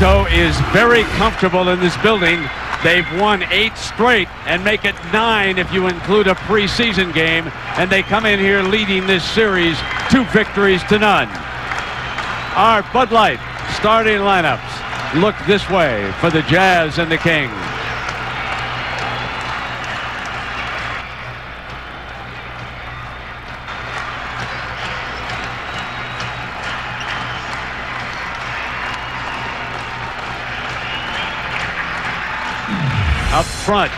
Toronto is very comfortable in this building. They've won 8 straight and make it 9 if you include a preseason game. And they come in here leading this series 2 victories to none. Our Bud Light starting lineups look this way for the Jazz and the Kings. Up front,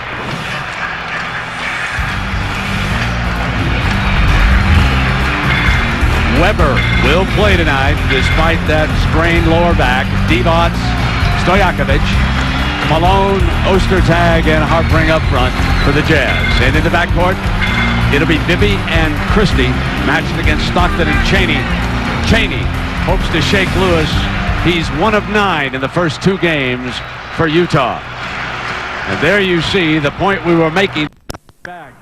Weber will play tonight despite that strained lower back. Divac, Stojakovic, Malone, Ostertag, and Harpring up front for the Jazz. And in the backcourt, it'll be Bibby and Christie matched against Stockton and Chaney. Chaney hopes to shake Lewis. He's 1 of 9 in the first 2 games for Utah. And there you see the point we were making back,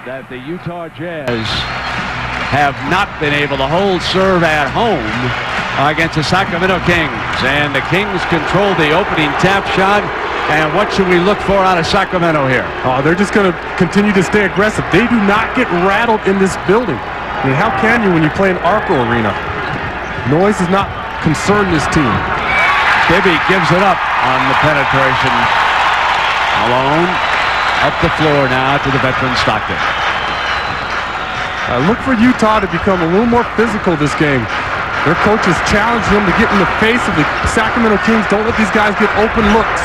that the Utah Jazz have not been able to hold serve at home against the Sacramento Kings. And the Kings control the opening tap shot. And what should we look for out of Sacramento here? Oh, they're just going to continue to stay aggressive. They do not get rattled in this building. I mean, how can you when you play in Arco Arena? Noise does not concern this team. Bibby gives it up on the penetration. Malone up the floor now to the veteran Stockton. Look for Utah to become a little more physical this game. Their coaches challenge them to get in the face of the Sacramento Kings. Don't let these guys get open looks.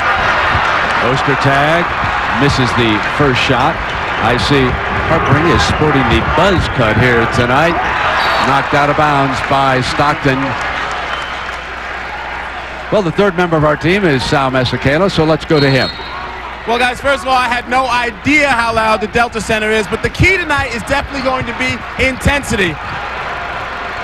Ostertag misses the first shot. I see Harpring is sporting the buzz cut here tonight. Knocked out of bounds by Stockton. Well, the third member of our team is Sal Masekela, so let's go to him. Well, guys, first of all, I had no idea how loud the Delta Center is, but the key tonight is definitely going to be intensity.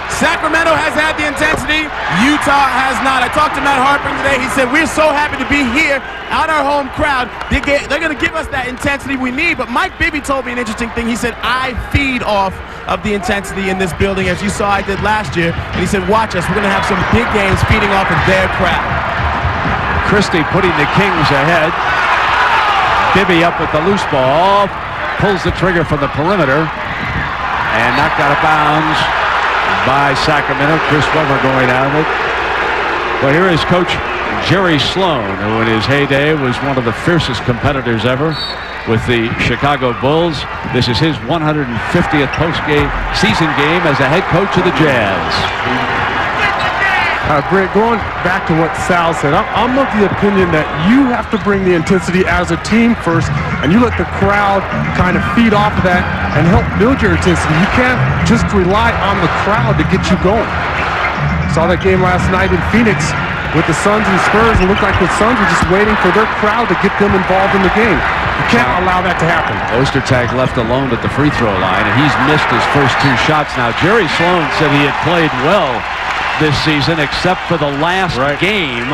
Sacramento has had the intensity. Utah has not. I talked to Matt Harpring today. He said, we're so happy to be here at our home crowd. They're going to give us that intensity we need. But Mike Bibby told me an interesting thing. He said, I feed off of the intensity in this building, as you saw I did last year. And he said, watch us. We're going to have some big games feeding off of their crowd. Christie putting the Kings ahead. Bibby up with the loose ball. Pulls the trigger from the perimeter. And knocked out of bounds by Sacramento. Chris Weber going out of it. Well, here is Coach Jerry Sloan, who in his heyday was one of the fiercest competitors ever with the Chicago Bulls. This is his 150th post-game season game as a head coach of the Jazz. Greg, going back to what Sal said, I'm of the opinion that you have to bring the intensity as a team first, and you let the crowd kind of feed off of that and help build your intensity. You can't just rely on the crowd to get you going. Saw that game last night in Phoenix with the Suns and Spurs. It looked like the Suns were just waiting for their crowd to get them involved in the game. You can't allow that to happen. Ostertag left alone at the free throw line, and he's missed his first 2 shots. Now, Jerry Sloan said he had played well this season except for the last game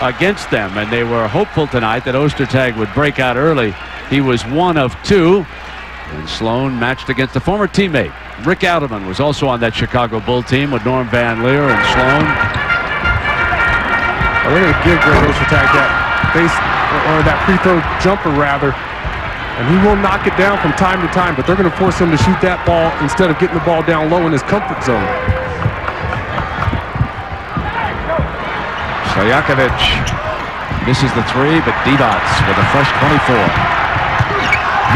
against them, and they were hopeful tonight that Ostertag would break out early. He was 1 of 2, and Sloan matched against a former teammate. Rick Adelman was also on that Chicago Bull team with Norm Van Leer and Sloan. They're going to give Greg Ostertag that base, or that free throw jumper rather, and he will knock it down from time to time, but they're going to force him to shoot that ball instead of getting the ball down low in his comfort zone. Stojakovic misses the 3, but Divac with a fresh 24.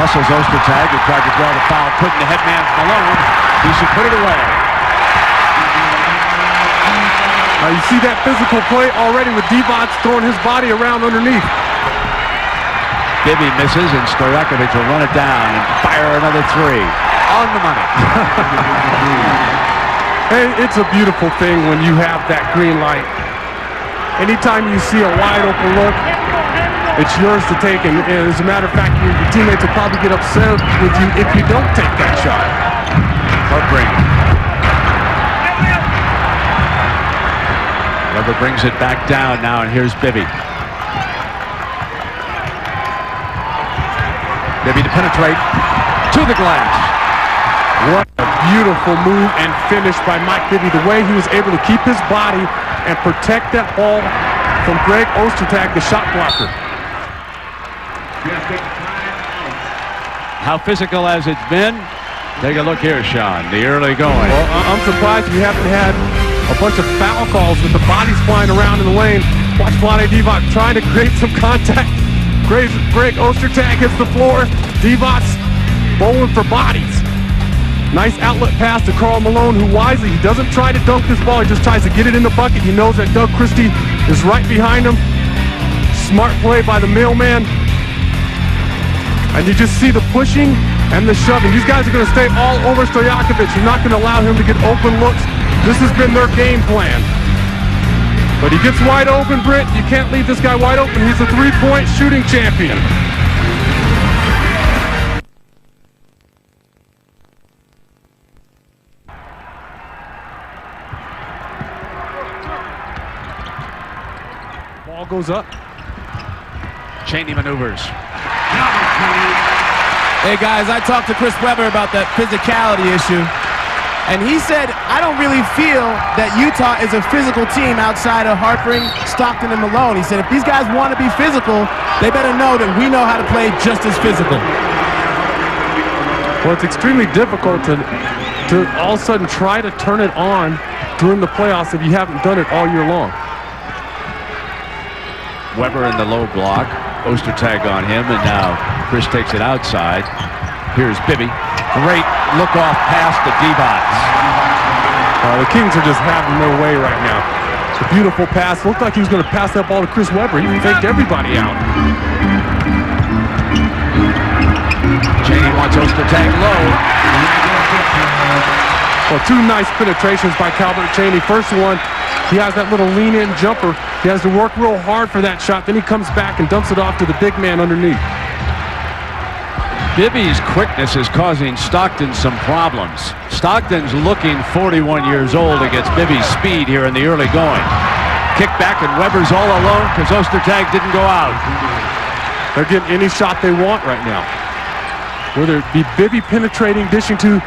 Muscles Ostertag, who tried to draw the foul, couldn't. The headman's Malone. He should put it away. You see that physical play already with Divac throwing his body around underneath. Bibby misses, and Stojakovic will run it down and fire another 3. On the money. Hey, it's a beautiful thing when you have that green light. Anytime you see a wide open look, it's yours to take. And as a matter of fact, your teammates will probably get upset with you if you don't take that shot. Harpring. Weber brings it back down now, and here's Bibby. Bibby to penetrate to the glass. What a beautiful move and finish by Mike Bibby. The way he was able to keep his body and protect that ball from Greg Ostertag, the shot blocker. How physical has it been? Take a look here, Sean. The early going. Well, I'm surprised we haven't had a bunch of foul calls with the bodies flying around in the lane. Watch Vlade Divac trying to create some contact. Greg Ostertag hits the floor. Divac bowling for bodies. Nice outlet pass to Karl Malone, who wisely, he doesn't try to dunk this ball. He just tries to get it in the bucket. He knows that Doug Christie is right behind him. Smart play by the mailman. And you just see the pushing and the shoving. These guys are going to stay all over Stojakovic. You're not going to allow him to get open looks. This has been their game plan. But he gets wide open, Britt. You can't leave this guy wide open. He's a three-point shooting champion. Ball goes up. Cheney maneuvers. Hey guys, I talked to Chris Webber about that physicality issue, and he said, I don't really feel that Utah is a physical team outside of Harpering, Stockton, and Malone. He said, if these guys want to be physical, they better know that we know how to play just as physical. Well, it's extremely difficult to all of a sudden try to turn it on during the playoffs if you haven't done it all year long. Weber in the low block. Ostertag on him, and now Chris takes it outside. Here's Bibby. Great look-off pass to Divac. The Kings are just having their way right now. It's a beautiful pass. Looked like he was going to pass that ball to Chris Webber. He faked everybody out. Cheney wants Ostertag low. Well, two nice penetrations by Calvert Cheney. First one, he has that little lean-in jumper. He has to work real hard for that shot. Then he comes back and dumps it off to the big man underneath. Bibby's quickness is causing Stockton some problems. Stockton's looking 41 years old against Bibby's speed here in the early going. Kick back, and Weber's all alone because Ostertag didn't go out. They're getting any shot they want right now. Whether it be Bibby penetrating, dishing to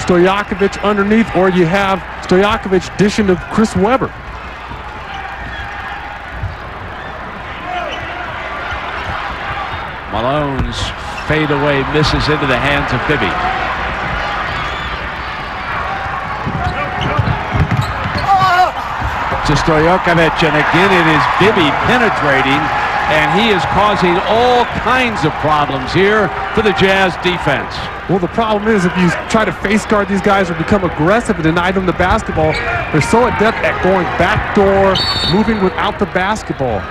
Stojakovic underneath, or you have Stojakovic dishing to Chris Webber. Malone's fadeaway misses into the hands of Bibby. To Stojakovic, and again it is Bibby penetrating, and he is causing all kinds of problems here for the Jazz defense. Well, the problem is if you try to face guard these guys or become aggressive and deny them the basketball, they're so adept at going backdoor, moving without the basketball.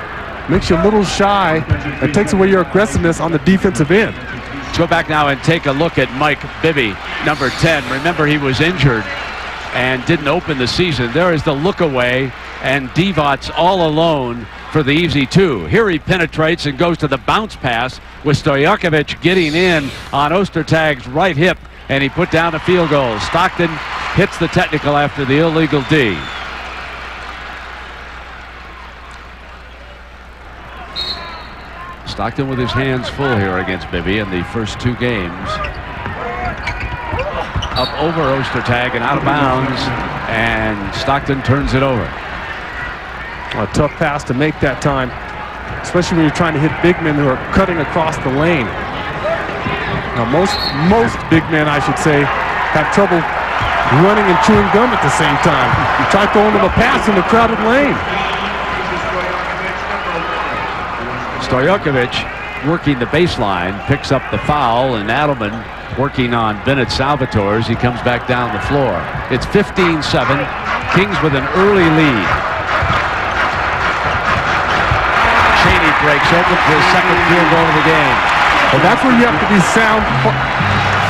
Makes you a little shy and takes away your aggressiveness on the defensive end. Let's go back now and take a look at Mike Bibby, number 10. Remember, he was injured and didn't open the season. There is the look away, and Divac's all alone for the easy two. Here he penetrates and goes to the bounce pass with Stojakovic getting in on Ostertag's right hip, and he put down a field goal. Stockton hits the technical after the illegal D. Stockton with his hands full here against Bibby in the first two games. Up over Ostertag and out of bounds, and Stockton turns it over. A tough pass to make that time, especially when you're trying to hit big men who are cutting across the lane. Now most big men, I should say, have trouble running and chewing gum at the same time. You try throwing them a pass in the crowded lane. Stojakovic working the baseline, picks up the foul, and Adelman working on Bennett Salvatore as he comes back down the floor. It's 15-7. Kings with an early lead. Cheney breaks open for his second field goal of the game. Well, that's where you have to be sound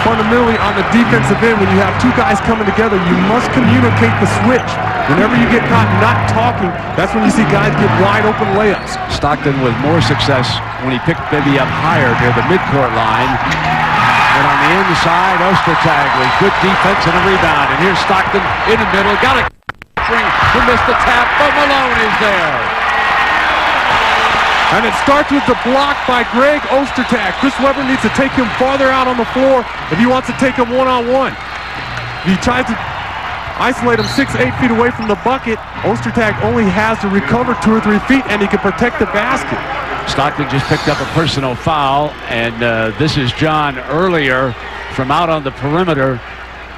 fundamentally on the defensive end. When you have two guys coming together, you must communicate the switch. Whenever you get caught not talking, that's when you see guys get wide open layups. Stockton with more success when he picked Bibby up higher near the midcourt line. And on the inside, Ostertag with good defense and a rebound. And here's Stockton in the middle. Got a ring to miss the tap, but Malone is there. And it starts with the block by Greg Ostertag. Chris Webber needs to take him farther out on the floor if he wants to take him one-on-one. He tries to isolate him 6, 8 feet away from the bucket. Ostertag only has to recover 2 or 3 feet, and he can protect the basket. Stockton just picked up a personal foul, and this is John earlier from out on the perimeter.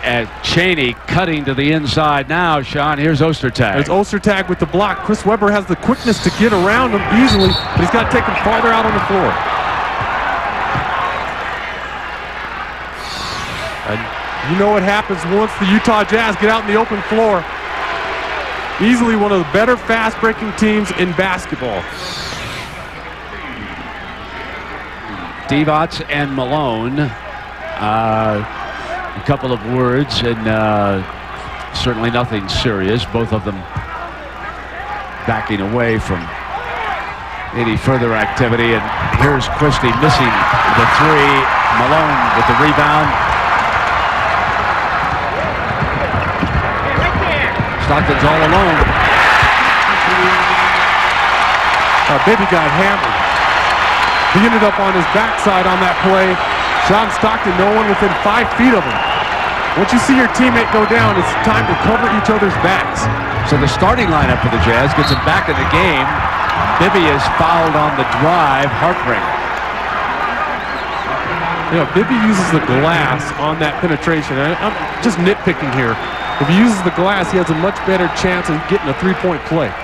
At Cheney cutting to the inside now, Sean. Here's Ostertag. There's Ostertag with the block. Chris Webber has the quickness to get around him easily, but he's got to take him farther out on the floor. And you know what happens once the Utah Jazz get out in the open floor. Easily one of the better fast-breaking teams in basketball. Divac and Malone. A couple of words, and certainly nothing serious. Both of them backing away from any further activity. And here's Christie missing the three. Malone with the rebound. Stockton's all alone. Bibby got hammered. He ended up on his backside on that play. John Stockton, no one within 5 feet of him. Once you see your teammate go down, it's time to cover each other's backs. So the starting lineup for the Jazz gets him back in the game. Bibby is fouled on the drive. Heartbreaker. You know, Bibby uses the glass on that penetration. I'm just nitpicking here. If he uses the glass, he has a much better chance of getting a three-point play.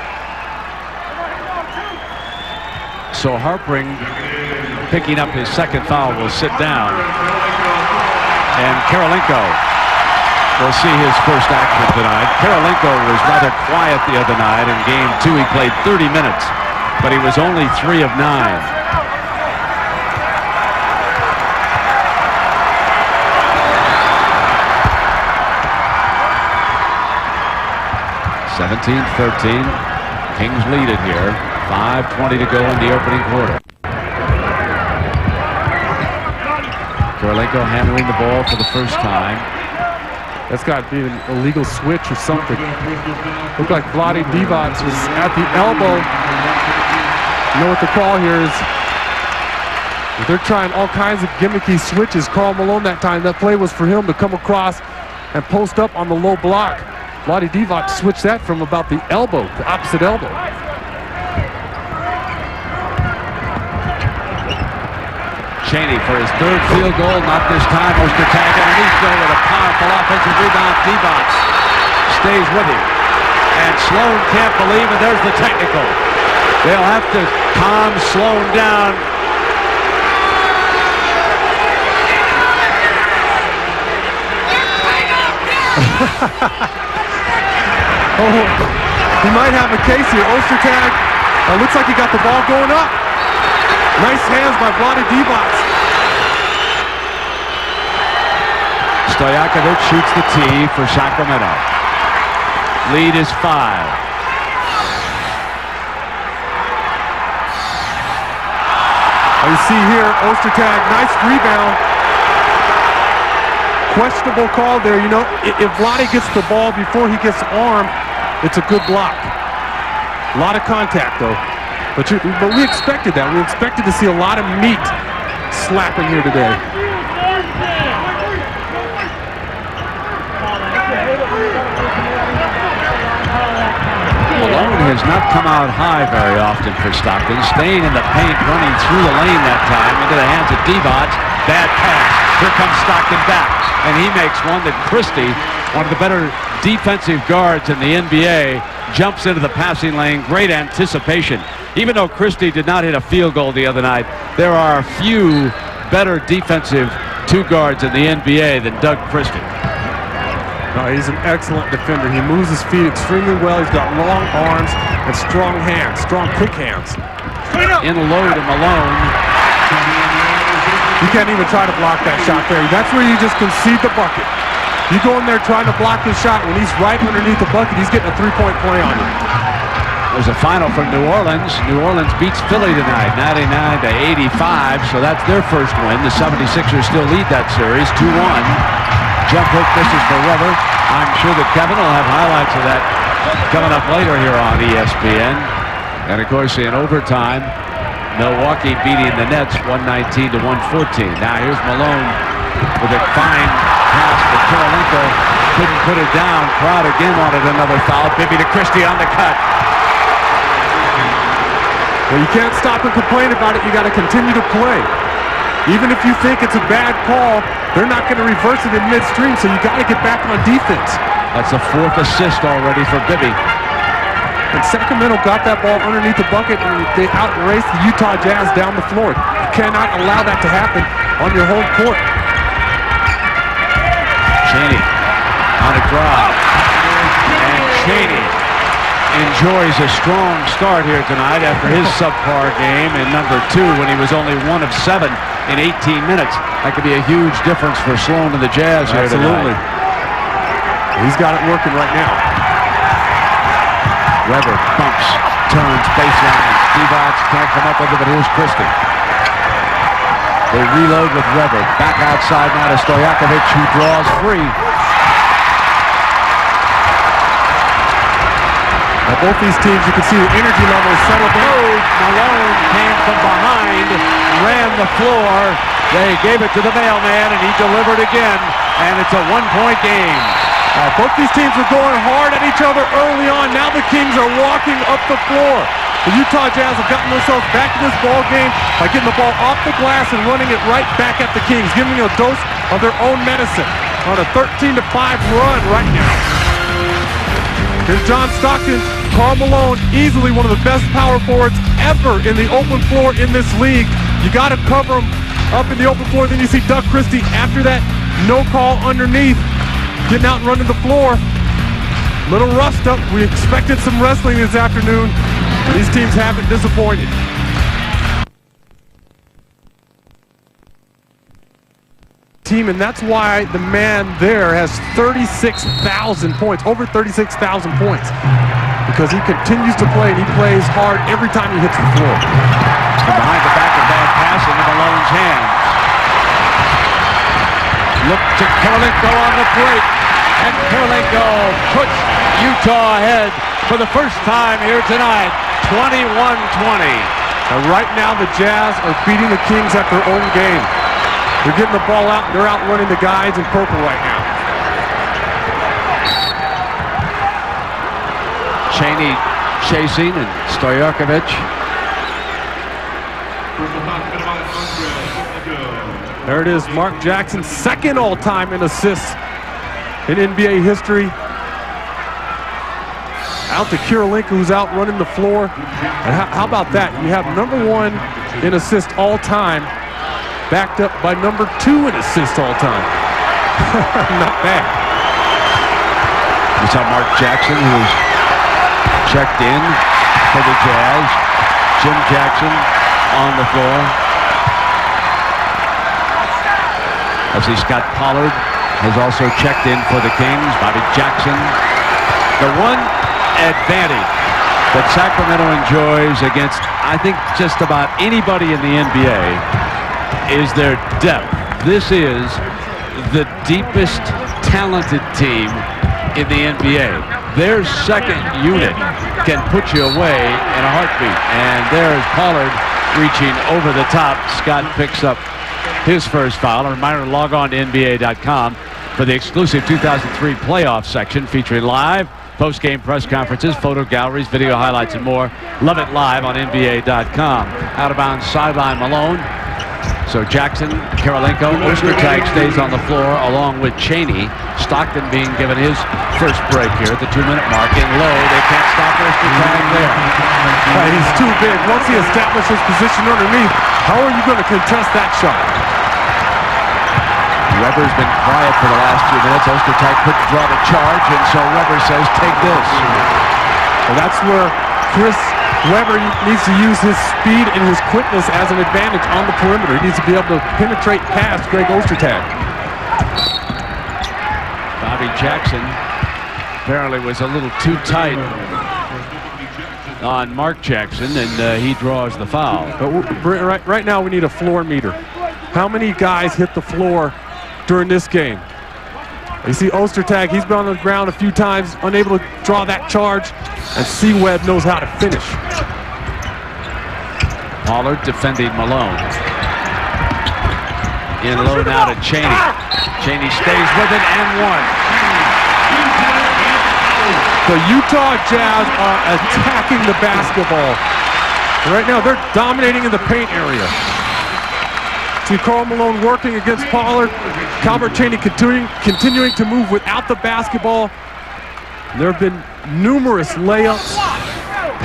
So Harpring, picking up his second foul, will sit down. And Karolinko will see his first action tonight. Karolinko was rather quiet the other night. In game 2, he played 30 minutes, but he was only 3 of 9. 17-13. Kings lead it here. 5:20 to go in the opening quarter. Karolinko handling the ball for the first time. That's got to be an illegal switch or something. Looked like Vlade Divac was at the elbow. You know what the call here is? They're trying all kinds of gimmicky switches. Karl Malone that time, that play was for him to come across and post up on the low block. Vlade Divac switched that from about the elbow, the opposite elbow. Cheney for his third field goal, not this time. Ostertag underneath though with a powerful offensive rebound. Divac stays with him. And Sloan can't believe it. There's the technical. They'll have to calm Sloan down. Oh, he might have a case here. Ostertag looks like he got the ball going up. Nice hands by Vlade Divac. Stojakovic shoots the tee for Sacramento. Lead is 5. You see here, Ostertag, nice rebound. Questionable call there. You know, if Vlade gets the ball before he gets armed, it's a good block. A lot of contact, though. But we expected that. We expected to see a lot of meat slapping here today. Malone has not come out high very often for Stockton. Staying in the paint, running through the lane that time into the hands of Divac. Bad pass. Here comes Stockton back. And he makes one that Christie, one of the better defensive guards in the NBA, jumps into the passing lane. Great anticipation. Even though Christie did not hit a field goal the other night, there are a few better defensive two guards in the NBA than Doug Christie. No, he's an excellent defender. He moves his feet extremely well. He's got long arms and strong hands, strong, quick hands. In low to Malone. You can't even try to block that shot there. That's where you just concede the bucket. You go in there trying to block his shot. When he's right underneath the bucket, he's getting a three-point play on you. There's a final from New Orleans. New Orleans beats Philly tonight, 99-85, so that's their first win. The 76ers still lead that series, 2-1. Jump hook misses for Webber. I'm sure that Kevin will have highlights of that coming up later here on ESPN. And of course, in overtime, Milwaukee beating the Nets 119-114. Now here's Malone with a fine pass, but Kirilenko couldn't put it down. Crowd again wanted another foul. Bibby to Christie on the cut. Well, you can't stop and complain about it. You got to continue to play. Even if you think it's a bad call, they're not going to reverse it in midstream, so you got to get back on defense. That's the 4th assist already for Bibby. And Sacramento got that ball underneath the bucket, and they outraced the Utah Jazz down the floor. You cannot allow that to happen on your home court. Chaney on a drive. And Chaney enjoys a strong start here tonight after his subpar game in number 2 when he was only 1 of 7 in 18 minutes. That could be a huge difference for Sloan and the Jazz here Absolutely. tonight. He's got it working right now. Weber bumps, turns, baseline. Divac can't come up with it, but here's Christie. They reload with Weber. Back outside now to Stojakovic, who draws free. Now both these teams, you can see the energy levels settled down. Malone came from behind, ran the floor. They gave it to the mailman, and he delivered again. And it's a one-point game. Both these teams were going hard at each other early on. Now the Kings are walking up the floor. The Utah Jazz have gotten themselves back in this ball game by getting the ball off the glass and running it right back at the Kings, giving them a dose of their own medicine on a 13-5 run right now. Here's John Stockton. Karl Malone, easily one of the best power forwards ever in the open floor in this league. You got to cover him up in the open floor. Then you see Doug Christie after that no call underneath, getting out and running the floor. Little rust up. We expected some wrestling this afternoon. These teams haven't disappointed. Team, and that's why the man there has 36,000 points, over 36,000 points, because he continues to play, and he plays hard every time he hits the floor. From behind the back, a bad pass into Malone's hands. Look to Kirilenko on the break, and Kirilenko puts Utah ahead for the first time here tonight, 21-20. And right now, the Jazz are beating the Kings at their own game. They're getting the ball out, and they're outrunning the guys in purple right now. Chaney chasing, and Stojakovic. There it is, Mark Jackson, second all-time in assists in NBA history. Out to Kirilenko, who's out running the floor. And how about that? You have number 1 in assists all-time, backed up by number 2 in assists all-time. Not bad. We saw Mark Jackson, who's checked in for the Jazz. Jim Jackson on the floor. I see Scott Pollard has also checked in for the Kings. Bobby Jackson. The one advantage that Sacramento enjoys against, I think, just about anybody in the NBA is their depth. This is the deepest talented team in the NBA. Their second unit can put you away in a heartbeat. And there's Pollard reaching over the top. Scott picks up his first foul. A reminder to log on to NBA.com for the exclusive 2003 playoff section featuring live post-game press conferences, photo galleries, video highlights, and more. Love it live on NBA.com. Out of bounds sideline Malone. So Jackson, Kirilenko, Ostertag stays on the floor along with Chaney. Stockton being given his first break here at the 2-minute mark. In low, they can't stop Ostertag there. He's too big. Once he establishes position underneath, how are you going to contest that shot? Weber's been quiet for the last few minutes. Ostertag couldn't draw the charge, and so Weber says, take this. Well, that's where Chris Weber needs to use his speed and his quickness as an advantage on the perimeter. He needs to be able to penetrate past Greg Ostertag. Bobby Jackson apparently was a little too tight on Mark Jackson, and he draws the foul. But right now we need a floor meter. How many guys hit the floor during this game? You see Ostertag, he's been on the ground a few times, unable to draw that charge, and C-Webb knows how to finish. Pollard defending Malone. In low now to Cheney. Cheney stays with it and one. The Utah Jazz are attacking the basketball. Right now, they're dominating in the paint area. See Karl Malone working against Pollard. Calvert Cheney continuing to move without the basketball. There have been numerous layups,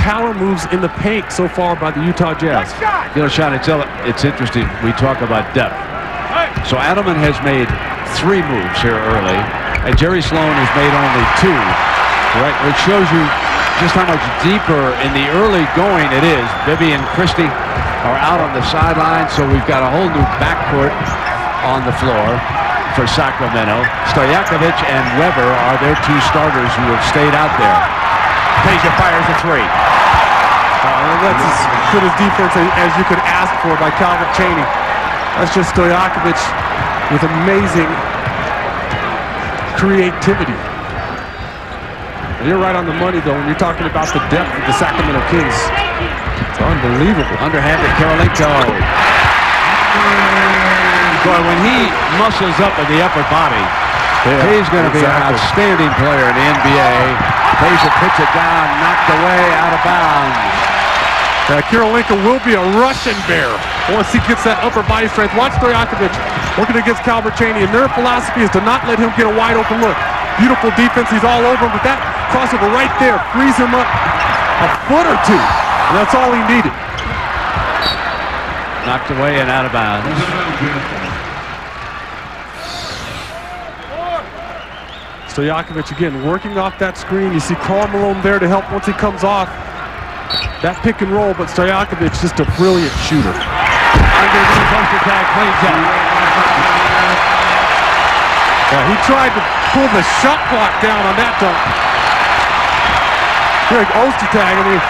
power moves in the paint so far by the Utah Jazz. You know, Sean, it's interesting. We talk about depth. So Adelman has made 3 moves here early, and Jerry Sloan has made only 2. Right, which shows you just how much deeper in the early going it is. Bibby and Christie are out on the sideline, so we've got a whole new backcourt on the floor for Sacramento. Stojakovic and Weber are their 2 starters who have stayed out there. Peja fires a 3. That's as good as defense as you could ask for by Calvert Cheney. That's just Stojakovic with amazing creativity. You're right on the money, though, when you're talking about the depth of the Sacramento Kings. It's unbelievable. Underhanded Karolinko. Boy, when he muscles up in the upper body, he's going to be an outstanding player in the NBA. Peja puts it down, knocked away, out of bounds. Karolinko will be a Russian bear once he gets that upper body strength. Watch Stojakovic working against Calvert Cheney, and their philosophy is to not let him get a wide open look. Beautiful defense, he's all over him, but that crossover right there frees him up a foot or 2, and that's all he needed. Knocked away and out of bounds. Stojakovic again working off that screen. You see Karl Malone there to help once he comes off that pick and roll, but Stojakovic just a brilliant shooter. Underneath poster tag, cleans up. He tried to pull the shot clock down on that dunk. Greg Ostertag, I mean,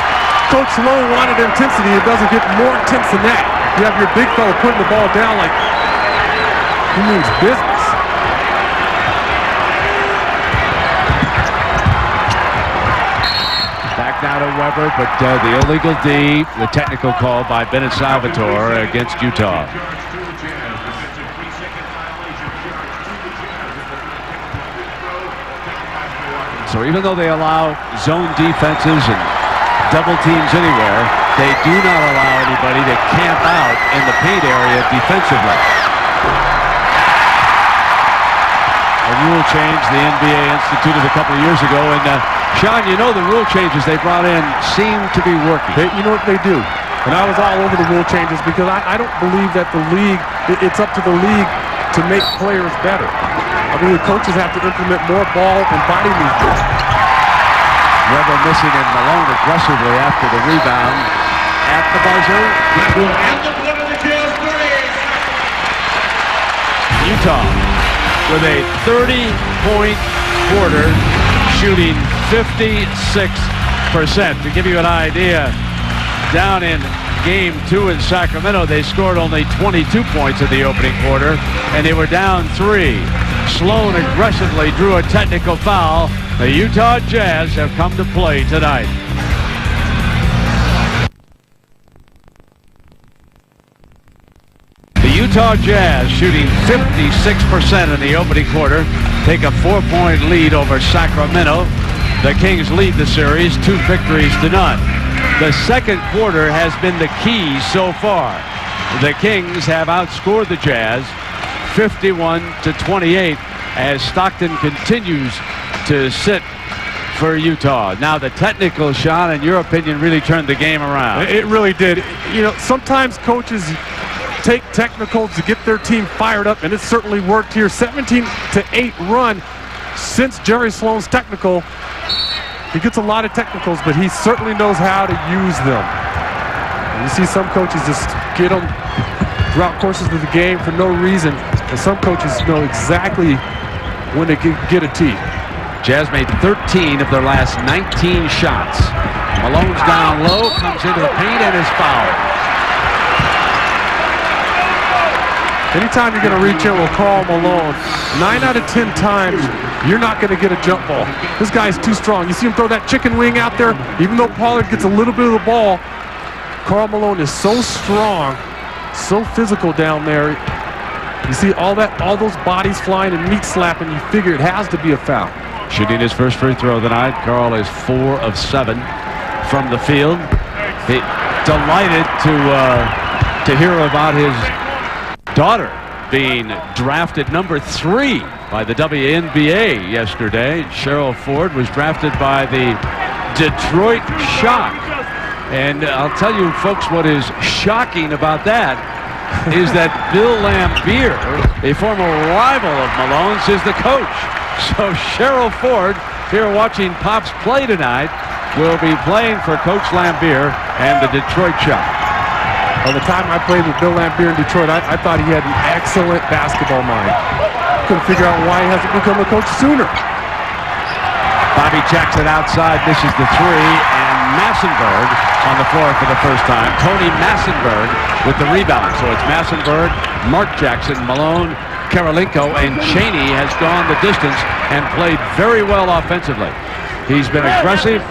Coach Sloan wanted intensity. It doesn't get more intense than that. You have your big fella putting the ball down like he means business. Back now to Weber, but the illegal D, the technical call by Bennett Salvatore against Utah. So even though they allow zone defenses and double teams anywhere, they do not allow anybody to camp out in the paint area defensively. A rule change the NBA instituted a couple of years ago, and Sean, you know the rule changes they brought in seem to be working. You know what they do? And I was all over the rule changes because I don't believe that the league, it's up to the league to make players better. I mean, the coaches have to implement more ball and body movement. Weber missing and Malone aggressively after the rebound at the buzzer. Utah with a 30-point quarter, shooting 56%. To give you an idea, down in Game 2 in Sacramento, they scored only 22 points in the opening quarter, and they were down 3. Sloan aggressively drew a technical foul. The Utah Jazz have come to play tonight. The Utah Jazz, shooting 56% in the opening quarter, take a 4-point lead over Sacramento. The Kings lead the series 2 victories to none. The second quarter has been the key so far. The Kings have outscored the Jazz 51-28 as Stockton continues to sit for Utah. Now the technical shot, in your opinion, really turned the game around. It really did. You know, sometimes coaches take technicals to get their team fired up, and it certainly worked here. 17-8 run since Jerry Sloan's technical. He gets a lot of technicals, but he certainly knows how to use them. And you see some coaches just get them throughout courses of the game for no reason, and some coaches know exactly when they can get a tee. Jazz made 13 of their last 19 shots. Malone's down low, comes into the paint, and is fouled. Anytime you're going to reach in with Karl Malone, 9 out of 10 times, you're not going to get a jump ball. This guy's too strong. You see him throw that chicken wing out there? Even though Pollard gets a little bit of the ball, Karl Malone is so strong, so physical down there. You see all those bodies flying and meat slapping, you figure it has to be a foul. Shooting his first free throw of the night. Carl is 4 of 7 from the field. He delighted to hear about his daughter being drafted number 3 by the WNBA yesterday. Cheryl Ford was drafted by the Detroit Shock. And I'll tell you folks what is shocking about that is that Bill Laimbeer, a former rival of Malone's, is the coach. So Cheryl Ford, here watching Pops play tonight, will be playing for Coach Laimbeer and the Detroit Shock. By the time I played with Bill Laimbeer in Detroit, I thought he had an excellent basketball mind. Couldn't figure out why he hasn't become a coach sooner. Bobby Jackson outside, misses the 3, and Massenberg on the floor for the first time. Tony Massenberg with the rebound. So it's Massenberg, Mark Jackson, Malone, Karolinko, and Chaney has gone the distance and played very well offensively. He's been aggressive,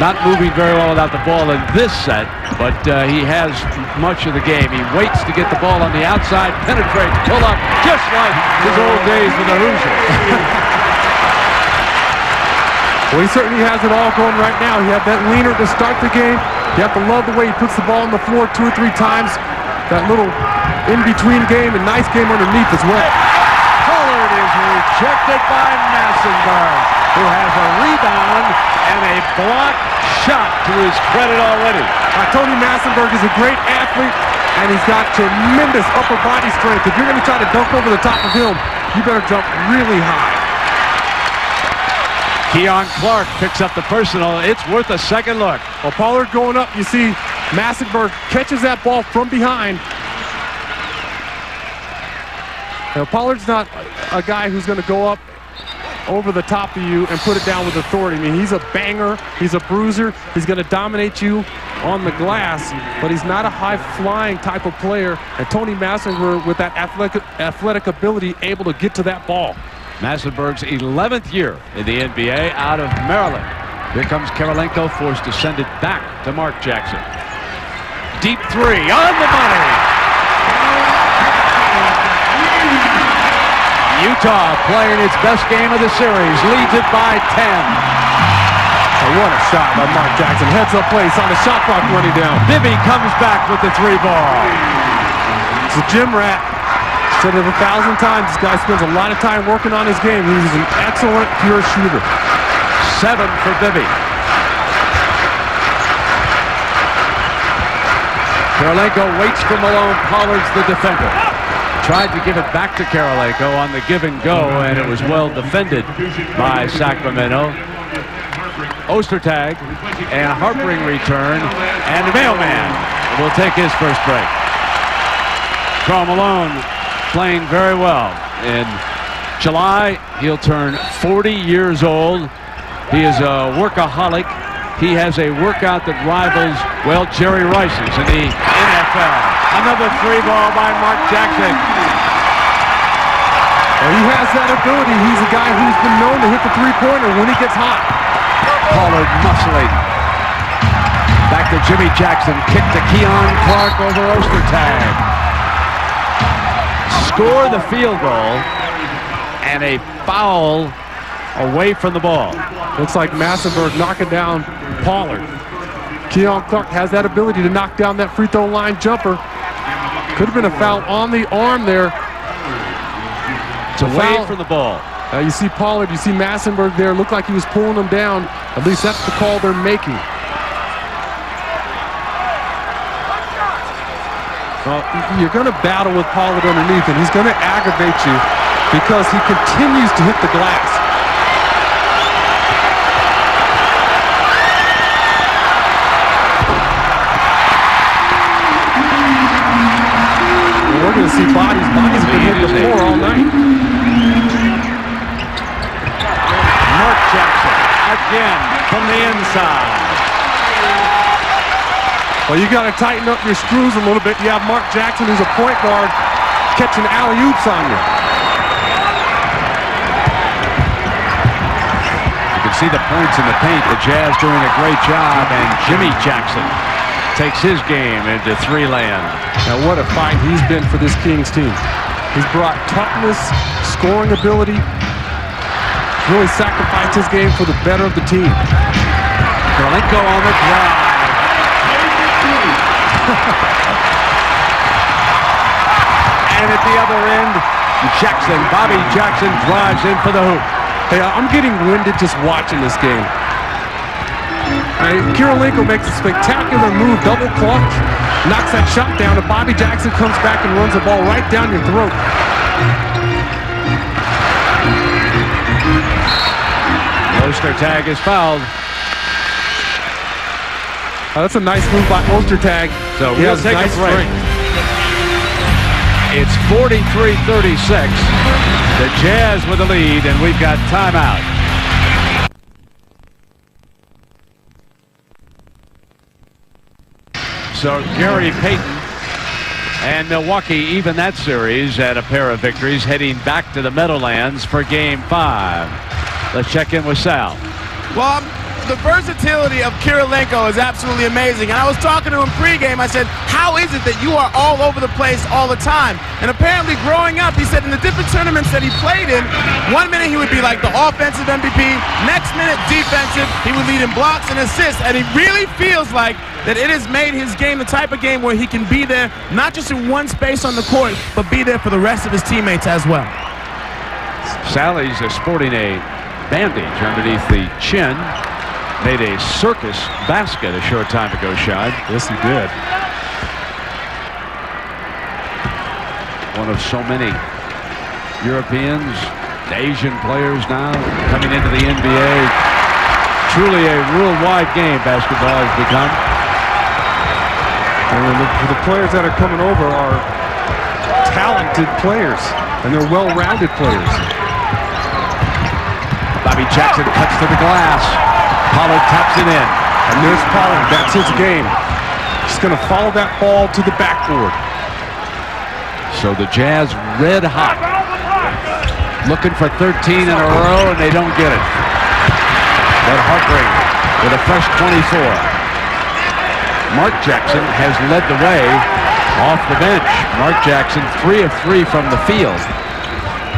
not moving very well without the ball in this set, but he has much of the game. He waits to get the ball on the outside, penetrates, pull up, just like his old days with the Hoosiers. Well, he certainly has it all going right now. He had that leaner to start the game. You have to love the way he puts the ball on the floor 2 or 3 times. That little in-between game and nice game underneath as well. Pollard is rejected by Massenberg, who has a rebound and a block shot to his credit already. Tony Massenberg is a great athlete, and he's got tremendous upper body strength. If you're going to try to dunk over the top of him, you better jump really high. Keon Clark picks up the personal. It's worth a second look. Well, Pollard going up, you see Massenberg catches that ball from behind. Now, Pollard's not a guy who's going to go up over the top of you and put it down with authority. I mean, he's a banger, he's a bruiser, he's going to dominate you on the glass, but he's not a high-flying type of player. And Tony Massenberg, with that athletic ability, able to get to that ball. Massenberg's 11th year in the NBA out of Maryland. Here comes Karolinko, forced to send it back to Mark Jackson. Deep 3 on the money. Utah playing its best game of the series, leads it by 10. Oh, what a shot by Mark Jackson. Heads up place on the shot clock running down. Bibby comes back with the 3 ball. It's a gym rat. Said it 1,000 times. This guy spends a lot of time working on his game. He's an excellent pure shooter. 7 for Bibby. Karolinko waits for Malone. Pollard's the defender. Tried to give it back to Karolinko on the give and go, and it was well defended by Sacramento. Ostertag and Harpering return, and the mailman will take his first break. Karl Malone playing very well. In July, he'll turn 40 years old. He is a workaholic. He has a workout that rivals, well, Jerry Rice's in the NFL. Another 3 ball by Mark Jackson. Well, he has that ability. He's a guy who's been known to hit the 3-pointer when he gets hot. Pollard muscling. Back to Jimmy Jackson. Kick to Keon Clark over Ostertag. Score the field goal, and a foul away from the ball. Looks like Massenberg knocking down Pollard. Keon Clark has that ability to knock down that free throw line jumper. Could have been a foul on the arm there. It's away from the ball. You see Pollard, you see Massenberg there. Looked like he was pulling him down. At least that's the call they're making. Well, you're going to battle with Pollard underneath, and he's going to aggravate you because he continues to hit the glass. Well, we're going to see bodies. Bodies have been hitting the floor all night. Mark Jackson again from the inside. Well, you got to tighten up your screws a little bit. You have Mark Jackson, who's a point guard, catching alley-oops on you. You can see the points in the paint. The Jazz doing a great job, and Jimmy Jackson takes his game into 3 land. Now, what a fight he's been for this Kings team. He's brought toughness, scoring ability, really sacrificed his game for the better of the team. Kirilenko on the drive. And at the other end, Bobby Jackson drives in for the hoop. Hey, I'm getting winded just watching this game. Kirilenko makes a spectacular move, double clutch, knocks that shot down, and Bobby Jackson comes back and runs the ball right down your throat. Ostertag is fouled. That's a nice move by Ostertag. So he we'll has take nice a break. strength. It's 43-36. The Jazz with the lead, and we've got timeout. So Gary Payton and Milwaukee even that series at a pair of victories, heading back to the Meadowlands for Game 5. Let's check in with Sal. Well, the versatility of Kirilenko is absolutely amazing. And I was talking to him pregame. I said, how is it that you are all over the place all the time? And apparently growing up, he said in the different tournaments that he played in, 1 minute he would be like the offensive MVP, next minute defensive, he would lead in blocks and assists. And he really feels like that it has made his game the type of game where he can be there, not just in one space on the court, but be there for the rest of his teammates as well. Sally's sporting a bandage underneath the chin. Made a circus basket a short time ago, Shad. Yes, he did. One of so many Europeans, Asian players now coming into the NBA. Truly a worldwide game basketball has become. And the players that are coming over are talented players, and they're well-rounded players. Bobby Jackson cuts to the glass. Pollard taps it in. And there's Pollard. That's his game. He's going to follow that ball to the backboard. So the Jazz red hot. Looking for 13 in a row, and they don't get it. But Hartring with a fresh 24. Mark Jackson has led the way off the bench. Mark Jackson 3 of 3 from the field,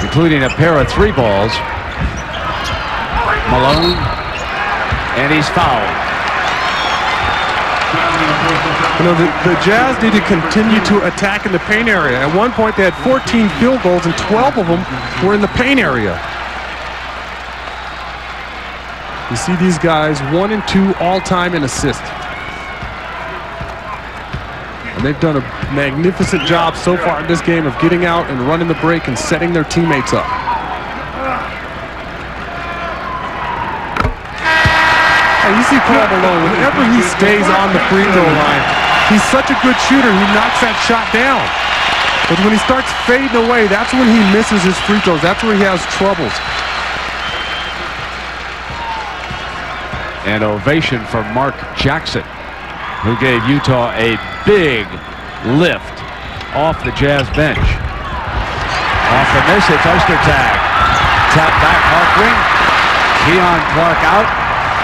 including a pair of 3 balls. Malone. And he's fouled. You know, the Jazz need to continue to attack in the paint area. At one point, they had 14 field goals, and 12 of them were in the paint area. You see these guys 1 and 2 all-time in assists. And they've done a magnificent job so far in this game of getting out and running the break and setting their teammates up. You see Paul Malone, whenever he stays on the free throw line, he's such a good shooter, he knocks that shot down. But when he starts fading away, that's when he misses his free throws. That's where he has troubles. An ovation for Mark Jackson, who gave Utah a big lift off the Jazz bench. Off the miss, it's Ostertag. Tap back, Hartring. Keon Clark out.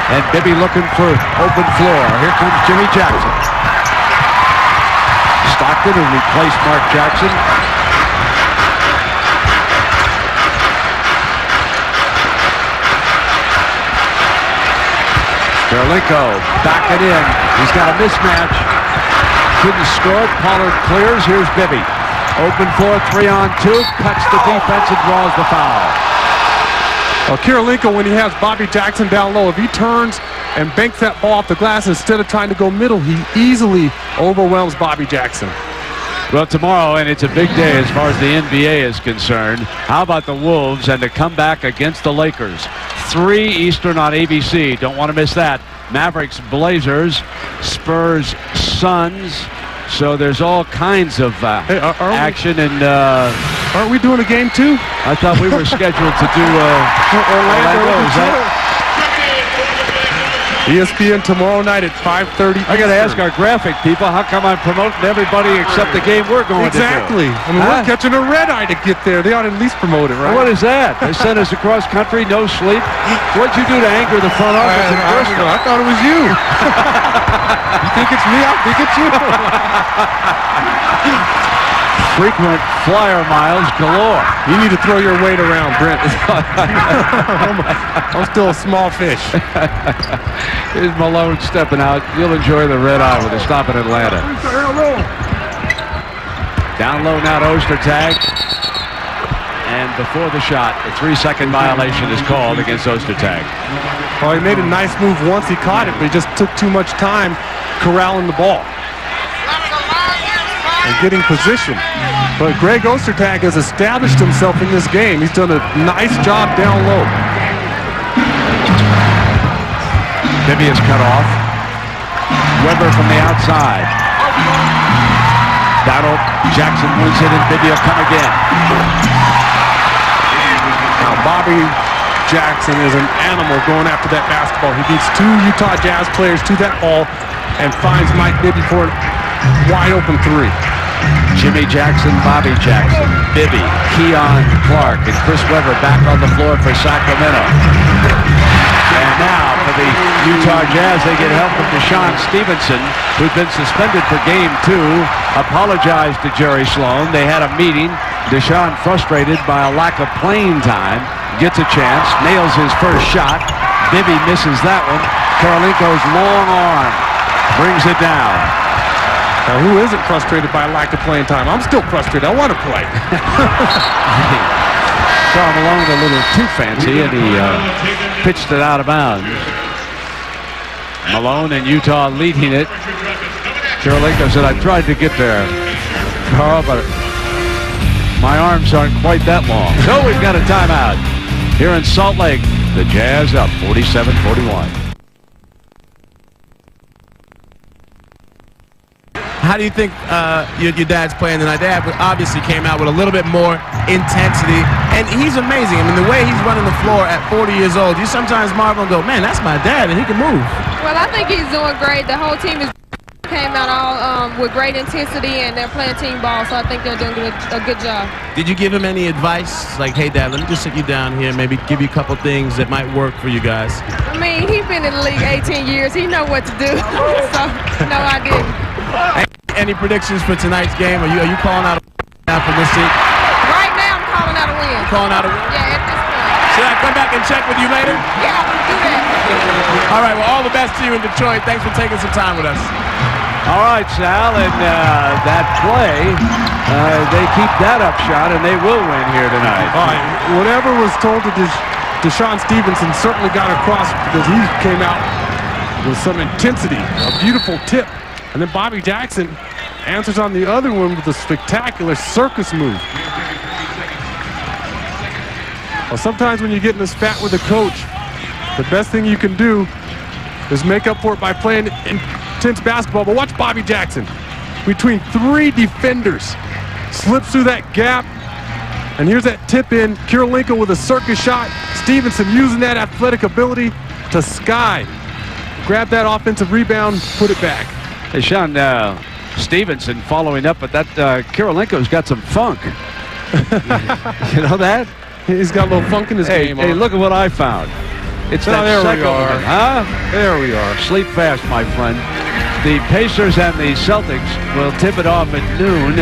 And Bibby looking for open floor. Here comes Jimmy Jackson. Stockton has replaced Mark Jackson. Kirilenko back it in. He's got a mismatch. Couldn't score it. Pollard clears. Here's Bibby. Open floor, 3-on-2. Cuts the defense and draws the foul. Well, Kirilenko, when he has Bobby Jackson down low, if he turns and banks that ball off the glass instead of trying to go middle, he easily overwhelms Bobby Jackson. Well, tomorrow, and it's a big day as far as the NBA is concerned. How about the Wolves and the comeback against the Lakers? 3 Eastern on ABC. Don't want to miss that. Mavericks, Blazers, Spurs, Suns. So there's all kinds of action. And aren't we doing a game too? I thought we were scheduled to do Orlando. ESPN tomorrow night at 5:30. I got to ask our graphic people, how come I'm promoting everybody except the game we're going exactly. to do? I mean, we're catching a red eye to get there. They ought to at least promote it, right? What is that? They sent us across country, no sleep. What'd you do to anger the front office in Bristol? I thought it was you. You think it's me? I think it's you. frequent flyer miles galore. You need to throw your weight around, Brent. I'm still a small fish. Here's Malone stepping out. You'll enjoy the red eye with a stop in Atlanta. Down low now to Ostertag. And before the shot, a 3-second violation is called against Ostertag. Well, he made a nice move once he caught it, but he just took too much time corralling the ball and getting position. But Greg Ostertag has established himself in this game. He's done a nice job down low. Bibby is cut off. Weber from the outside. Donald Jackson wins it, and Bibby will come again. Now Bobby Jackson is an animal going after that basketball. He beats 2 Utah Jazz players to that ball and finds Mike Bibby for a wide open 3. Jimmy Jackson, Bobby Jackson, Bibby, Keon Clark, and Chris Weber back on the floor for Sacramento. And now for the Utah Jazz, they get help from Deshaun Stevenson, who's been suspended for Game 2, apologized to Jerry Sloan. They had a meeting. Deshaun, frustrated by a lack of playing time, gets a chance, nails his first shot. Bibby misses that one. Kirilenko's long arm brings it down. Now, who isn't frustrated by a lack of playing time? I'm still frustrated. I want to play. Saw Malone a little too fancy, and he pitched it out of bounds. Malone and Utah leading it. Kirilenko said, I tried to get there, Carl, but my arms aren't quite that long. So we've got a timeout here in Salt Lake. The Jazz up 47-41. How do you think your dad's playing tonight? Dad obviously came out with a little bit more intensity, and he's amazing. I mean, the way he's running the floor at 40 years old, you sometimes marvel and go, man, that's my dad, and he can move. Well, I think he's doing great. The whole team came out all with great intensity, and they're playing team ball, so I think they're doing a good job. Did you give him any advice? Like, hey, Dad, let me just sit you down here, maybe give you a couple things that might work for you guys. I mean, he's been in the league 18 years. He know what to do, so no, I didn't. Any predictions for tonight's game? Are you calling out a win for this team? Right now, I'm calling out a win. Calling out a win? Yeah, at this point. Should I come back and check with you later? Yeah, do that. All right, well, all the best to you in Detroit. Thanks for taking some time with us. All right, Sal, and that play, they keep that upshot, and they will win here tonight. All right, whatever was told to Deshaun Stevenson certainly got across because he came out with some intensity, a beautiful tip. And then Bobby Jackson answers on the other one with a spectacular circus move. Well, sometimes when you get in a spat with a coach, the best thing you can do is make up for it by playing intense basketball. But watch Bobby Jackson. Between 3 defenders, slips through that gap. And here's that tip in. Kirilenko with a circus shot. Stevenson using that athletic ability to sky. Grab that offensive rebound, put it back. Hey, Sean, Stevenson following up, but that Kirilenko's got some funk. You know that? He's got a little funk in his game. Hey, look at what I found. It's that there second we are. one, huh? There we are. Sleep fast, my friend. The Pacers and the Celtics will tip it off at noon.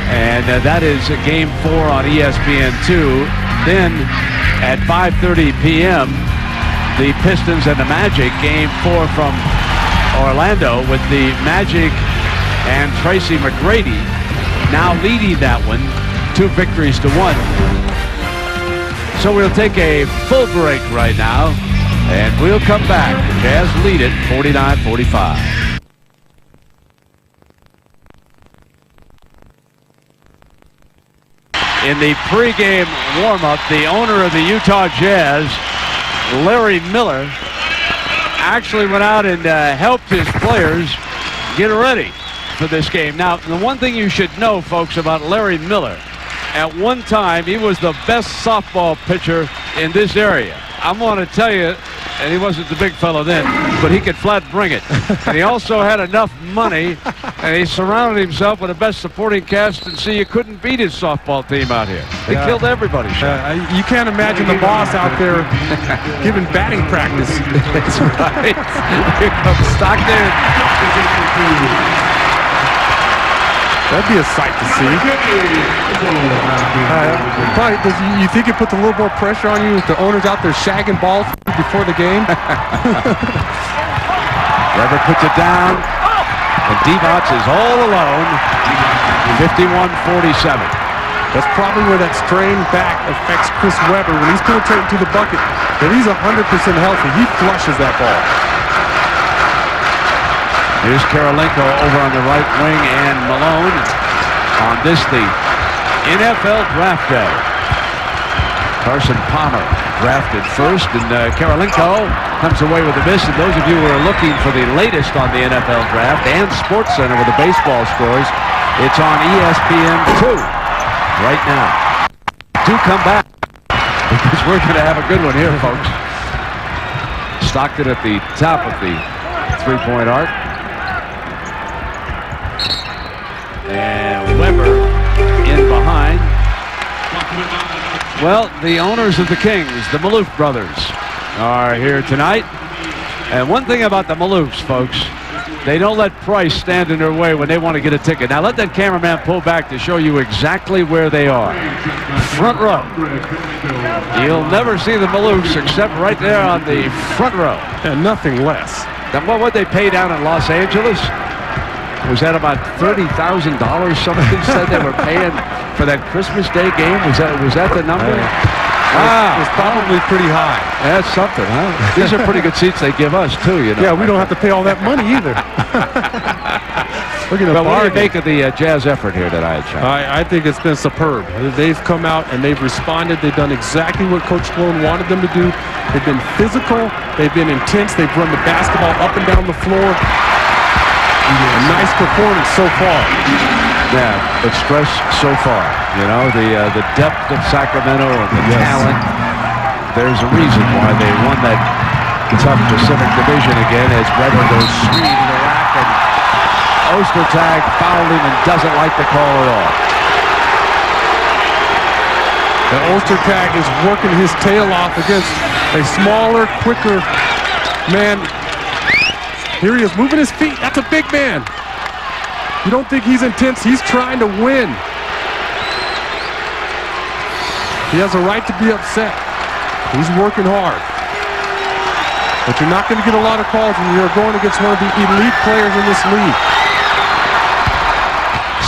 And that is Game 4 on ESPN2. Then at 5:30 p.m., the Pistons and the Magic, Game 4 from Orlando, with the Magic and Tracy McGrady now leading that one 2 victories to 1. So we'll take a full break right now, and we'll come back. The Jazz lead it 49-45. In the pregame warm-up, the owner of the Utah Jazz, Larry Miller, actually went out and helped his players get ready for this game. Now, the one thing you should know, folks, about Larry Miller, at one time, he was the best softball pitcher in this area. I'm going to tell you, and he wasn't the big fellow then, but he could flat bring it. And he also had enough money, and he surrounded himself with the best supporting cast, and see, you couldn't beat his softball team out here. They killed everybody, Sean. You can't imagine the boss out there giving batting practice. That's right. Here comes Stockton. That'd be a sight to see. Probably, you think it puts a little more pressure on you if the owner's out there shagging balls before the game? Weber puts it down, and Divac is all alone. 51-47. That's probably where that strained back affects Chris Weber. When he's penetrating to the bucket, if he's 100% healthy, he flushes that ball. Here's Karolinko over on the right wing, and Malone on this, the NFL Draft Day. Carson Palmer drafted first, and Karolinko comes away with a miss. And those of you who are looking for the latest on the NFL Draft and SportsCenter with the baseball scores, it's on ESPN2 right now. Do come back, because we're going to have a good one here, folks. Stockton at the top of the three-point arc. And Weber in behind. Well, the owners of the Kings, the Maloof brothers, are here tonight. And one thing about the Maloofs, folks, they don't let price stand in their way when they want to get a ticket. Now let that cameraman pull back to show you exactly where they are. Front row. You'll never see the Maloofs except right there on the front row. And nothing less. Then what would they pay down in Los Angeles? Was that about $30,000? Somebody said they were paying for that Christmas Day game. Was that the number? It was probably pretty high. That's something, huh? These are pretty good seats they give us, too, you know. Yeah, we don't have to pay all that money either. We're going to Well, what do you make of the Jazz effort here tonight, Sean? I think it's been superb. They've come out and they've responded. They've done exactly what Coach Sloan wanted them to do. They've been physical. They've been intense. They've run the basketball up and down the floor. A nice performance so far. Yeah, but stress so far. You know, the depth of Sacramento and the talent. There's a reason why they won that tough Pacific Division again, as Weber goes straight to the rack, and Ostertag fouled him and doesn't like the call at all. And Ostertag is working his tail off against a smaller, quicker man. Here he is, moving his feet. That's a big man. You don't think he's intense? He's trying to win. He has a right to be upset. He's working hard. But you're not going to get a lot of calls when you're going against one of the elite players in this league.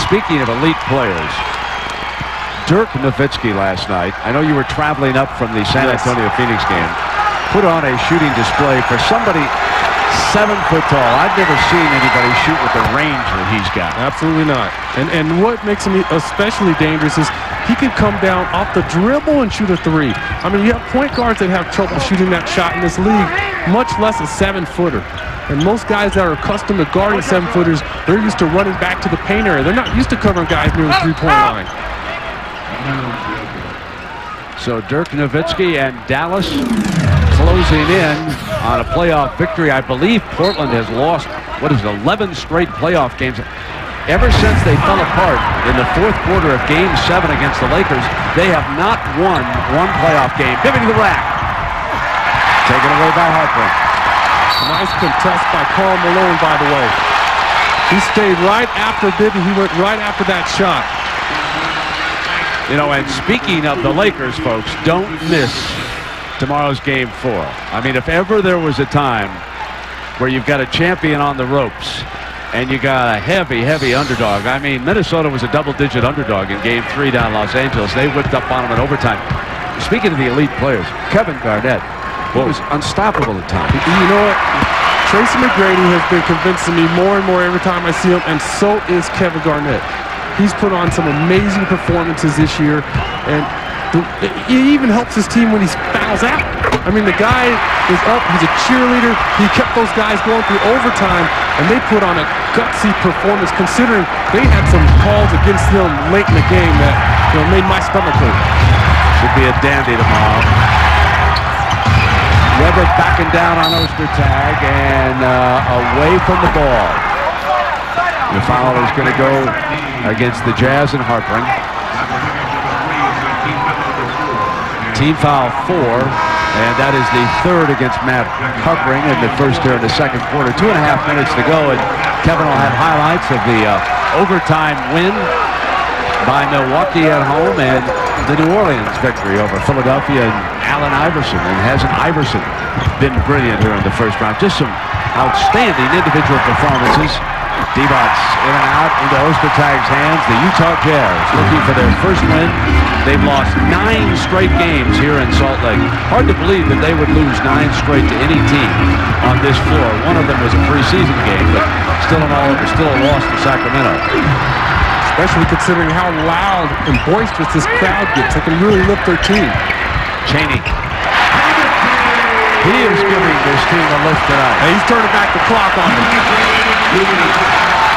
Speaking of elite players, Dirk Nowitzki last night, I know you were traveling up from the San Antonio Phoenix game, put on a shooting display for somebody 7 foot tall. I've never seen anybody shoot with the range that he's got. Absolutely not. And what makes him especially dangerous is he can come down off the dribble and shoot a three. I mean, you have point guards that have trouble shooting that shot in this league, much less a 7-footer. And most guys that are accustomed to guarding 7-footers, they're used to running back to the paint area. They're not used to covering guys near the three-point line. So Dirk Nowitzki and Dallas closing in on a playoff victory. I believe Portland has lost, 11 straight playoff games. Ever since they fell apart in the fourth quarter of Game 7 against the Lakers, they have not won one playoff game. Giving to the rack. Taken away by Harper. Nice contest by Karl Malone, by the way. He stayed right after Bibby. He went right after that shot. You know, and speaking of the Lakers, folks, don't miss tomorrow's Game 4. I mean, if ever there was a time where you've got a champion on the ropes and you got a heavy, heavy underdog. I mean, Minnesota was a double-digit underdog in Game 3 down in Los Angeles. They whipped up on them in overtime. Speaking of the elite players, Kevin Garnett, he was unstoppable at times. You know what? Tracy McGrady has been convincing me more and more every time I see him, and so is Kevin Garnett. He's put on some amazing performances this year, and he even helps his team when he fouls out. I mean, the guy is up. He's a cheerleader. He kept those guys going through overtime, and they put on a gutsy performance considering they had some calls against them late in the game that made my stomach hurt. Should be a dandy tomorrow. Weber backing down on Ostertag and away from the ball. The foul is going to go against the Jazz and Harpering. Team foul 4, and that is the third against Matt Harpering in the first here in the second quarter. 2.5 minutes to go, and Kevin will have highlights of the overtime win by Milwaukee at home, and the New Orleans victory over Philadelphia and Allen Iverson. And hasn't Iverson been brilliant here in the first round? Just some outstanding individual performances. Divac in and out into Ostertag's hands. The Utah Jazz looking for their first win. They've lost 9 straight games here in Salt Lake. Hard to believe that they would lose 9 straight to any team on this floor. One of them was a preseason game, but still in all, it was still a loss to Sacramento. Especially considering how loud and boisterous this crowd gets. They can really lift their team. Chaney. He is giving this team a lift tonight. And he's turning back the clock on them.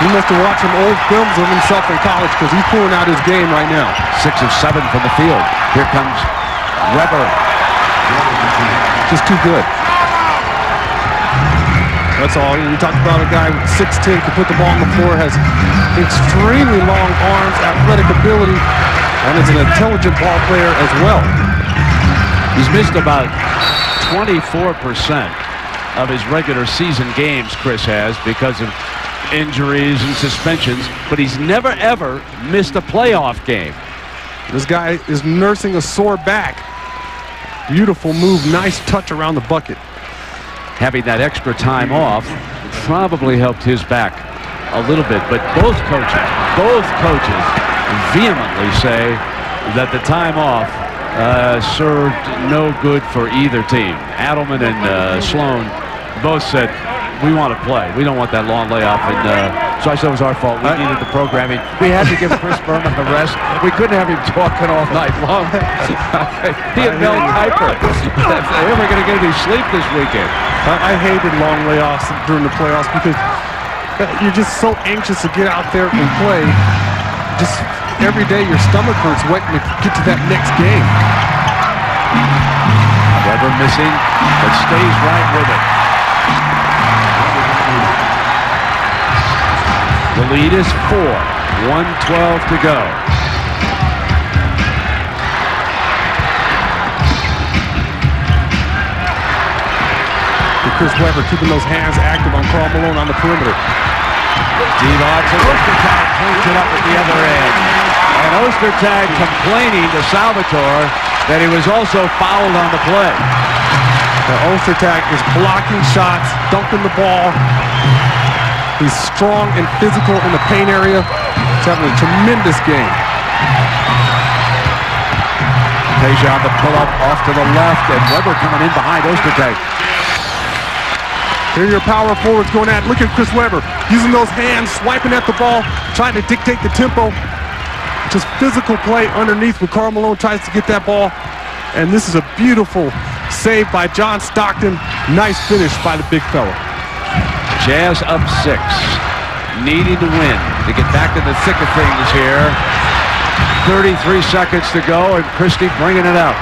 He must have watched some old films of himself in college because he's pulling out his game right now. 6 of 7 from the field. Here comes Weber. Just too good. That's all. You talk about a guy with 6'10", can put the ball on the floor, has extremely long arms, athletic ability, and is an intelligent ball player as well. He's missed about 24% of his regular season games, Chris has, because of injuries and suspensions, but he's never, ever missed a playoff game. This guy is nursing a sore back. Beautiful move, nice touch around the bucket. Having that extra time off probably helped his back a little bit, but both coaches vehemently say that the time off served no good for either team. Adelman and Sloan both said, we want to play. We don't want that long layoff. And so I said it was our fault. We needed the programming. We had to give Chris Berman a rest. We couldn't have him talking all night long. He and Mel Kiper. They were going to get any sleep this weekend. I hated long layoffs during the playoffs because you're just so anxious to get out there and play. Just every day your stomach hurts waiting to get to that next game. Weber missing, but stays right with it. The lead is 4, 1:12 to go. Chris Weber keeping those hands active on Karl Malone on the perimeter. Divac and Ostertag cleans it up at the other end. And Ostertag complaining to Salvatore that he was also fouled on the play. Ostertag is blocking shots, dunking the ball. He's strong and physical in the paint area. He's having a tremendous game. Peja on the pull-up off to the left, and Weber coming in behind Ostertag. Here are your power forwards going at it. Look at Chris Weber using those hands, swiping at the ball, trying to dictate the tempo. Just physical play underneath when Karl Malone tries to get that ball. And this is a beautiful save by John Stockton. Nice finish by the big fella. Jazz up 6, needing to win to get back in the thick of things here. 33 seconds to go, and Christie bringing it up.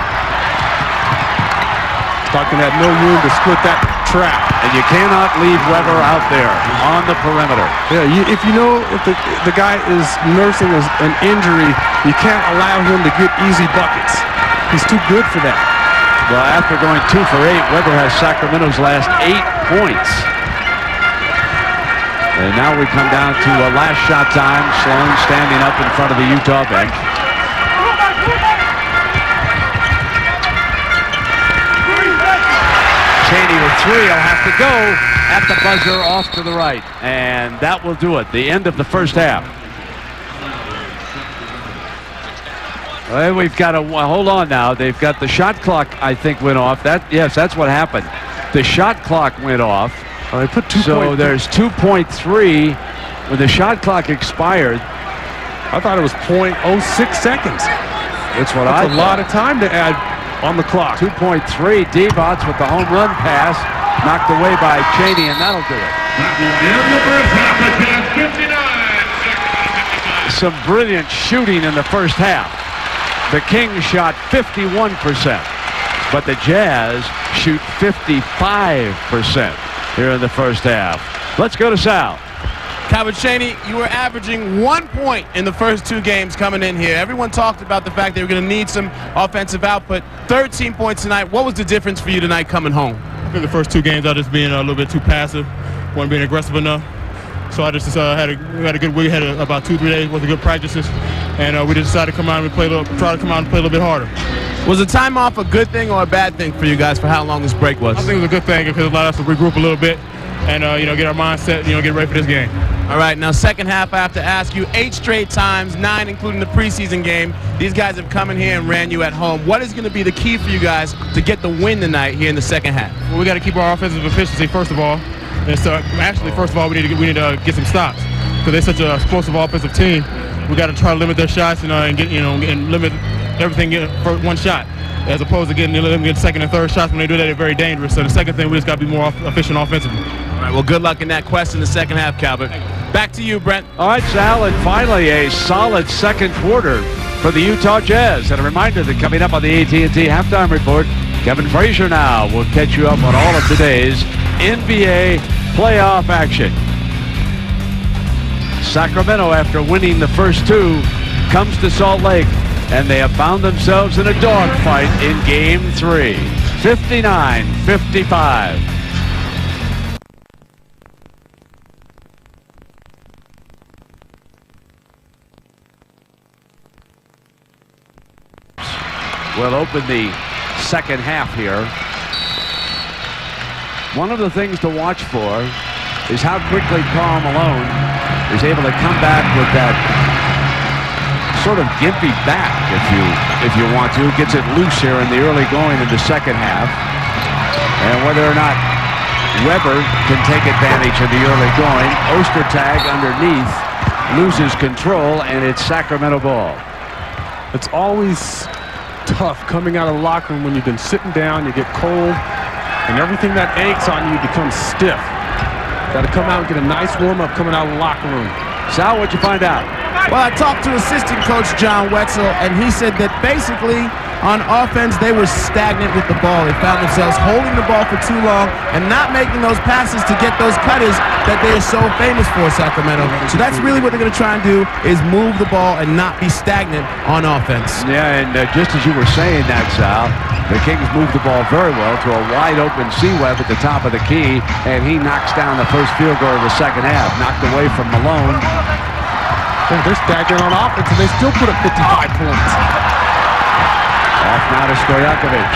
Stockton had no room to split that trap. And you cannot leave Weber out there on the perimeter. Yeah, if you know if the guy is nursing an injury, you can't allow him to get easy buckets. He's too good for that. Well, after going 2 for 8, Weber has Sacramento's last 8 points. And now we come down to a last shot time. Sloan standing up in front of the Utah bench. Chaney with 3 will have to go at the buzzer off to the right. And that will do it. The end of the first half. Well, we've got to hold on now. They've got the shot clock, I think, went off. Yes, that's what happened. The shot clock went off. They put 2. So there's 2.3 when the shot clock expired. I thought it was 0.06 seconds. That's what That's I a lot of time to add on the clock. 2.3. Divac with the home run pass knocked away by Chaney, and that'll do it. Some brilliant shooting in the first half. The Kings shot 51%, but the Jazz shoot 55% here in the first half. Let's go to Sal. Calvin Chaney, you were averaging 1 point in the first 2 games coming in here. Everyone talked about the fact they were going to need some offensive output. 13 points tonight. What was the difference for you tonight coming home? I think the first 2 games I was just being a little bit too passive, wasn't being aggressive enough. So I just had a good week. Had about 2-3 days worth of good practices, and we just decided to come out and try to come out and play a little bit harder. Was the time off a good thing or a bad thing for you guys for how long this break was? I think it was a good thing because it allowed us to regroup a little bit and get our mindset, get ready for this game. All right, now second half, I have to ask you, 8 straight times, 9 including the preseason game. These guys have come in here and ran you at home. What is going to be the key for you guys to get the win tonight here in the second half? Well, we got to keep our offensive efficiency first of all. And so actually, first of all, we need to get some stops because they're such an explosive offensive team. We got to try to limit their shots and limit everything for one shot, as opposed to getting second and third shots. When they do that, they're very dangerous. So the second thing, we just got to be more efficient offensively. All right, well, good luck in that quest in the second half, Calvert. Back to you, Brent. All right, Sal, and finally a solid second quarter for the Utah Jazz. And a reminder that coming up on the AT&T Halftime Report, Kevin Frazier now will catch you up on all of today's NBA playoff action. Sacramento, after winning the first 2, comes to Salt Lake, and they have found themselves in a dogfight in Game 3, 59-55. We'll open the second half here. One of the things to watch for is how quickly Karl Malone is able to come back with that sort of gimpy back, if you want to. Gets it loose here in the early going in the second half. And whether or not Weber can take advantage of the early going, Ostertag underneath loses control, and it's Sacramento ball. It's always tough coming out of the locker room when you've been sitting down, you get cold, and everything that aches on you becomes stiff. Got to come out and get a nice warm-up coming out of the locker room. Sal, what'd you find out? Well, I talked to assistant coach John Wetzel, and he said that basically on offense they were stagnant with the ball. They found themselves holding the ball for too long and not making those passes to get those cutters that they are so famous for, Sacramento. So that's really what they're going to try and do, is move the ball and not be stagnant on offense. Yeah, and just as you were saying that, Sal, the Kings moved the ball very well to a wide-open C-Web at the top of the key, and he knocks down the first field goal of the second half, knocked away from Malone. They're stagnant on offense, and they still put up 55 points. Off now to Stojakovic.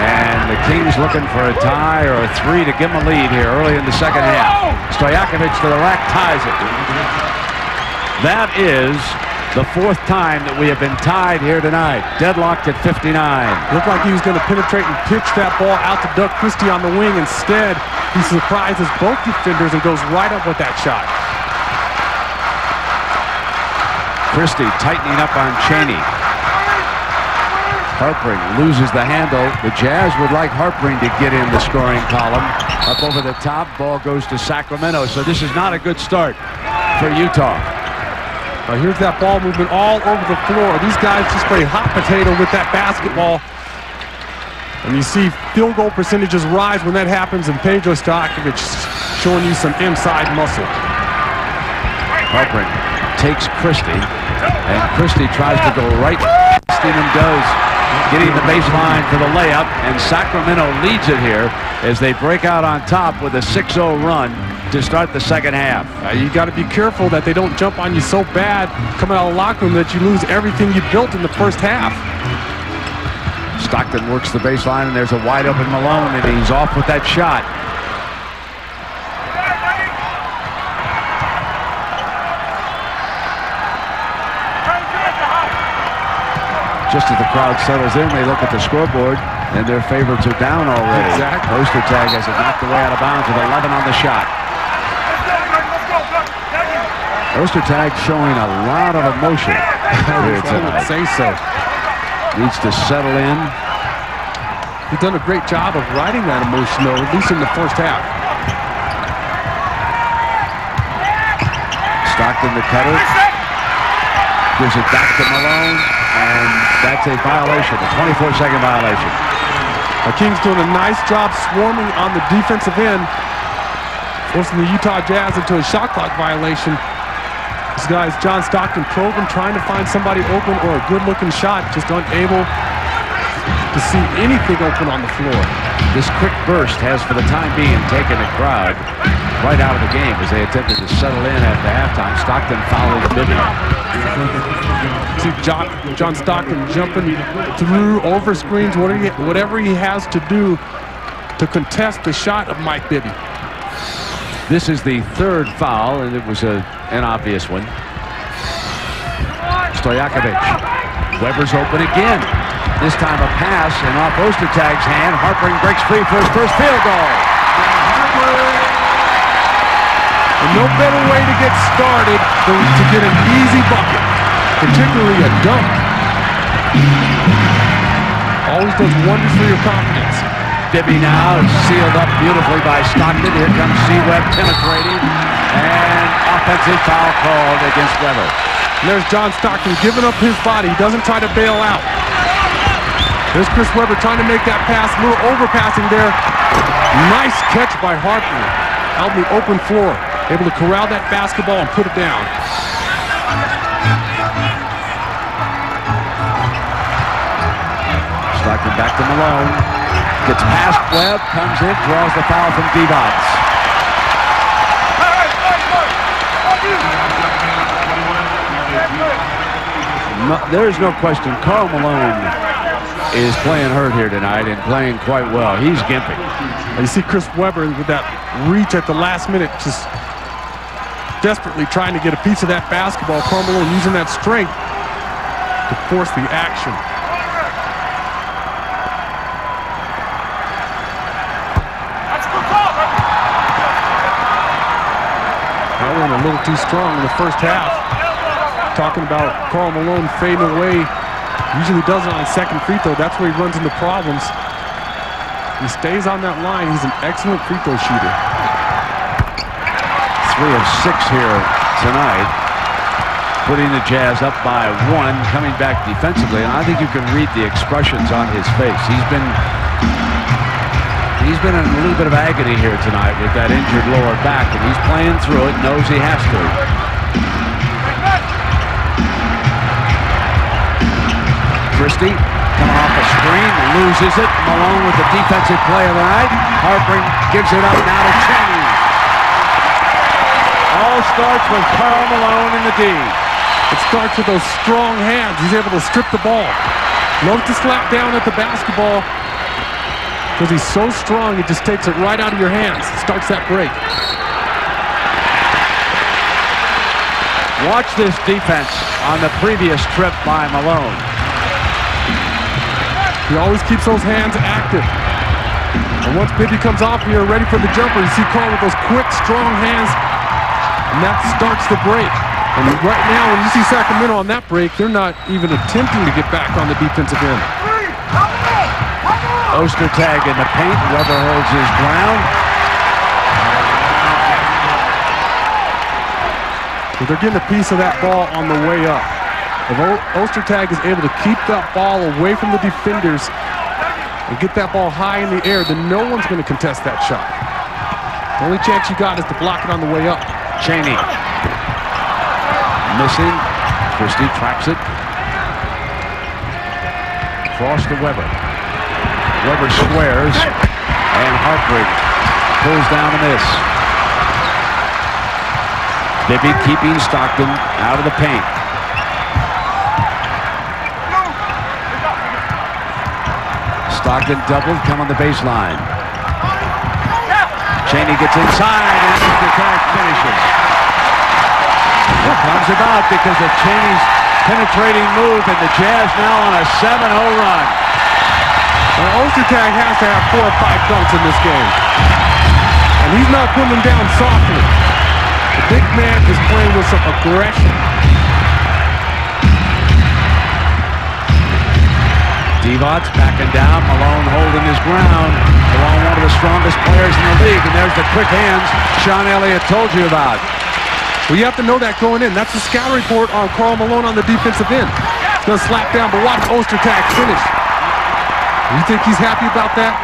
And the Kings looking for a tie or a 3 to give them a lead here early in the second half. Stojakovic to the rack, ties it. That is the 4th time that we have been tied here tonight. Deadlocked at 59. Looked like he was going to penetrate and pitch that ball out to Doug Christie on the wing. Instead, he surprises both defenders and goes right up with that shot. Christie tightening up on Chaney. Harpring loses the handle. The Jazz would like Harpring to get in the scoring column. Up over the top, ball goes to Sacramento. So this is not a good start for Utah. Here's that ball movement all over the floor. These guys just play hot potato with that basketball. And you see field goal percentages rise when that happens, and Pedro Stojakovic showing you some inside muscle. Harpring takes Christie, and Christie tries to go right. Steven does, getting the baseline for the layup, and Sacramento leads it here as they break out on top with a 6-0 run to start the second half. You got to be careful that they don't jump on you so bad coming out of the locker room that you lose everything you built in the first half. Stockton works the baseline, and there's a wide open Malone, and he's off with that shot. Just as the crowd settles in, they look at the scoreboard, and their favorites are down already. Exactly. Ostertag has it knocked away out of bounds with 11 on the shot. Ostertag showing a lot of emotion here I would tonight. say so. Needs to settle in. He's done a great job of riding that emotion, though, at least in the first half. Stockton the cutter. Gives it back to Malone, and that's a violation, a 24-second violation. The Kings doing a nice job swarming on the defensive end, forcing the Utah Jazz into a shot clock violation. This guy's John Stockton probing, trying to find somebody open or a good-looking shot, just unable to see anything open on the floor. This quick burst has, for the time being, taken the crowd right out of the game as they attempted to settle in after halftime. Stockton fouled Bibby. See John Stockton jumping through, over screens, whatever he has to do to contest the shot of Mike Bibby. This is the third foul, and it was an obvious one. Stojakovic. Weber's open again. This time a pass, and off Ostertag's hand. Harpring breaks free for his first field goal. And no better way to get started than to get an easy bucket, particularly a dunk. Always does wonders for your confidence. Bibby now is sealed up beautifully by Stockton. Here comes C-Webb penetrating, and offensive foul called against Weber. And there's John Stockton giving up his body. He doesn't try to bail out. There's Chris Webber trying to make that pass, a little overpassing there. Nice catch by Harper out in the open floor. Able to corral that basketball and put it down. Stockton back to Malone. Gets past Webb, comes in, draws the foul from Divac. No, there's no question. Karl Malone is playing hurt here tonight and playing quite well. He's gimping. You see Chris Webber with that reach at the last minute, just desperately trying to get a piece of that basketball. Karl Malone using that strength to force the action. That went a little too strong in the first half. Talking about Karl Malone fading away. Usually does it on his second free throw. That's where he runs into problems. He stays on that line. He's an excellent free throw shooter. 3 of 6 here tonight, putting the Jazz up by 1, coming back defensively, and I think you can read the expressions on his face. He's been in a little bit of agony here tonight with that injured lower back, and he's playing through it, knows he has to. Christie coming off a screen, loses it. Malone with the defensive play of the night. Harpring gives it up now to Cheney. All starts with Karl Malone in the D. It starts with those strong hands. He's able to strip the ball. Loves to slap down at the basketball because he's so strong, he just takes it right out of your hands. Starts that break. Watch this defense on the previous trip by Malone. He always keeps those hands active. And once Bibby comes off here ready for the jumper, you see Karl with those quick, strong hands, and that starts the break. And right now, when you see Sacramento on that break, they're not even attempting to get back on the defensive end. Ostertag in the paint. Weber holds his ground. So they're getting a piece of that ball on the way up. If Ostertag is able to keep that ball away from the defenders and get that ball high in the air, then no one's going to contest that shot. The only chance you got is to block it on the way up. Cheney. Missing. Christie tracks it. Cross to Weber. Weber squares. And Hartwig pulls down a miss. Bibby keeping Stockton out of the paint. Stockton doubled, come on the baseline. Cheney gets inside and Ostertag finishes. It comes about because of Cheney's penetrating move, and the Jazz now on a 7-0 run. Well, Ostertag has to have 4 or 5 dunks in this game. And he's not putting them down softly. The big man is playing with some aggression. Divac backing down, Malone holding his ground. Malone, one of the strongest players in the league, and there's the quick hands Sean Elliott told you about. Well, you have to know that going in. That's the scout report on Karl Malone on the defensive end. He's going to slap down, but watch Ostertag finish. You think he's happy about that?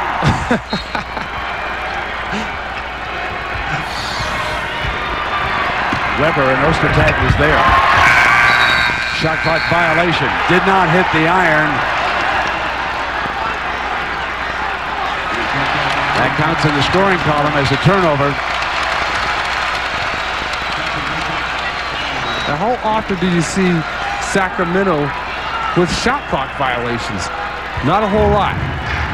Weber and Ostertag was there. Shot clock violation. Did not hit the iron. That counts in the scoring column as a turnover. Now, how often do you see Sacramento with shot clock violations? Not a whole lot.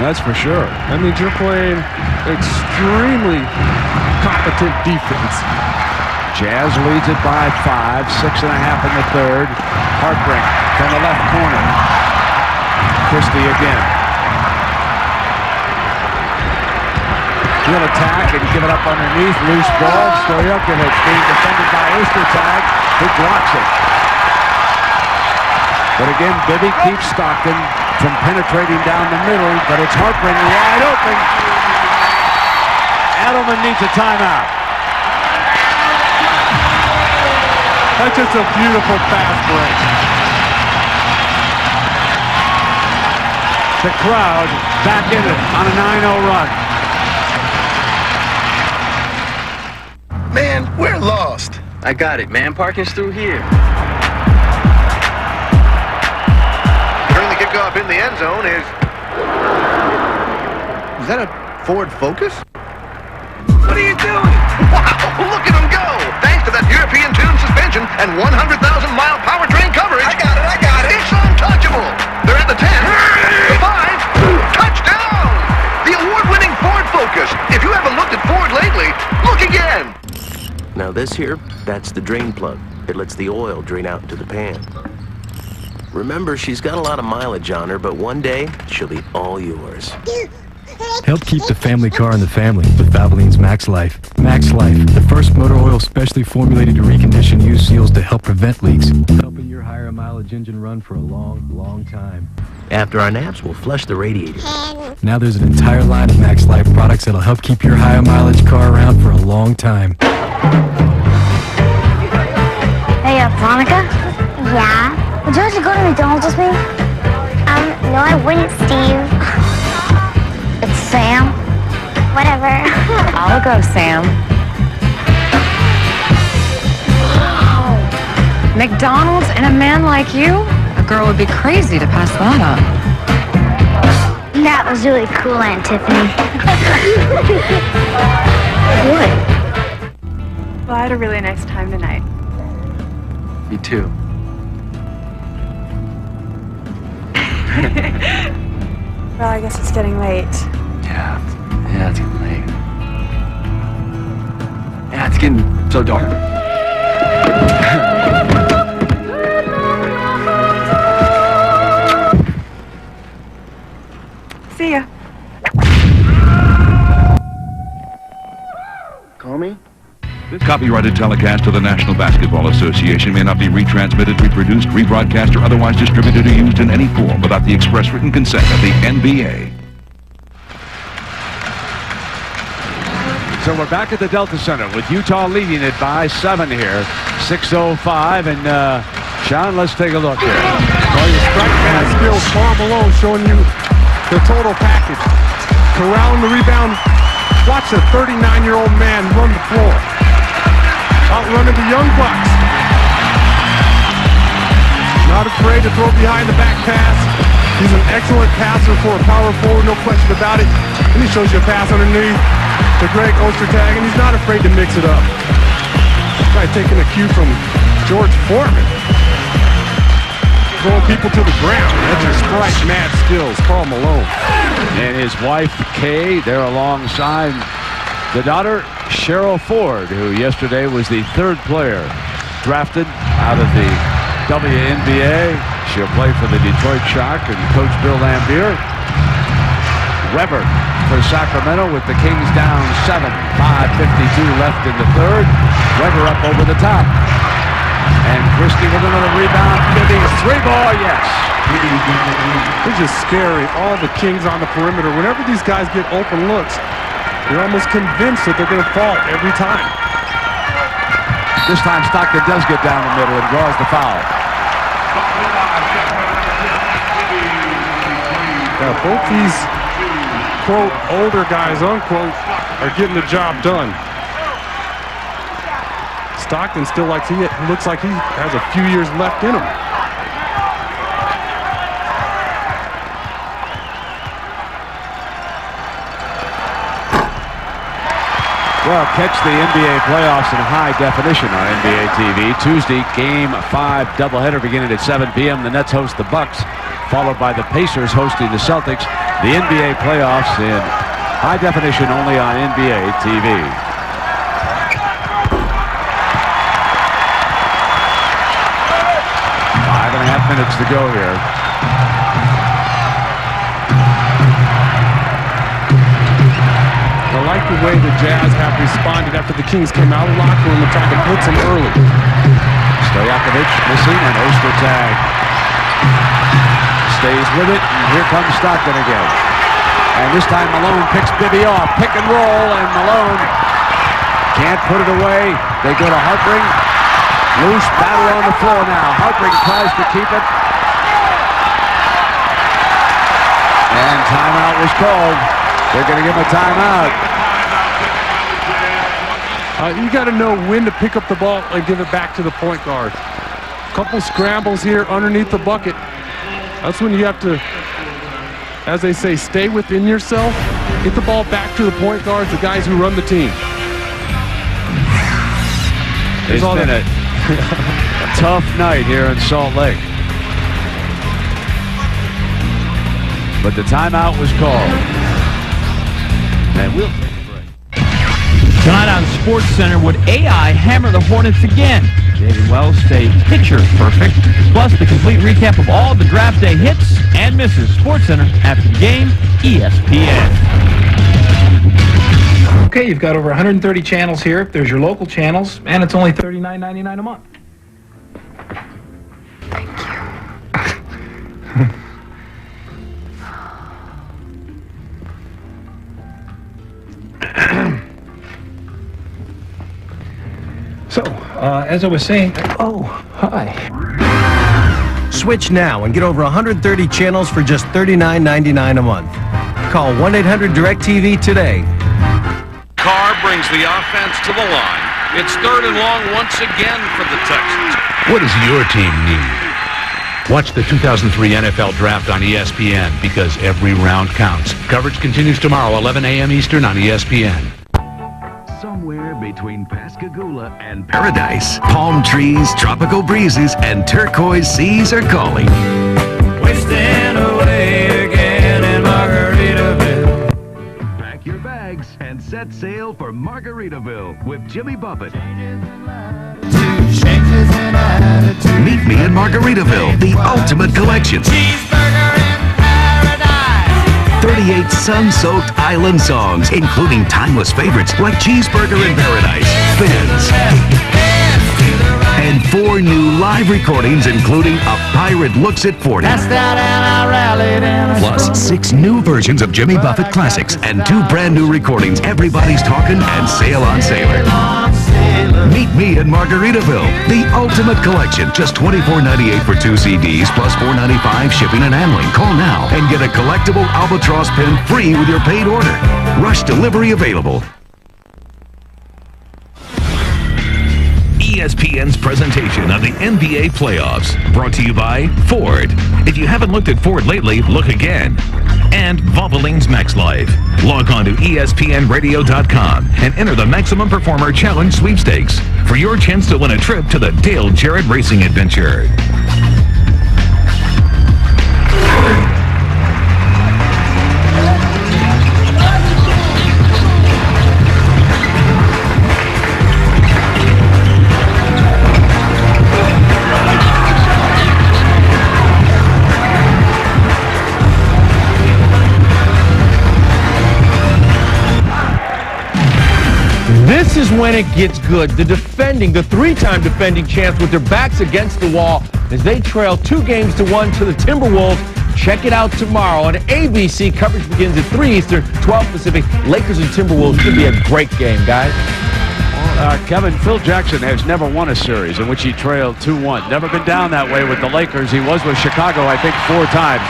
That's for sure. That means you're playing extremely competent defense. Jazz leads it by 5, 6.5 in the third. Hartbrink from the left corner. Christie again. He'll attack and give it up underneath. Loose ball. Stojakovic being defended by Ostertag, who blocks it. But again, Bibby keeps Stockton from penetrating down the middle, but it's Hartbrink wide open. Adelman needs a timeout. That's just a beautiful fast break. The crowd back in it on a 9-0 run. Man, we're lost. I got it, man. Parking's through here. Turning the kickoff in the end zone is that a Ford Focus? What are you doing? Wow, look at him go! Thanks to that European tune suspension and 100,000-mile powertrain coverage. I got it. It's untouchable. They're at the 10, the 5, touchdown! The award-winning Ford Focus. If you haven't looked at Ford lately, look again. Now this here, that's the drain plug. It lets the oil drain out into the pan. Remember, she's got a lot of mileage on her, but one day, she'll be all yours. Help keep the family car in the family with Valvoline's Max Life. Max Life, the first motor oil specially formulated to recondition used seals to help prevent leaks, helping your higher mileage engine run for a long, long time. After our naps, we'll flush the radiator. Now there's an entire line of Max Life products that'll help keep your higher mileage car around for a long time. Hey, Veronica? Yeah? Would you like to go to McDonald's with me? No, I wouldn't, Steve. It's Sam. Whatever. I'll go, Sam. Wow. McDonald's and a man like you? A girl would be crazy to pass that up. That was really cool, Aunt Tiffany. What? Well, I had a really nice time tonight. Me too. Well, I guess it's getting late. Yeah, it's getting late. Yeah, it's getting so dark. See ya. Call me? This copyrighted telecast of the National Basketball Association may not be retransmitted, reproduced, rebroadcast, or otherwise distributed or used in any form without the express written consent of the NBA. So we're back at the Delta Center with Utah leading it by 7 here. 6:05, and Sean, let's take a look here. Well, your strike pass skills, Paul Malone showing you the total package. Corralling the rebound. Watch a 39-year-old man run the floor. Outrunning the young Bucks. Not afraid to throw behind the back pass. He's an excellent passer for a power forward, no question about it. And he shows you a pass underneath to Greg Ostertag, and he's not afraid to mix it up. Guy taking a cue from George Foreman. Throwing people to the ground. That's your strike mad skills, Karl Malone. And his wife, Kay, there alongside the daughter, Cheryl Ford, who yesterday was the 3rd player drafted out of the WNBA. She'll play for the Detroit Shock and Coach Bill Lambier. Weber for Sacramento with the Kings down 7. 5:52 left in the 3rd. Weber up over the top. And Christie with another rebound. Bibby's 3-ball, yes. It's just scary. All the Kings on the perimeter. Whenever these guys get open looks, you're almost convinced that they're going to fall every time. This time Stockton does get down the middle and draws the foul. Now, both these, quote, older guys, unquote, are getting the job done. Stockton still looks like he has a few years left in him. Well, catch the NBA playoffs in high definition on NBA TV. Tuesday, Game 5 doubleheader beginning at 7 p.m. The Nets host the Bucks, followed by the Pacers hosting the Celtics. The NBA playoffs in high definition only on NBA TV. 5.5 minutes to go here. I like the way the Jazz have responded after the Kings came out of the locker room and tried to blitz them early. Stojakovic missing, and Ostertag stays with it, and here comes Stockton again. And this time Malone picks Bibby off. Pick and roll, and Malone can't put it away. They go to Hartring. Loose battle on the floor now. Hartring tries to keep it. And timeout was called. They're going to give him a timeout. You got to know when to pick up the ball and give it back to the point guard. Couple scrambles here underneath the bucket. That's when you have to, as they say, stay within yourself. Get the ball back to the point guards, the guys who run the team. It's been a tough night here in Salt Lake. But the timeout was called. And we'll take a break. Tonight on SportsCenter, would AI hammer the Hornets again? David Wells stayed pitcher perfect. Plus, the complete recap of all the draft day hits and misses. SportsCenter after the game, ESPN. Okay, you've got over 130 channels here. There's your local channels, and it's only $39.99 a month. Thank you. So, as I was saying, oh, hi. Switch now and get over 130 channels for just $39.99 a month. Call 1-800-DIRECTV today. Carr brings the offense to the line. It's 3rd and long once again for the Texans. What does your team need? Watch the 2003 NFL Draft on ESPN because every round counts. Coverage continues tomorrow, 11 a.m. Eastern on ESPN. Somewhere between Pascagoula and Paradise, palm trees, tropical breezes, and turquoise seas are calling. Wasting away again in Margaritaville. Pack your bags and set sail for Margaritaville with Jimmy Buffett. Meet me in Margaritaville, the ultimate collection. Cheeseburger in paradise. 38 sun-soaked island songs, including timeless favorites like Cheeseburger in Paradise, Fins, and 4 new live recordings, including A Pirate Looks at 40. Plus 6 new versions of Jimmy Buffett classics and 2 brand new recordings, Everybody's Talking and Sail on Sailor. Meet me in Margaritaville, the ultimate collection. Just $24.98 for 2 CDs, plus $4.95 shipping and handling. Call now and get a collectible Albatross pin free with your paid order. Rush delivery available. ESPN's presentation of the NBA playoffs, brought to you by Ford. If you haven't looked at Ford lately, look again. And Valvoline's Max Life. Log on to ESPNradio.com and enter the Maximum Performer Challenge sweepstakes for your chance to win a trip to the Dale Jarrett Racing Adventure. This is when it gets good. The 3-time defending champs with their backs against the wall as they trail 2-1 to the Timberwolves. Check it out tomorrow on ABC. Coverage begins at 3 Eastern, 12 Pacific. Lakers and Timberwolves should be a great game, guys. Kevin, Phil Jackson has never won a series in which he trailed 2-1. Never been down that way with the Lakers. He was with Chicago, I think, 4 times.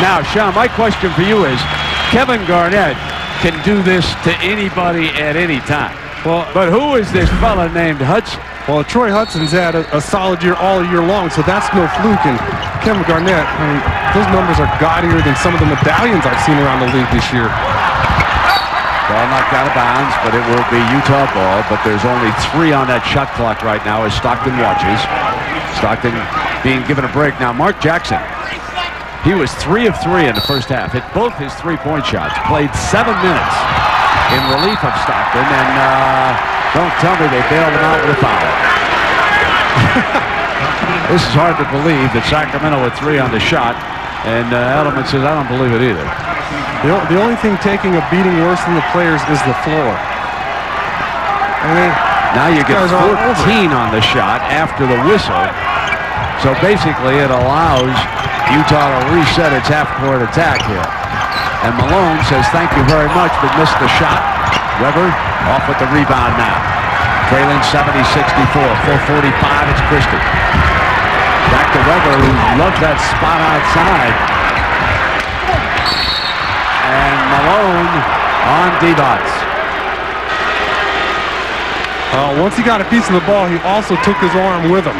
Now, Sean, my question for you is, Kevin Garnett can do this to anybody at any time. Well, but who is this fella named Hudson? Well, Troy Hudson's had a solid year all year long, so that's no fluke. And Kevin Garnett, I mean, those numbers are gaudier than some of the medallions I've seen around the league this year. Ball knocked out of bounds, but it will be Utah ball. But there's only 3 on that shot clock right now as Stockton watches. Stockton being given a break. Now, Mark Jackson, he was 3 of 3 in the first half. Hit both his 3-point shots. Played 7 minutes in relief of Stockton. And don't tell me they bailed him out with a foul. This is hard to believe that Sacramento with 3 on the shot. And Edelman says, I don't believe it either. The only thing taking a beating worse than the players is the floor. I mean, now you get 14 on the shot after the whistle. So basically it allows Utah to reset its half-court attack here. And Malone says thank you very much, but missed the shot. Weber off with the rebound now. Trailing 70-64, 4:45, it's Christie. Back to Weber, who loved that spot outside. And Malone on Divac. Once he got a piece of the ball, he also took his arm with him.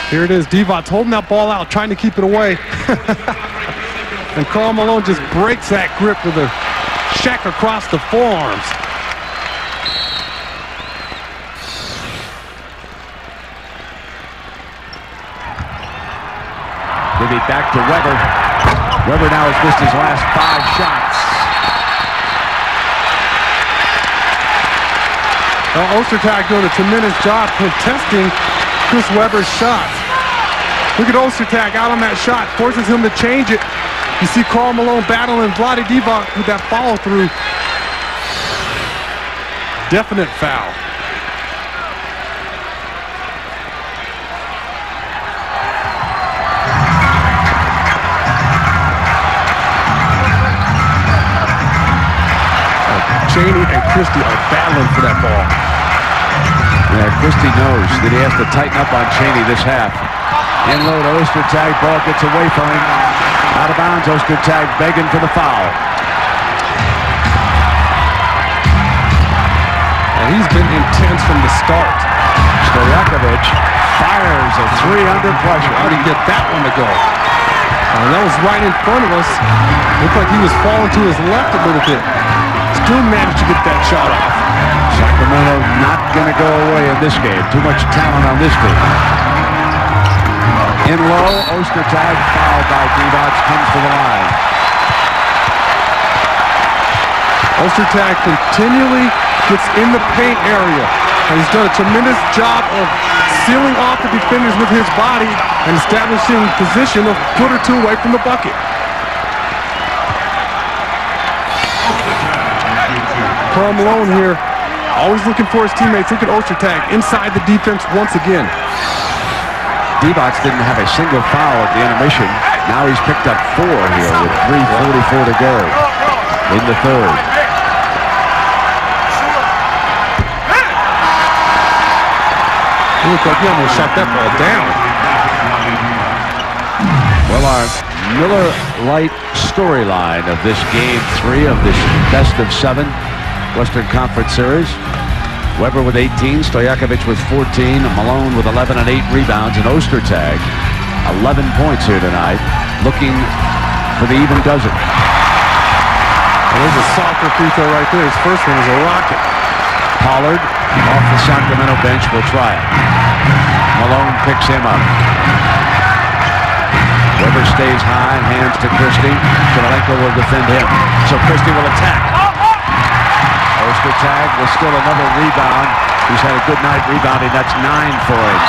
Here it is, Divac holding that ball out, trying to keep it away. And Karl Malone just breaks that grip with a check across the forearms. Give it back to Weber. Weber now has missed his last 5 shots. Well, Ostertag doing a tremendous job contesting Chris Weber's shots. Look at Ostertag out on that shot, forces him to change it. You see Karl Malone battling Vlade Divac with that follow-through. Definite foul. Chaney and Christie are battling for that ball. Yeah, Christie knows that he has to tighten up on Chaney this half. In low to Ostertag, ball gets away from him. Out of bounds, Ostertag begging for the foul. And he's been intense from the start. Stojakovic fires a 3 under pressure. How did he get that one to go? That was right in front of us. Looked like he was falling to his left a little bit. Still managed to get that shot off. Sacramento not going to go away in this game. Too much talent on this team. In low, Ostertag fouled by Divac, comes to the line. Ostertag continually gets in the paint area. And he's done a tremendous job of sealing off the defenders with his body and establishing position of foot or 2 away from the bucket. Karl Malone here, always looking for his teammates. Look at Ostertag inside the defense once again. Divac didn't have a single foul at the intermission. Now he's picked up 4 here with 3:44 to go in the third. It looked like he almost shot that ball down. Well, our Miller Lite storyline of this game 3 of this best of 7 Western Conference Series. Weber with 18, Stojakovic with 14, Malone with 11 and 8 rebounds, and Ostertag 11 points here tonight, looking for the even dozen. Well, there's a soccer free throw right there. His first one was a rocket. Pollard off the Sacramento bench will try it. Malone picks him up. Weber stays high, hands to Christie. Kirilenko will defend him. So Christie will attack. Ostertag with still another rebound. He's had a good night rebounding. That's 9 for him.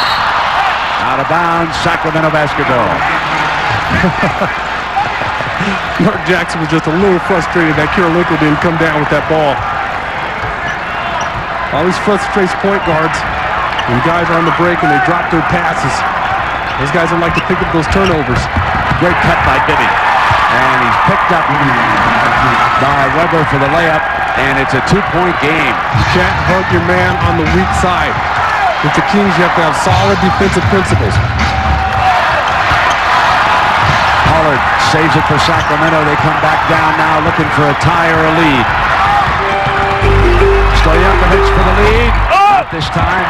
Out of bounds, Sacramento basketball. Mark Jackson was just a little frustrated that Kirilenko didn't come down with that ball. Always frustrates point guards when guys are on the break and they drop their passes. Those guys don't like to pick up those turnovers. Great cut by Bibby. And he's picked up by Weber for the layup. And it's a 2-point game. You can't hug your man on the weak side. With the Kings, you have to have solid defensive principles. Pollard saves it for Sacramento. They come back down now looking for a tie or a lead. Stojakovic for the lead. Not this time.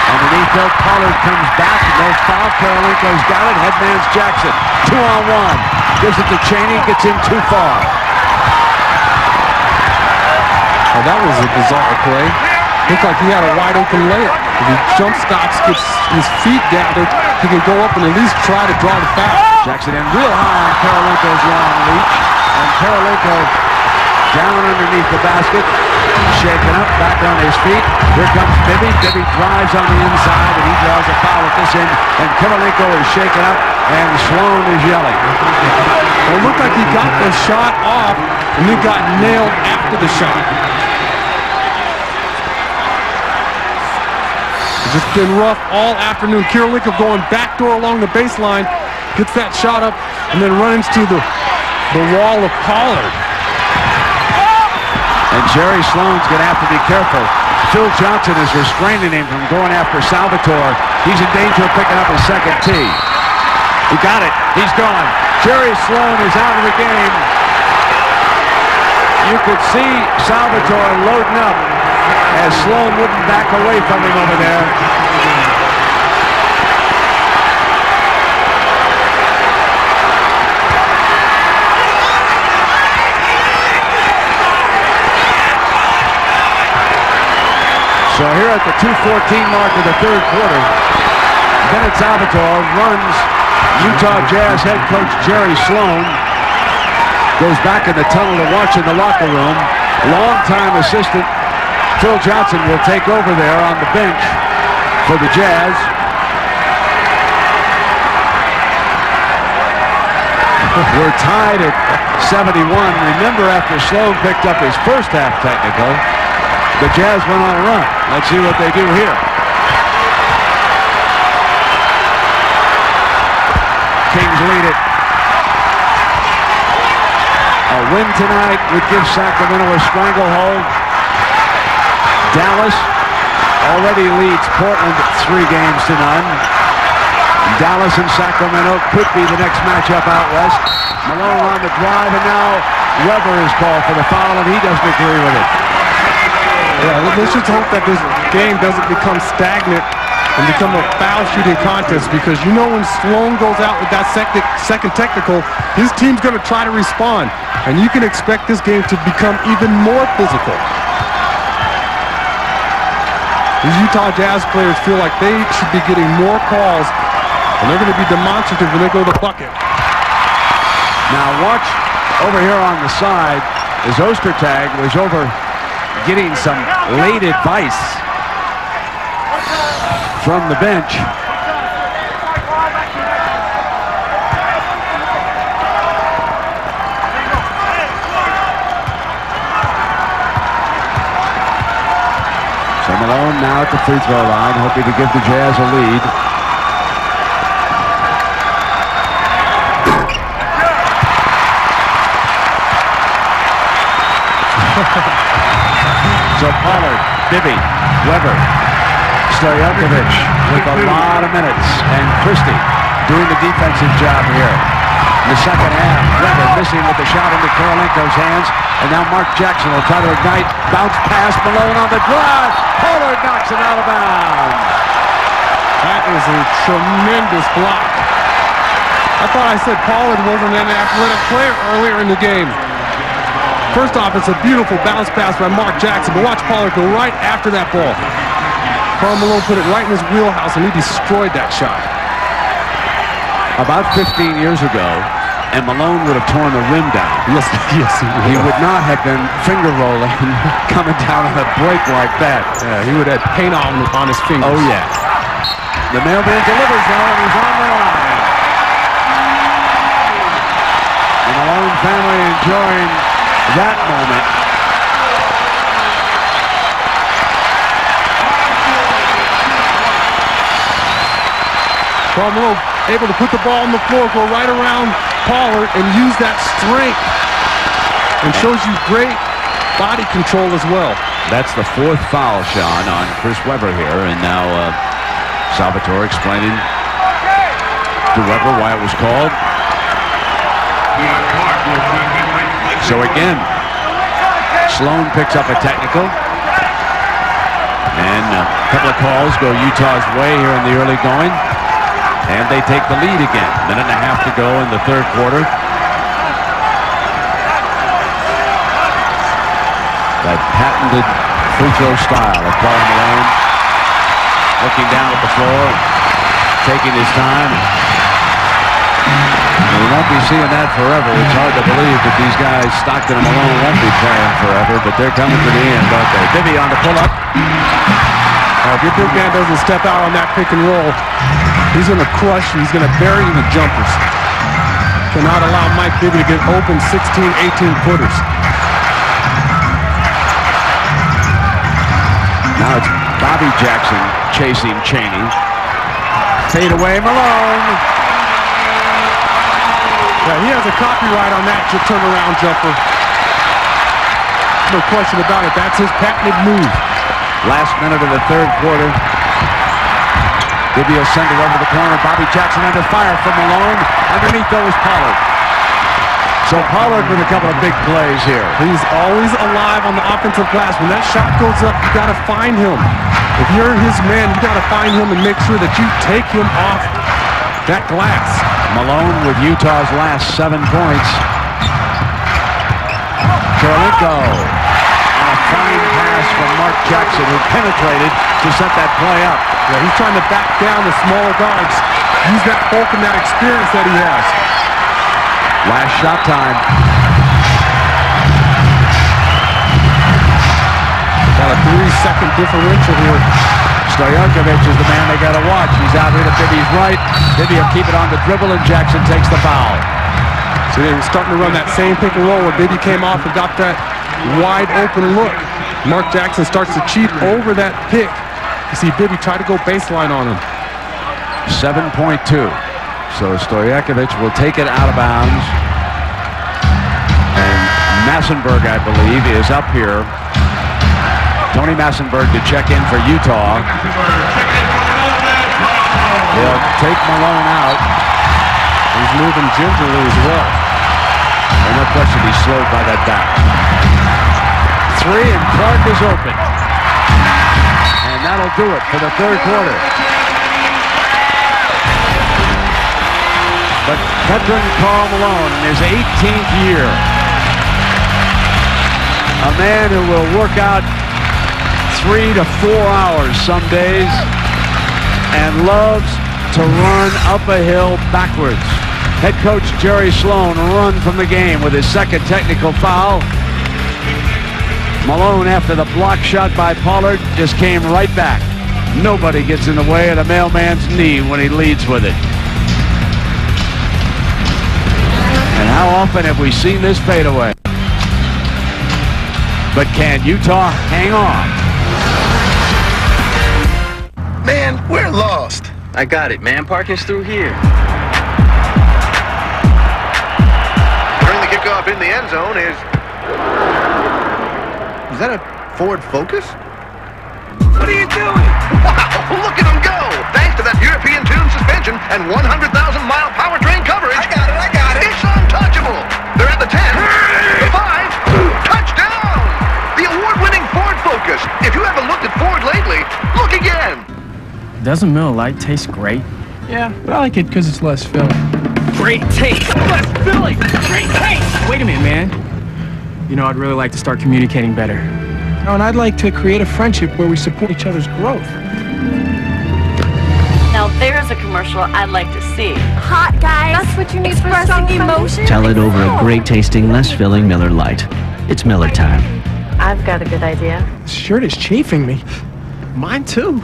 Underneath Carolico. Pollard comes back. No foul. Carolico's got it. Headman's Jackson. 2-on-1. Gives it to Cheney. Gets in too far. Oh, that was a bizarre play. Looked like he had a wide open layup. If he jump stops, gets his feet gathered, he can go up and at least try to draw the foul. Jackson in real high on Carolico's long reach. And Carolico down underneath the basket. Shaken up, back on his feet. Here comes Bibby. Bibby drives on the inside, and he draws a foul at this end. And Carolico is shaken up, and Sloan is yelling. Well, it looked like he got the shot off, and then got nailed after the shot. It's just been rough all afternoon. Carolico going backdoor along the baseline, gets that shot up, and then runs to the wall of Pollard. And Jerry Sloan's going to have to be careful. Phil Johnson is restraining him from going after Salvatore. He's in danger of picking up his second tee. He got it. He's gone. Jerry Sloan is out of the game. You could see Salvatore loading up as Sloan wouldn't back away from him over there. So here at the 2:14 mark of the third quarter, Bennett Salvatore runs Utah Jazz head coach Jerry Sloan. Goes back in the tunnel to watch in the locker room. Longtime assistant Phil Johnson will take over there on the bench for the Jazz. We're tied at 71. Remember, after Sloan picked up his first half technical, the Jazz went on a run. Let's see what they do here. Kings lead it. A win tonight would give Sacramento a stranglehold. Dallas already leads Portland 3-0. Dallas and Sacramento could be the next matchup out west. Malone on the drive, and now Weber is called for the foul, and he doesn't agree with it. Yeah, let's just hope that this game doesn't become stagnant and become a foul shooting contest, because you know when Sloan goes out with that second technical, his team's going to try to respond, and you can expect this game to become even more physical. These Utah Jazz players feel like they should be getting more calls, and they're going to be demonstrative when they go to the bucket. Now watch over here on the side as Ostertag was over getting some late advice from the bench. So Malone now at the free throw line, hoping to give the Jazz a lead. So Pollard, Bibby, Weber, Stojakovic with a lot of minutes, and Christie doing the defensive job here. In the second half, Weber missing with the shot into Carolico's hands, and now Mark Jackson will try to ignite. Bounce pass, Malone on the drive. Pollard knocks it out of bounds. That is a tremendous block. I thought I said Pollard wasn't an athletic player earlier in the game. First off, it's a beautiful bounce pass by Mark Jackson, but watch Pollard go right after that ball. Karl Malone put it right in his wheelhouse, and he destroyed that shot. About 15 years ago, and Malone would have torn the rim down. Yes, he would not have been finger rolling coming down on a break like that. Yeah, he would have had paint on his fingers. Oh, yeah. The mailman delivers now, and he's on the line. The Malone family enjoying that moment. Karl Malone able to put the ball on the floor, go right around Pollard, and use that strength. And shows you great body control as well. That's the fourth foul, Sean, on Chris Weber here. And now Salvatore explaining to Weber why it was called. So again, Sloan picks up a technical. And A couple of calls go Utah's way here in the early going. And they take the lead again. Minute and a half to go in the third quarter. That patented free throw style of Paul Malone. Looking down at the floor, taking his time. We won't be seeing that forever. It's hard to believe that these guys, Stockton and Malone, won't be playing forever, but they're coming to the end, aren't they? Bibby on the pull-up. If your big man doesn't step out on that pick and roll, he's going to crush you. He's going to bury the jumpers. Cannot allow Mike Bibby to get open 16, 18-footers. Now it's Bobby Jackson chasing Chaney. Fade away, Malone. Yeah, he has a copyright on that turnaround jumper. No question about it. That's his patented move. Last minute of the third quarter. Bibby will send it over the corner. Bobby Jackson under fire from Malone. Underneath though is Pollard. So Pollard with a couple of big plays here. He's always alive on the offensive glass. When that shot goes up, you got to find him. If you're his man, you got to find him and make sure that you take him off that glass. Malone with Utah's last 7 points. Kirilenko. And a fine pass from Mark Jackson, who penetrated to set that play up. Yeah, he's trying to back down the smaller guards. Use that bulk and that experience that he has. Last shot time. Got a 3-second differential here. Stojakovic is the man they got to watch. He's out here to Bibby's right. Bibby will keep it on the dribble, and Jackson takes the foul. So they were starting to run that same pick and roll where Bibby came off and got that wide open look. Mark Jackson starts to cheat over that pick. You see Bibby try to go baseline on him. 7.2. So Stojakovic will take it out of bounds. And Massenberg, I believe, is up here. Tony Massenberg to check in for Utah. They'll take Malone out. He's moving gingerly as well. And no question he's slowed by that back. 3 and Clark is open. And that'll do it for the third quarter. But veteran Karl Malone in his 18th year. A man who will work out 3 to 4 hours some days and loves to run up a hill backwards. Head coach Jerry Sloan run from the game with his second technical foul. Malone, after the block shot by Pollard, just came right back. Nobody gets in the way of the mailman's knee when he leads with it. And how often have we seen this fadeaway? But can Utah hang on? Man, we're lost. I got it, man. Parking's through here. During the kickoff in the end zone is that a Ford Focus? What are you doing? Wow, look at him go! Thanks to that European tune suspension and 100,000-mile powertrain coverage. I got it. It's untouchable. They're at the 10, the 5, touchdown! The award-winning Ford Focus. If you haven't looked at Ford lately, look again. Doesn't Miller Lite taste great? Yeah, but I like it because it's less filling. Great taste! Less filling! Great taste! Wait a minute, man. You know, I'd really like to start communicating better. Oh, and I'd like to create a friendship where we support each other's growth. Now there's a commercial I'd like to see. Hot guys. That's what you need for Expressing emotion. Tell it over a great tasting, less filling Miller Lite. It's Miller time. I've got a good idea. This shirt is chafing me. Mine too.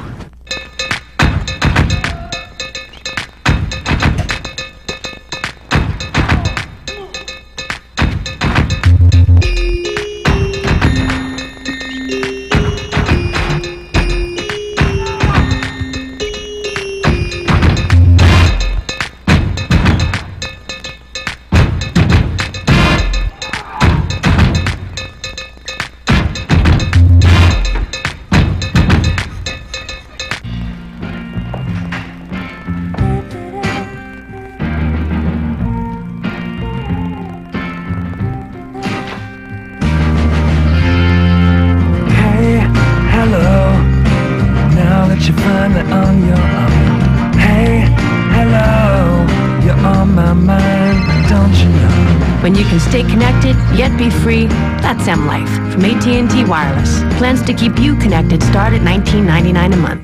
can stay connected, yet be free, that's M Life from AT&T Wireless. Plans to keep you connected start at $19.99 a month.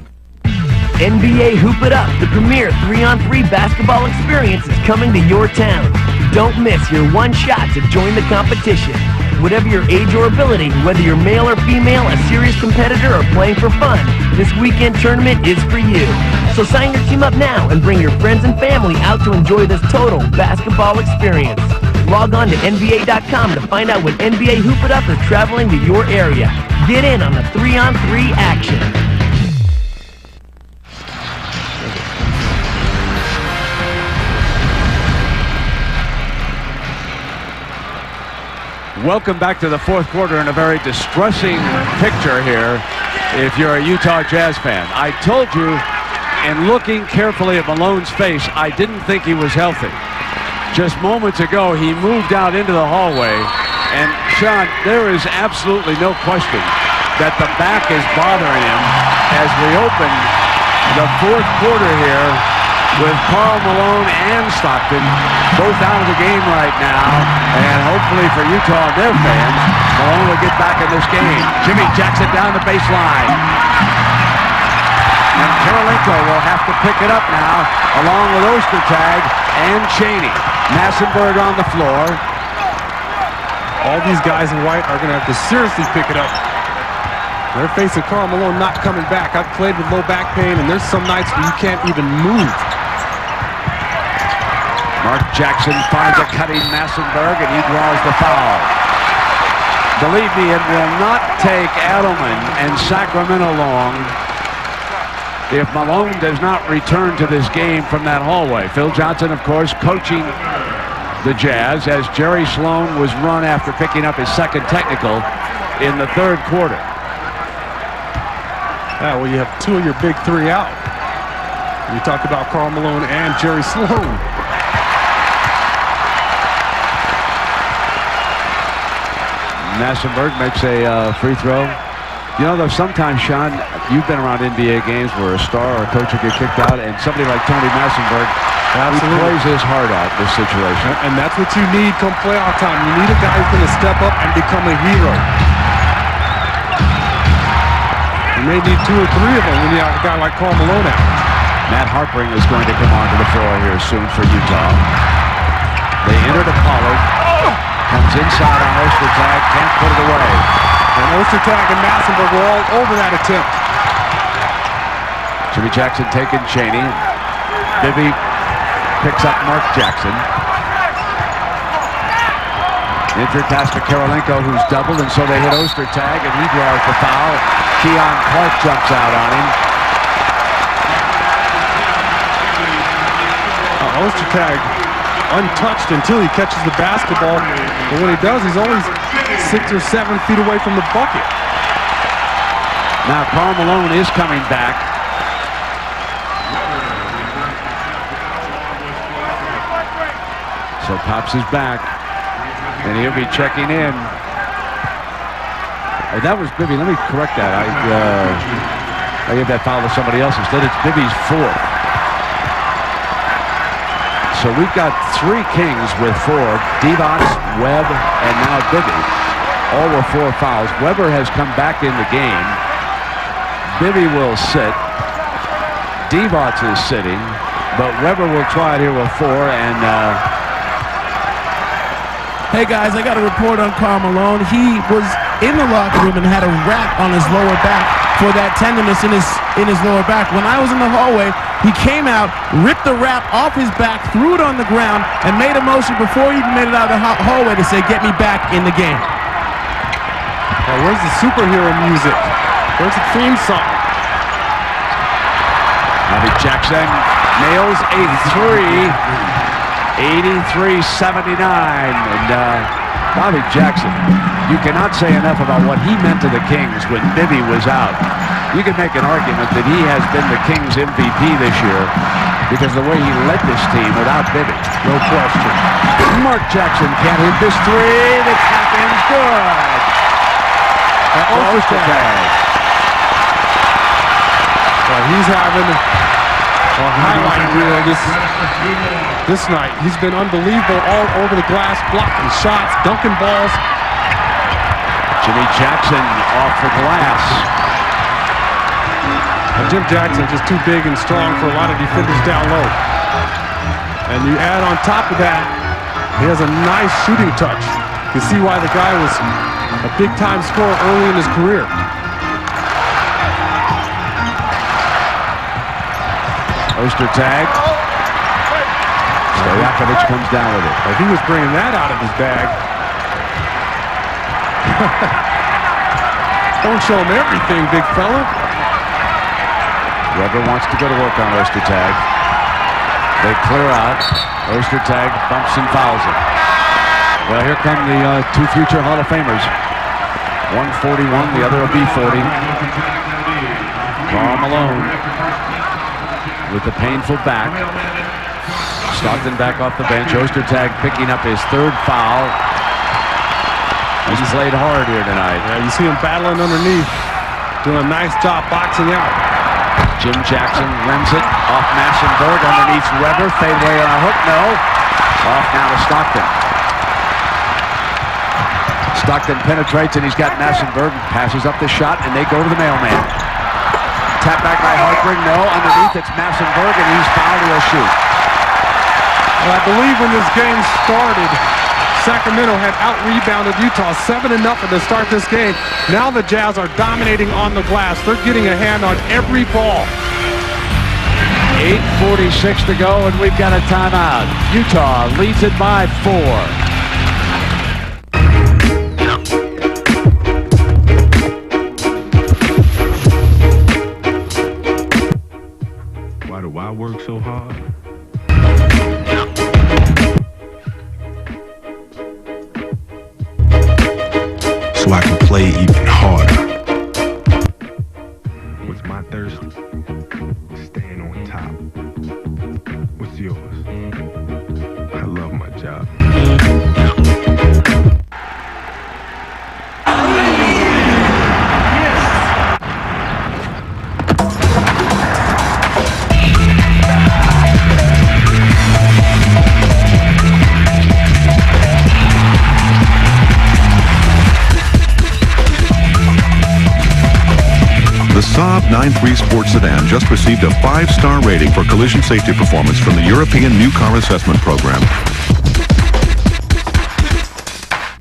NBA Hoop It Up, the premier 3-on-3 basketball experience is coming to your town. Don't miss your one shot to join the competition. Whatever your age or ability, whether you're male or female, a serious competitor, or playing for fun, this weekend tournament is for you. So sign your team up now and bring your friends and family out to enjoy this total basketball experience. Log on to NBA.com to find out when NBA Hoop It Up is traveling to your area. Get in on the 3-on-3 action. Welcome back to the fourth quarter in a very distressing picture here if you're a Utah Jazz fan. I told you, in looking carefully at Malone's face, I didn't think he was healthy. Just moments ago, he moved out into the hallway, and Sean, there is absolutely no question that the back is bothering him as we open the fourth quarter here with Karl Malone and Stockton both out of the game right now, and hopefully for Utah and their fans, Malone will get back in this game. Jimmy Jackson down the baseline. And Karolinko will have to pick it up now, along with Ostertag and Chaney. Massenberg on the floor. All these guys in white are going to have to seriously pick it up. They're facing Karl Malone not coming back. I've played with low back pain, and there's some nights where you can't even move. Mark Jackson finds a cutting Massenberg, and he draws the foul. Believe me, it will not take Adelman and Sacramento long if Malone does not return to this game from that hallway. Phil Johnson, of course, coaching the Jazz as Jerry Sloan was run after picking up his second technical in the third quarter. Yeah, well, you have two of your big three out. You talk about Karl Malone and Jerry Sloan. Massenberg makes a free throw. You know, though, sometimes, Sean, you've been around NBA games where a star or a coach will get kicked out, and somebody like Tony Massenberg plays his heart out in this situation. And that's what you need come playoff time. You need a guy who's going to step up and become a hero. You may need two or three of them when you have a guy like Karl Malone out. Matt Harpring is going to come onto the floor here soon for Utah. They enter to Pollard. Comes inside on Ostertag, can't put it away. And Ostertag and Massenberg were all over that attempt. Jimmy Jackson taking Chaney. Bibby picks up Mark Jackson. Injured pass to Karolinko, who's doubled, and so they hit Ostertag, and he draws the foul. Keon Clark jumps out on him. Ostertag untouched until he catches the basketball, but when he does, he's only 6 or 7 feet away from the bucket. Now Karl Malone is coming back. So Pops is back, and he'll be checking in. That was Bibby. Let me correct that. I gave that foul to somebody else. Instead, it's Bibby's fourth. So we've got three Kings with four. Divac, Webb, and now Bibby. All with 4 fouls. Weber has come back in the game. Bibby will sit. Divac is sitting. But Weber will try it here with 4. And hey guys, I got a report on Karl Malone. He was in the locker room and had a wrap on his lower back for that tenderness in his lower back. When I was in the hallway, he came out, ripped the wrap off his back, threw it on the ground, and made a motion before he even made it out of the hallway to say, "Get me back in the game." Where's the superhero music? Where's the theme song? Bobby Jackson nails a 3. 83-79. And Bobby Jackson, you cannot say enough about what he meant to the Kings when Bibby was out. You can make an argument that he has been the Kings MVP this year because the way he led this team without Bibby. No question. Mark Jackson can't hit this 3. The tap in's good. Ostertag. Well, he's having Well, highlight reel this night. He's been unbelievable all over the glass, blocking shots, dunking balls. Jimmy Jackson off the glass. Jim Jackson just too big and strong for a lot of defenders down low. And you add on top of that, he has a nice shooting touch. You see why the guy was a big-time scorer early in his career. Ostertag. Stojakovic comes down with it. If he was bringing that out of his bag. Don't show him everything, big fella. Weber wants to go to work on Ostertag. They clear out. Ostertag bumps and fouls him. Well, here come the two future Hall of Famers. 141, the other will be 40. Karl Malone with the painful back. Stockton back off the bench. Ostertag picking up his third foul. He's played hard here tonight. Yeah, you see him battling underneath. Doing a nice job boxing out. Jim Jackson rims it off Massenberg underneath Weber. Fade away on a hook. No. Off now to Stockton. Stockton penetrates and he's got Massenberg. Passes up the shot and they go to the mailman. Tap back by Hartberg. No. Underneath it's Massenberg and he's fouled. He'll shoot. Well, I believe when this game started, Sacramento had out-rebounded Utah 7-0 to start this game. Now the Jazz are dominating on the glass. They're getting a hand on every ball. 8:46 to go, and we've got a timeout. Utah leads it by 4. Why do I work so hard? So I can play even harder. What's my thirst? Staying on top. What's yours? I love my job. The Saab 9-3 Sports Sedan just received a 5-star rating for collision safety performance from the European New Car Assessment Program.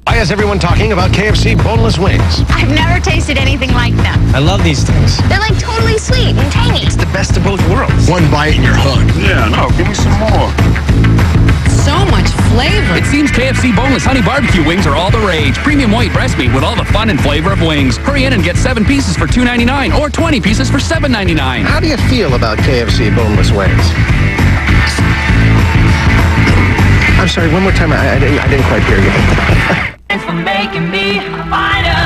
Why is everyone talking about KFC boneless wings? I've never tasted anything like them. I love these things. They're like totally sweet and tangy. It's the best of both worlds. One bite and you're hooked. Yeah, no, give me some more. So much flavor. It seems KFC boneless honey barbecue wings are all the rage. Premium white breast meat with all the fun and flavor of wings. Hurry in and get 7 pieces for $2.99 or 20 pieces for $7.99. How do you feel about KFC boneless wings? I'm sorry, one more time. I didn't quite hear you. Thanks for making me a fighter.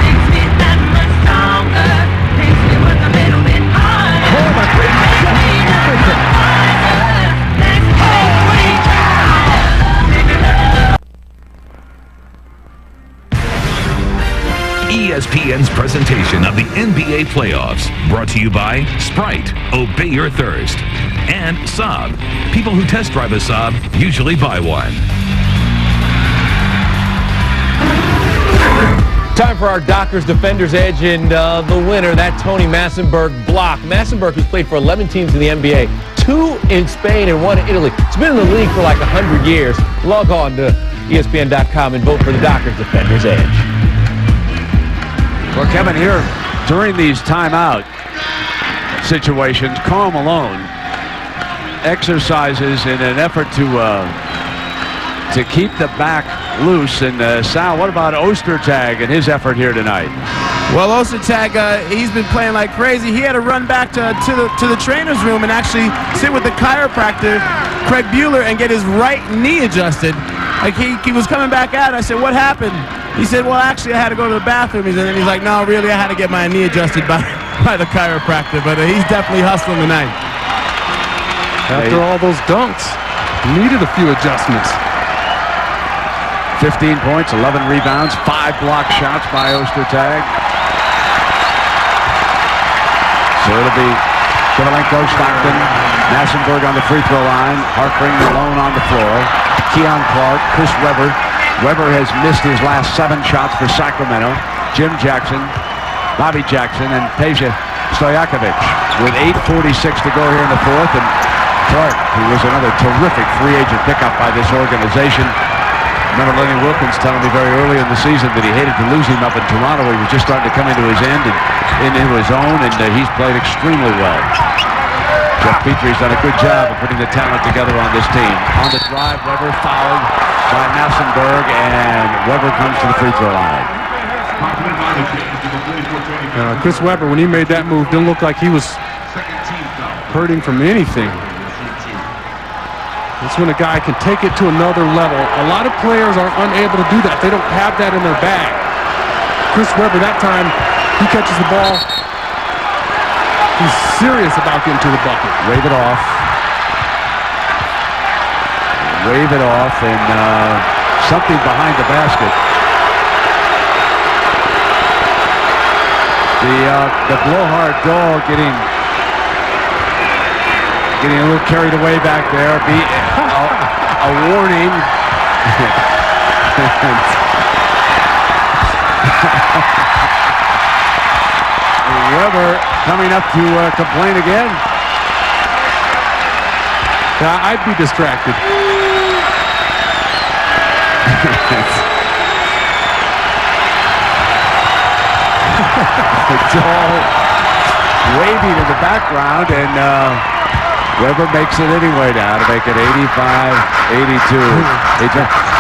Makes me that much stronger. Makes me work a little bit harder. Oh my goodness. ESPN's presentation of the NBA playoffs, brought to you by Sprite, Obey Your Thirst, and Saab. People who test drive a Saab usually buy one. Time for our Dockers Defender's Edge, and the winner, that Tony Massenberg block. Massenberg has played for 11 teams in the NBA, 2 in Spain and 1 in Italy. He's been in the league for like 100 years. Log on to ESPN.com and vote for the Dockers Defender's Edge. Well, Kevin, here during these timeout situations, Karl Malone exercises in an effort to keep the back loose. And Sal, what about Ostertag and his effort here tonight? Well, Ostertag, he's been playing like crazy. He had to run back to the trainer's room and actually sit with the chiropractor, Craig Bueller, and get his right knee adjusted. Like he was coming back out. I said, what happened? He said, well, actually, I had to go to the bathroom. And then he's like, no, really, I had to get my knee adjusted by the chiropractor. But he's definitely hustling tonight. After all those dunks, needed a few adjustments. 15 points, 11 rebounds, 5 block shots by Ostertag. So it'll be Shivalenko, Stockton, Nassenberg on the free throw line. Harpring alone on the floor. Keon Clark, Chris Webber. Webber has missed his last 7 shots for Sacramento. Jim Jackson, Bobby Jackson, and Peja Stojakovic with 8:46 to go here in the fourth. And Clark, who was another terrific free agent pickup by this organization. I remember Lenny Wilkins telling me very early in the season that he hated to lose him up in Toronto. He was just starting to come into his end and into his own, and he's played extremely well. Jeff Petrie's done a good job of putting the talent together on this team. On the drive, Webber fouled by Nassenberg, and Webber comes to the free throw line. Chris Webber, when he made that move, didn't look like he was hurting from anything. That's when a guy can take it to another level. A lot of players are unable to do that. They don't have that in their bag. Chris Webber, that time, he catches the ball. He's serious about getting to the bucket. Wave it off. Wave it off, and something behind the basket. The blowhard dog getting a little carried away back there. A warning. Webber coming up to complain again. I'd be distracted. It's all waving in the background, and Webber makes it anyway now to make it 85-82.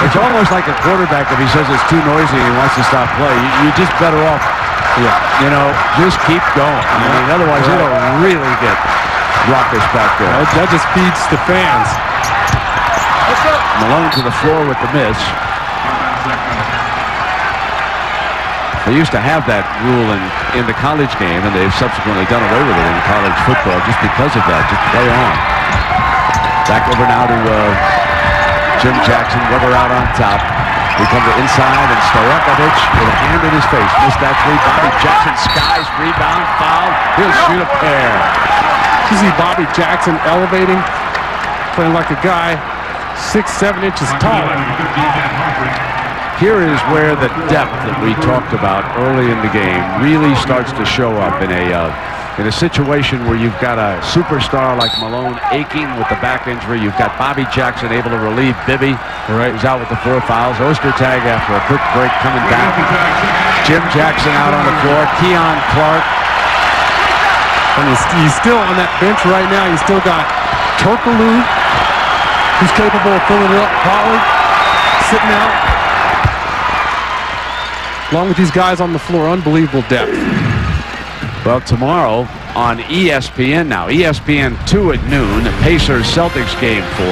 It's almost like a quarterback if he says it's too noisy and he wants to stop play. You're just better off, just keep going. I mean, otherwise it'll really get raucous back there. That just feeds the fans. Malone to the floor with the miss. They used to have that rule in the college game, and they've subsequently done away with it in college football just because of that. Just play on. Back over now to Jim Jackson. Webber out on top. We come to inside, and Stojakovic with a hand in his face. Missed that three. Bobby Jackson skies, rebound, foul. He'll shoot a pair. You see Bobby Jackson elevating, playing like a guy 6-7 inches tall. Here is where the depth that we talked about early in the game really starts to show up in a situation where you've got a superstar like Malone aching with the back injury. You've got Bobby Jackson able to relieve Bibby, who's out with the 4 fouls. Ostertag after a quick break coming down. Jim Jackson out on the floor. Keon Clark. And he's still on that bench right now. He's still got Turkoglu, who's capable of filling it up. Pollard sitting out. Along with these guys on the floor, unbelievable depth. Well, tomorrow on ESPN now. ESPN 2 at noon. Pacers-Celtics game 4.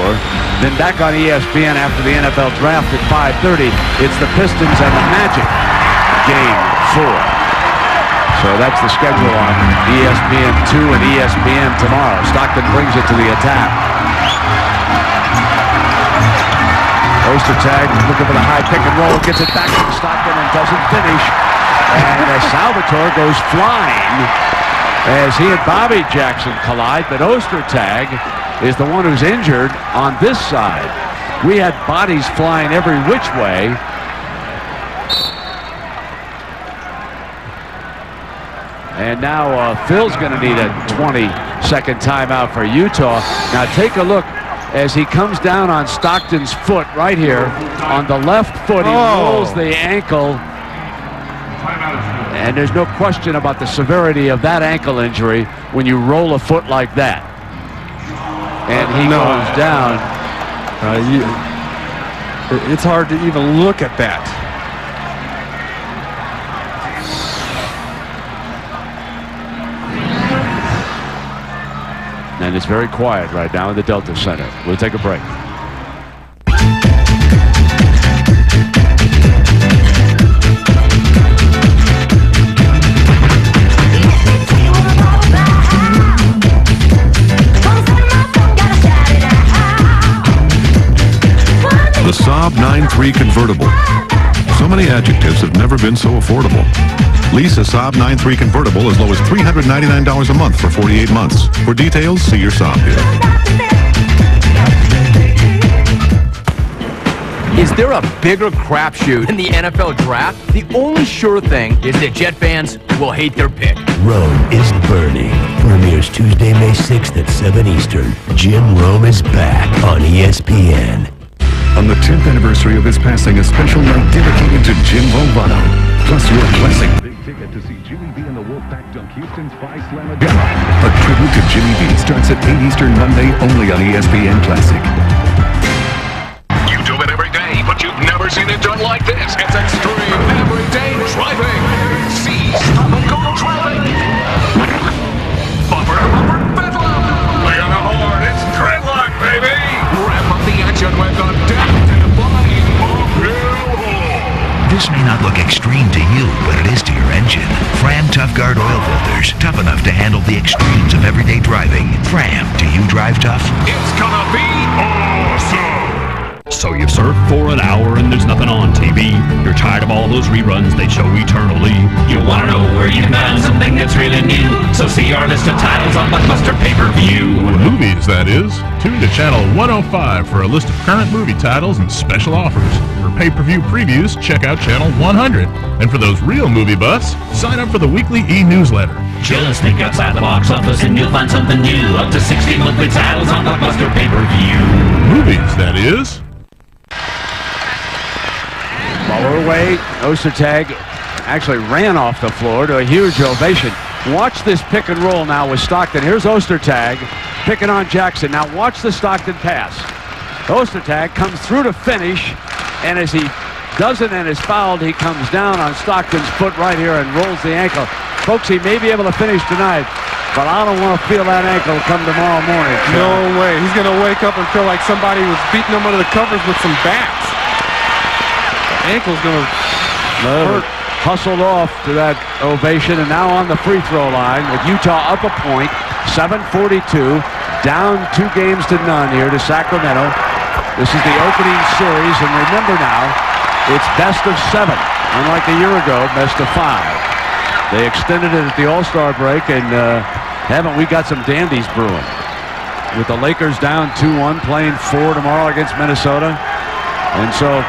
Then back on ESPN after the NFL draft at 5:30. It's the Pistons and the Magic game 4. So that's the schedule on ESPN 2 and ESPN tomorrow. Stockton brings it to the attack. Ostertag looking for the high pick and roll, gets it back to Stockton and doesn't finish. And Salvatore goes flying as he and Bobby Jackson collide, but Ostertag is the one who's injured on this side. We had bodies flying every which way. And now Phil's going to need a 20-second timeout for Utah. Now take a look. As he comes down on Stockton's foot right here, on the left foot, he rolls the ankle. And there's no question about the severity of that ankle injury when you roll a foot like that. And he goes down. It's hard to even look at that. And it's very quiet right now in the Delta Center. We'll take a break. The Saab 9-3 convertible. So So many adjectives have never been so affordable. Lease a Saab 9.3 convertible as low as $399 a month for 48 months. For details, see your Saab dealer. Is there a bigger crapshoot than the NFL draft? The only sure thing is that Jet fans will hate their pick. Rome is burning. Premieres Tuesday, May 6th at 7 Eastern. Jim Rome is back on ESPN. On the 10th anniversary of his passing, a special night dedicated to Jim Valvano. Plus your classic big ticket to see Jimmy B and the Wolfpack dunk Houston's Phi Slamma Gamma. A tribute to Jimmy B starts at 8 Eastern Monday only on ESPN Classic. You do it every day, but you've never seen it done like this. It's extreme everyday driving. See, stop and go driving. Bumper to bumper bedlam. Play on the horn, it's dreadlock, baby. Wrap up the action with the death-defying uphill horn. This may not look extreme to you, but it is to your engine. Fram Tough Guard oil filters, tough enough to handle the extremes of everyday driving. Fram, do you drive tough? It's gonna be awesome. So you've surfed for an hour and there's nothing on TV. You're tired of all those reruns they show eternally. You want to know where you can find something that's really new. So see our list of titles on Blockbuster Pay-Per-View. Movies, that is. Tune to Channel 105 for a list of current movie titles and special offers. For pay-per-view previews, check out Channel 100. And for those real movie buffs, sign up for the weekly e-newsletter. Just think outside the box office and you'll find something new. Up to 60 monthly titles on Blockbuster Pay-Per-View. Movies, that is. While we're away, Ostertag actually ran off the floor to a huge ovation. Watch this pick and roll now with Stockton. Here's Ostertag picking on Jackson. Now watch the Stockton pass. Ostertag comes through to finish, and as he does it and is fouled, he comes down on Stockton's foot right here and rolls the ankle. Folks, he may be able to finish tonight, but I don't want to feel that ankle come tomorrow morning. No way. He's going to wake up and feel like somebody was beating him under the covers with some bats. Ankle's gonna hurt. Hustled off to that ovation, and now on the free throw line with Utah up a point, 7:42, down 2 games to none here to Sacramento. This is the opening series, and remember now, it's best of 7, unlike a year ago, best of 5. They extended it at the All-Star break, and haven't we got some dandies brewing? With the Lakers down 2-1, playing 4 tomorrow against Minnesota, and so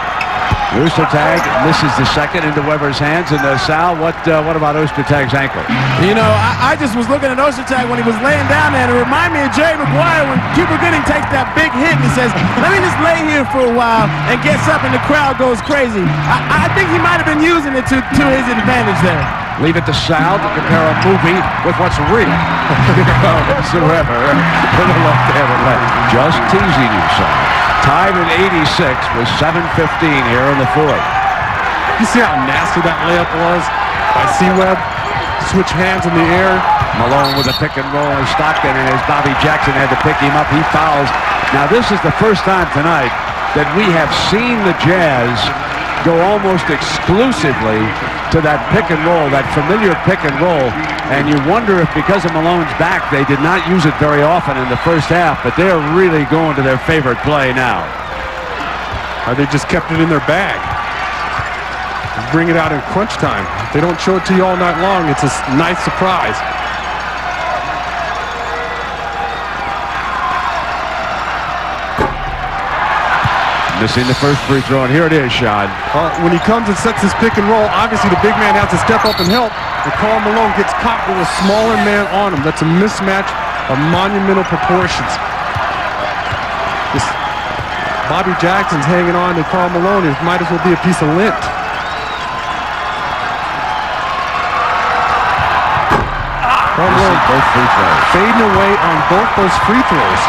Ostertag misses the second into Weber's hands. And Sal, what about Ostertag's ankle? You know, I just was looking at Ostertag when he was laying down there, and it reminded me of Jerry Maguire when Cuba Gooding takes that big hit and he says, let me just lay here for a while, and gets up and the crowd goes crazy. I think he might have been using it to his advantage there. Leave it to Sal to compare a movie with what's real. Whatsoever. Just teasing you, Sal. Tied at 86 with 7:15 here in the fourth. You see how nasty that layup was by C-Webb? Switch hands in the air. Malone with a pick and roll and Stockton, and as Bobby Jackson had to pick him up, he fouls. Now this is the first time tonight that we have seen the Jazz go almost exclusively to that pick and roll, that familiar pick and roll, and you wonder if because of Malone's back they did not use it very often in the first half, but they're really going to their favorite play now. Or they just kept it in their bag. Bring it out in crunch time. If they don't show it to you all night long, it's a nice surprise. Missing the first free throw, and here it is, Sean. When he comes and sets his pick and roll, obviously the big man has to step up and help. And Karl Malone gets caught with a smaller man on him. That's a mismatch of monumental proportions. This Bobby Jackson's hanging on to Karl Malone. It might as well be a piece of lint. Karl Malone both free throws. Fading away on both those free throws.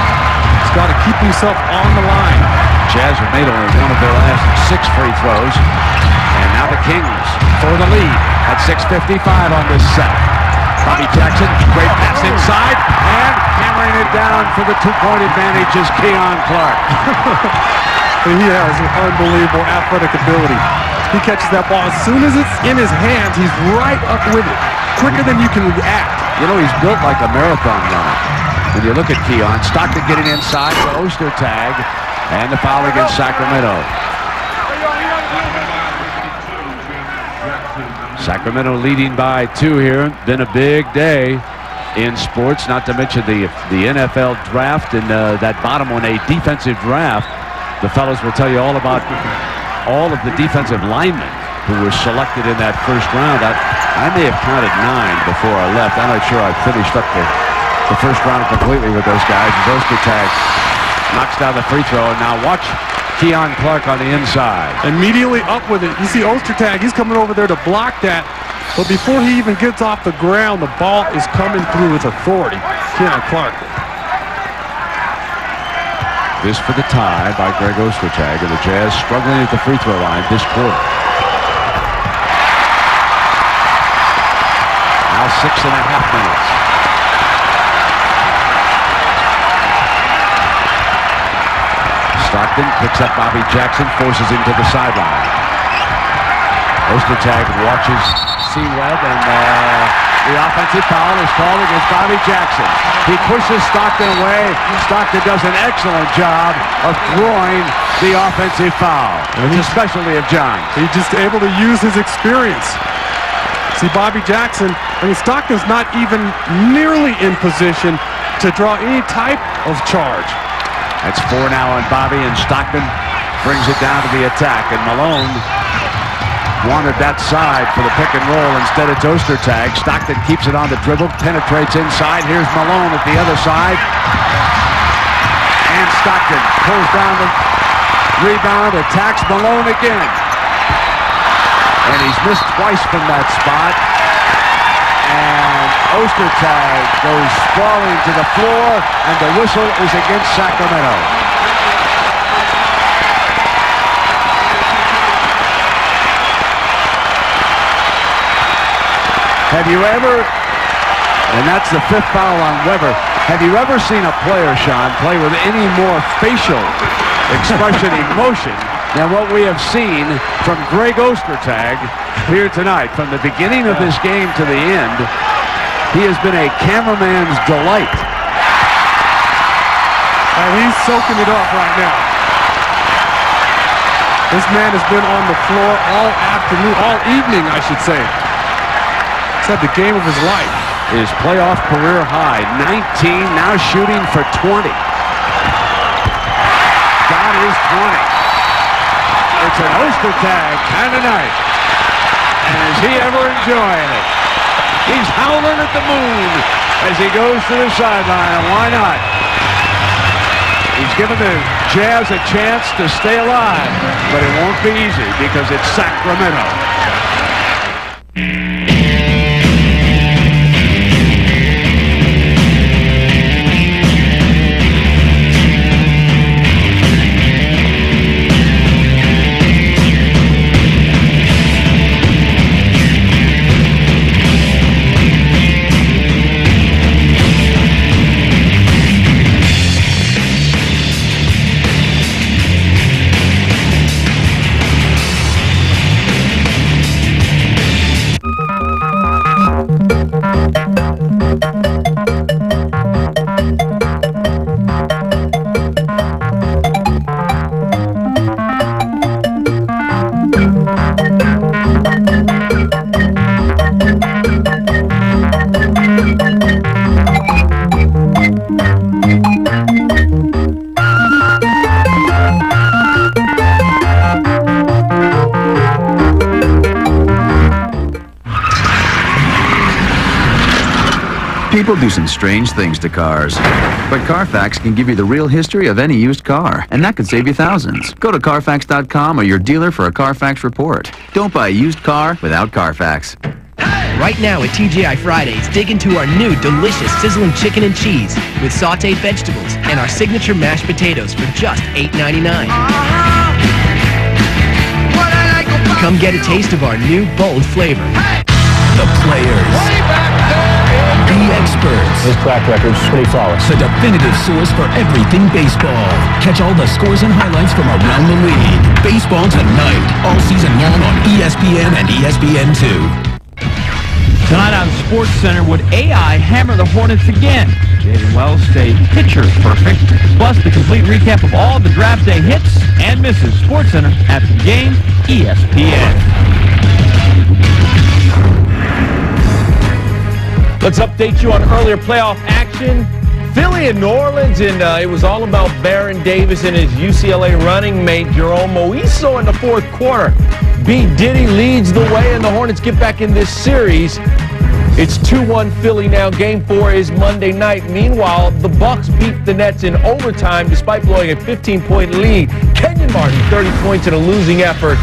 He's got to keep himself on the line. Jazz have made only one of their last 6 free throws. And now the Kings for the lead at 6:55 on this set. Bobby Jackson, great pass inside, and hammering it down for the 2-point advantage is Keon Clark. He has an unbelievable athletic ability. He catches that ball. As soon as it's in his hands, he's right up with it. Quicker than you can react. You know, he's built like a marathon runner. When you look at Keon, Stockton getting inside for Ostertag. And the foul against Sacramento. Sacramento leading by 2 here. Been a big day in sports, not to mention the NFL draft and that bottom one, a defensive draft. The fellows will tell you all about all of the defensive linemen who were selected in that first round. I may have counted 9 before I left. I'm not sure I finished up the first round completely with those guys. Ostertag knocks down the free throw, and now watch Keon Clark on the inside. Immediately up with it. You see Ostertag, he's coming over there to block that. But before he even gets off the ground, the ball is coming through with authority. Keon Clark. This for the tie by Greg Ostertag, and the Jazz struggling at the free throw line this quarter. Now 6.5 minutes. Stockton picks up Bobby Jackson, forces him to the sideline. Ostertag watches C-Webb, and the offensive foul is called against Bobby Jackson. He pushes Stockton away. Stockton does an excellent job of throwing the offensive foul. It's a specialty of John. He's just able to use his experience. See, Bobby Jackson, Stockton's not even nearly in position to draw any type of charge. That's 4 now on Bobby, and Stockton brings it down to the attack. And Malone wanted that side for the pick and roll. Instead, it's Ostertag. Stockton keeps it on the dribble, penetrates inside. Here's Malone at the other side. And Stockton pulls down the rebound, attacks Malone again. And he's missed twice from that spot. And Ostertag goes sprawling to the floor, and the whistle is against Sacramento. Have you ever, and that's the 5th foul on Weber, have you ever seen a player, Sean, play with any more facial expression, emotion than what we have seen from Greg Ostertag here tonight? From the beginning of this game to the end, he has been a cameraman's delight. And he's soaking it up right now. This man has been on the floor all afternoon, all evening, I should say. He's had the game of his life. His playoff career high, 19, now shooting for 20. Got his 20. It's an Ostertag kind of night. And is he ever enjoying it? He's howling at the moon as he goes to the sideline, and why not? He's given the Jazz a chance to stay alive, but it won't be easy because it's Sacramento. People do some strange things to cars. But Carfax can give you the real history of any used car, and that could save you thousands. Go to Carfax.com or your dealer for a Carfax report. Don't buy a used car without Carfax. Right now at TGI Fridays, dig into our new delicious sizzling chicken and cheese with sautéed vegetables and our signature mashed potatoes for just $8.99. Come get a taste of our new bold flavor. The players. The experts. His track record's pretty flawless. The definitive source for everything baseball. Catch all the scores and highlights from around the league. Baseball tonight, all season long on ESPN and ESPN2. Tonight on SportsCenter, would AI hammer the Hornets again? Jaden Wells stayed pitcher perfect. Plus, the complete recap of all the draft day hits and misses. SportsCenter after the game, ESPN. Let's update you on earlier playoff action. Philly and New Orleans, and it was all about Baron Davis and his UCLA running mate, Jerome Moiso, in the fourth quarter. B. Diddy leads the way, and the Hornets get back in this series. It's 2-1 Philly now. Game 4 is Monday night. Meanwhile, the Bucks beat the Nets in overtime despite blowing a 15-point lead. Kenyon Martin, 30 points in a losing effort.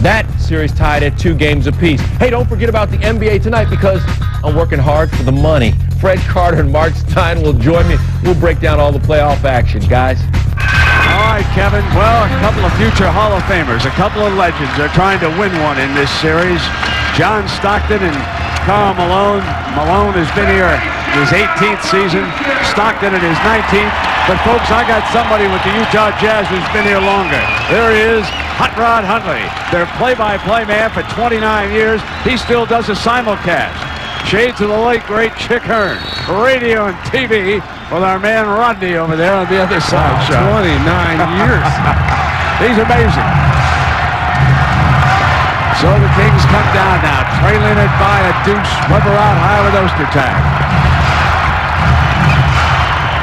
That series tied at 2 games apiece. Hey, don't forget about the NBA tonight because I'm working hard for the money. Fred Carter and Mark Stein will join me. We'll break down all the playoff action, guys. All right, Kevin. Well, a couple of future Hall of Famers, a couple of legends are trying to win one in this series. John Stockton and Karl Malone. Malone has been here his 18th season. Stockton in his 19th. But, folks, I got somebody with the Utah Jazz who's been here longer. There he is, Hot Rod Hundley, their play-by-play man for 29 years. He still does a simulcast. Shades of the late, great Chick Hearn. Radio and TV with our man Rodney over there on the other side. 29 years. He's amazing. So the Kings come down now, trailing it by a deuce. Weber out high with Ostertag.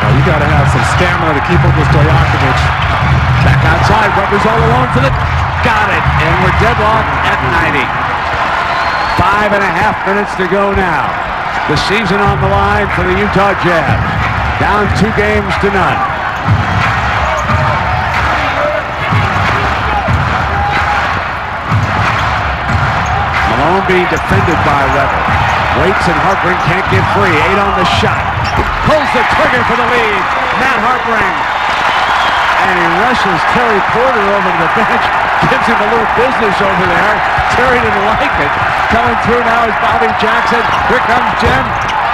You got to have some stamina to keep up with Stojakovic. Back outside, Weber's all alone for the... Got it, and we're deadlocked at 90. 5.5 minutes to go now. The season on the line for the Utah Jazz. Down 2 games to none. Malone being defended by Weber. Waits and Harpring can't get free. 8 on the shot. Pulls the trigger for the lead. Matt Harpring. And he rushes Terry Porter over to the bench. Gives him a little business over there. Terry didn't like it. Coming through now is Bobby Jackson. Here comes Jim.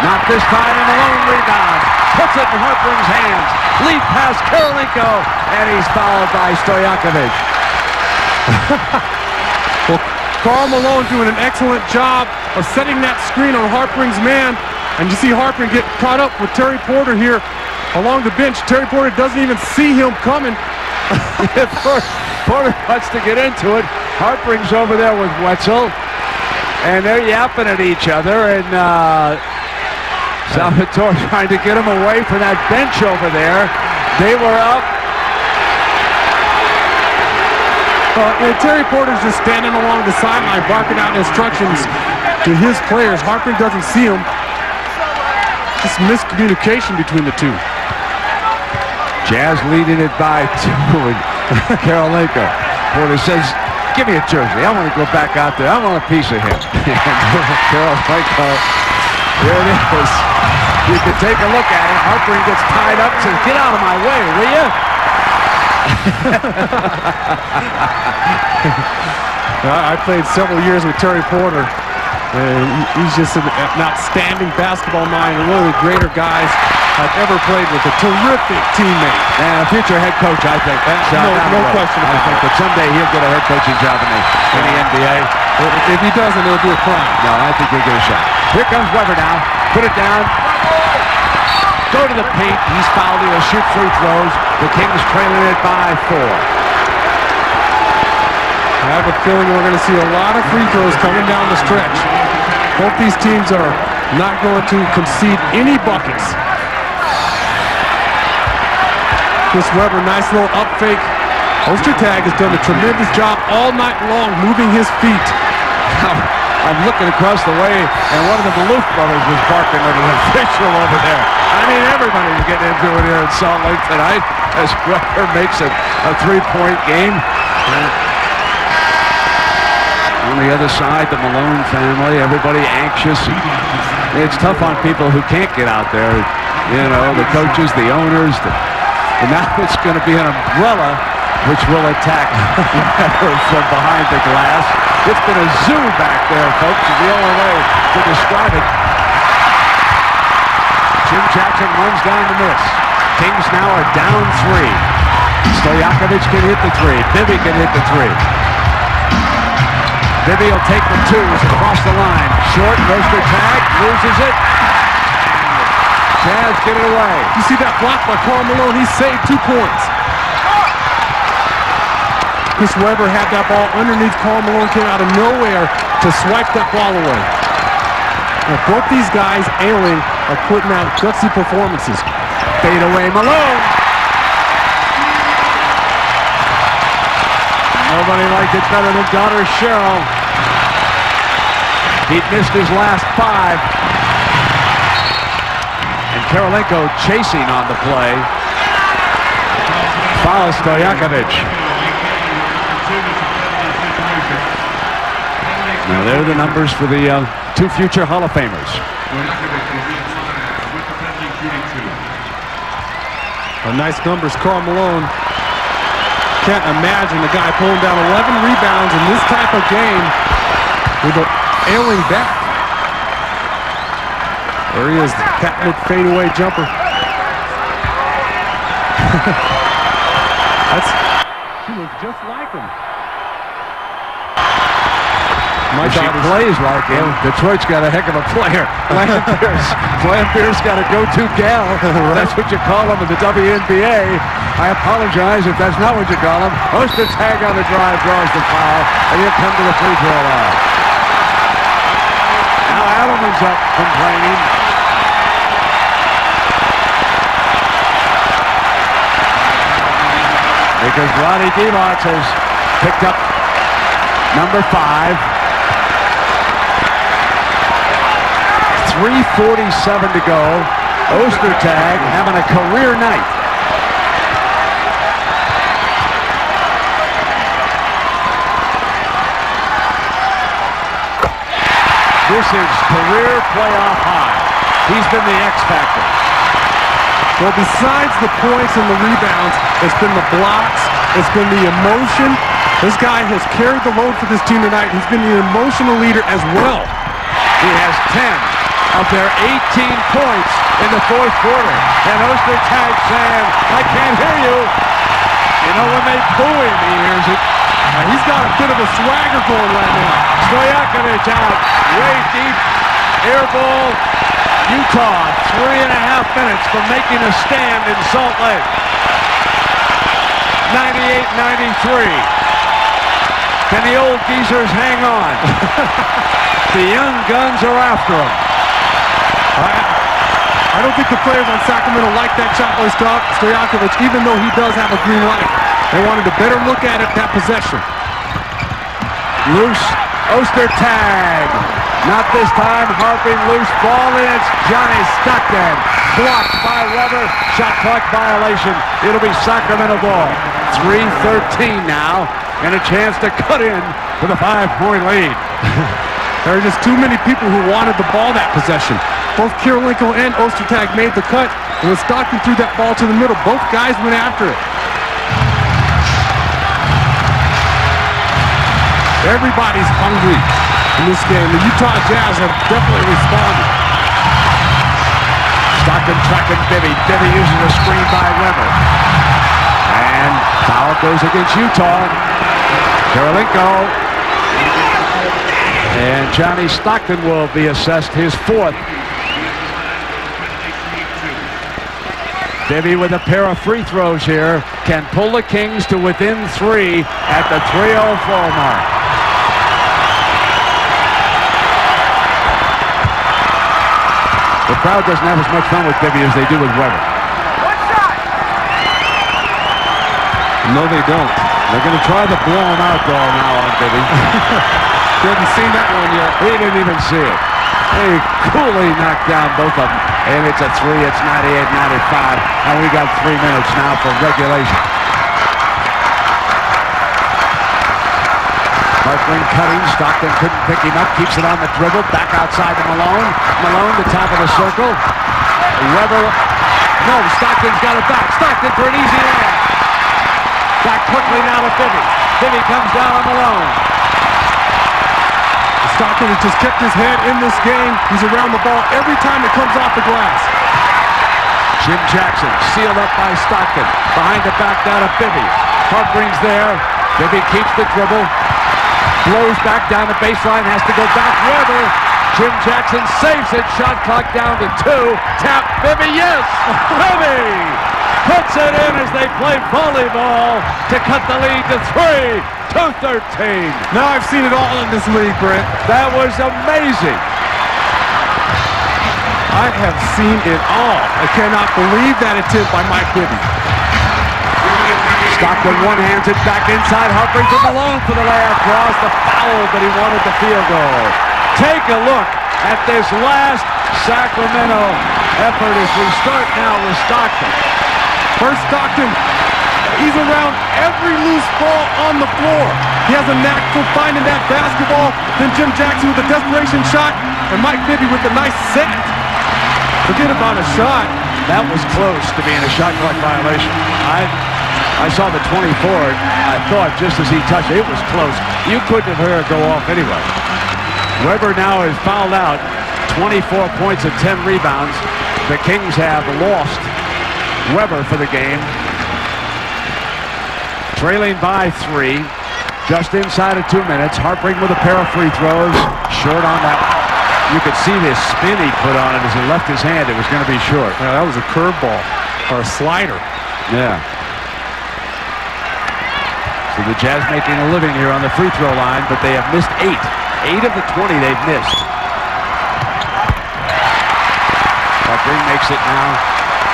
Not this time, and Malone rebound. Puts it in Harpring's hands. Lead pass Karolinko. And he's fouled by Stojakovic. Well, Karl Malone doing an excellent job of setting that screen on Harpring's man. And you see Harpring get caught up with Terry Porter here along the bench. Terry Porter doesn't even see him coming. Porter wants to get into it. Harpring's over there with Wetzel. And they're yapping at each other. And Salvatore trying to get him away from that bench over there. They were up. And Terry Porter's just standing along the sideline barking out instructions to his players. Harpring doesn't see him. Just miscommunication between the two. Jazz leading it by 2. Karolinko. Porter says, give me a jersey. I want to go back out there. I want a piece of him. Karolinko, here it is. You can take a look at it. Harpring gets tied up, says, get out of my way, will you? I played several years with Terry Porter. And he's just an outstanding basketball mind, and one of the greater guys I've ever played with. A terrific teammate. And a future head coach, I think. No question about it. I think that someday he'll get a head coaching job in the NBA. If he doesn't, he'll do a crime. No, I think he'll get a shot. Here comes Weber now. Put it down. Go to the paint. He's fouled. He'll shoot free throws. The Kings trailing it by 4. I have a feeling we're going to see a lot of free throws coming down the stretch. Both these teams are not going to concede any buckets. Chris Weber, nice little up fake. Ostertag has done a tremendous job all night long moving his feet. I'm looking across the way, and one of the Maloof brothers was barking at an official over there. I mean, everybody's getting into it here in Salt Lake tonight as Weber makes it a 3-point game. On the other side, the Malone family, everybody anxious. It's tough on people who can't get out there. You know, the coaches, the owners. And now it's going to be an umbrella which will attack from behind the glass. It's been a zoo back there, folks, is the only way to describe it. Jim Jackson runs down the miss. Kings now are down 3. Stojakovic can hit the 3. Bibby can hit the 3. Bibby will take the 2s across the line. Short, goes to tag, loses it. Jazz get it away. You see that block by Karl Malone? He saved 2 points. Chris Weber had that ball underneath. Karl Malone came out of nowhere to swipe that ball away. Both these guys, Ayling, are putting out gutsy performances. Fade away Malone. Nobody liked it better than daughter Cheryl. He'd missed his last 5. And Karolinko chasing on the play. Foul Stojakovic. Now there are the numbers for the 2 future Hall of Famers. Nice numbers, Karl Malone. Can't imagine a guy pulling down 11 rebounds in this type of game with an Ayling back. There he is, the Catwood fadeaway jumper. He looks just like him. She plays like him. Detroit's got a heck of a player. Lamb Pierce got a go-to gal. That's what you call him in the WNBA. I apologize if that's not what you call him. Ostertag on the drive, draws the foul, and he'll come to the free throw line. Now Adelman's up complaining. Because Ronnie Divac has picked up number 5. 3:47 to go. Ostertag having a career night. This is career playoff high. He's been the X factor. Well, besides the points and the rebounds, it's been the blocks, it's been the emotion. This guy has carried the load for this team tonight. He's been the emotional leader as well. He has 10 of their 18 points in the 4th quarter. And Ostertag saying, I can't hear you. You know, when they boo him, he hears it. He's got a bit of a swagger going right now. Stojakovic out, way deep, air ball. Utah, 3.5 minutes from making a stand in Salt Lake. 98-93. Can the old geezers hang on? The young guns are after them. I don't think the players on Sacramento like that shot by Stojakovic, even though he does have a green light. They wanted a better look at it, that possession. Loose, Ostertag. Not this time, harping loose ball, and it's Johnny Stockton. Blocked by Weber, shot clock violation. It'll be Sacramento ball. 3:13 now, and a chance to cut in for the 5-point lead. There are just too many people who wanted the ball that possession. Both Karolinko and Ostertag made the cut, and when Stockton threw that ball to the middle, both guys went after it. Everybody's hungry in this game. The Utah Jazz have definitely responded. Stockton tracking Bibby. Bibby uses a screen by Weber. And foul goes against Utah. Karolinko. And Johnny Stockton will be assessed his 4th. Bibby with a pair of free throws here can pull the Kings to within 3 at the 3:04 mark. The crowd doesn't have as much fun with Bibby as they do with Weber. No, they don't. They're going to try the blow him out goal now on Bibby. He hasn't seen that one yet. He didn't even see it. He coolly knocked down both of them. And it's a 3. It's 98-95. And we got 3 minutes now for regulation. Hartling cutting. Stockton couldn't pick him up. Keeps it on the dribble. Back outside to Malone. Malone, the top of the circle. Weber. No, Stockton's got it back. Stockton for an easy layup. Back quickly now to Bibby. Bibby comes down on Malone. Stockton has just kept his head in this game. He's around the ball every time it comes off the glass. Jim Jackson sealed up by Stockton. Behind the back down to Bibby. Hartring's there. Bibby keeps the dribble. Blows back down the baseline. Has to go back. Weber. Jim Jackson saves it. Shot clock down to 2. Tap. Bibby. Yes. Bibby puts it in as they play volleyball to cut the lead to 3. 2:13. Now I've seen it all in this league, Brent. That was amazing. I have seen it all. I cannot believe that attempt by Mike Bibby. Stockton one-hands it back inside. Harpering to Malone for the layup. Draws the foul, but he wanted the field goal. Take a look at this last Sacramento effort as we start now with Stockton. First Stockton, he's around every loose ball on the floor. He has a knack for finding that basketball. Then Jim Jackson with a desperation shot, and Mike Bibby with a nice set. Forget about a shot. That was close to being a shot clock violation. I saw the 24. I thought just as he touched it, it was close. You couldn't have heard it go off anyway. Weber now is fouled out. 24 points and 10 rebounds. The Kings have lost Weber for the game. Trailing by 3. Just inside of 2 minutes. Harpering with a pair of free throws. Short on that. You could see this spin he put on it as he left his hand. It was going to be short. Yeah, that was a curveball or a slider. Yeah. So the Jazz making a living here on the free throw line, but they have missed 8. 8 of the 20 they've missed. Harpering makes it now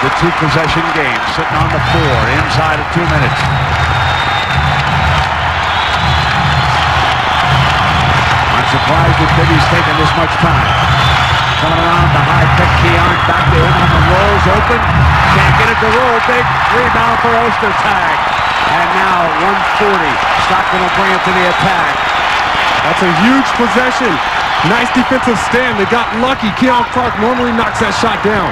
the 2-possession game, sitting on the floor inside of 2 minutes. I'm surprised that Bibby's taking this much time. Coming around the high pick, Keon back to him on the rolls, open. Can't get it to roll. Big rebound for Ostertag. And now 140. Stockton will bring it to the attack. That's a huge possession. Nice defensive stand. They got lucky. Keon Clark normally knocks that shot down.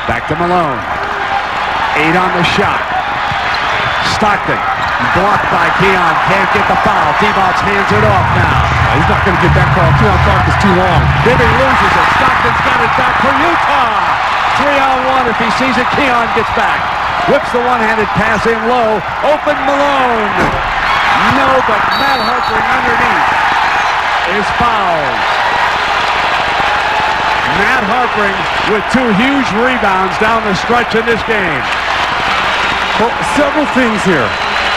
Back to Malone. 8 on the shot. Stockton blocked by Keon. Can't get the foul. Divac hands it off now. He's not going to get that call. Keon Clark is too long. Bibby loses it. Stockton's got it back for Utah. 3-on-1. If he sees it, Keon gets back. Whips the one-handed pass in low. Open Malone. No, but Matt Harpering underneath is fouled. Matt Harpering with 2 huge rebounds down the stretch in this game. Well, several things here.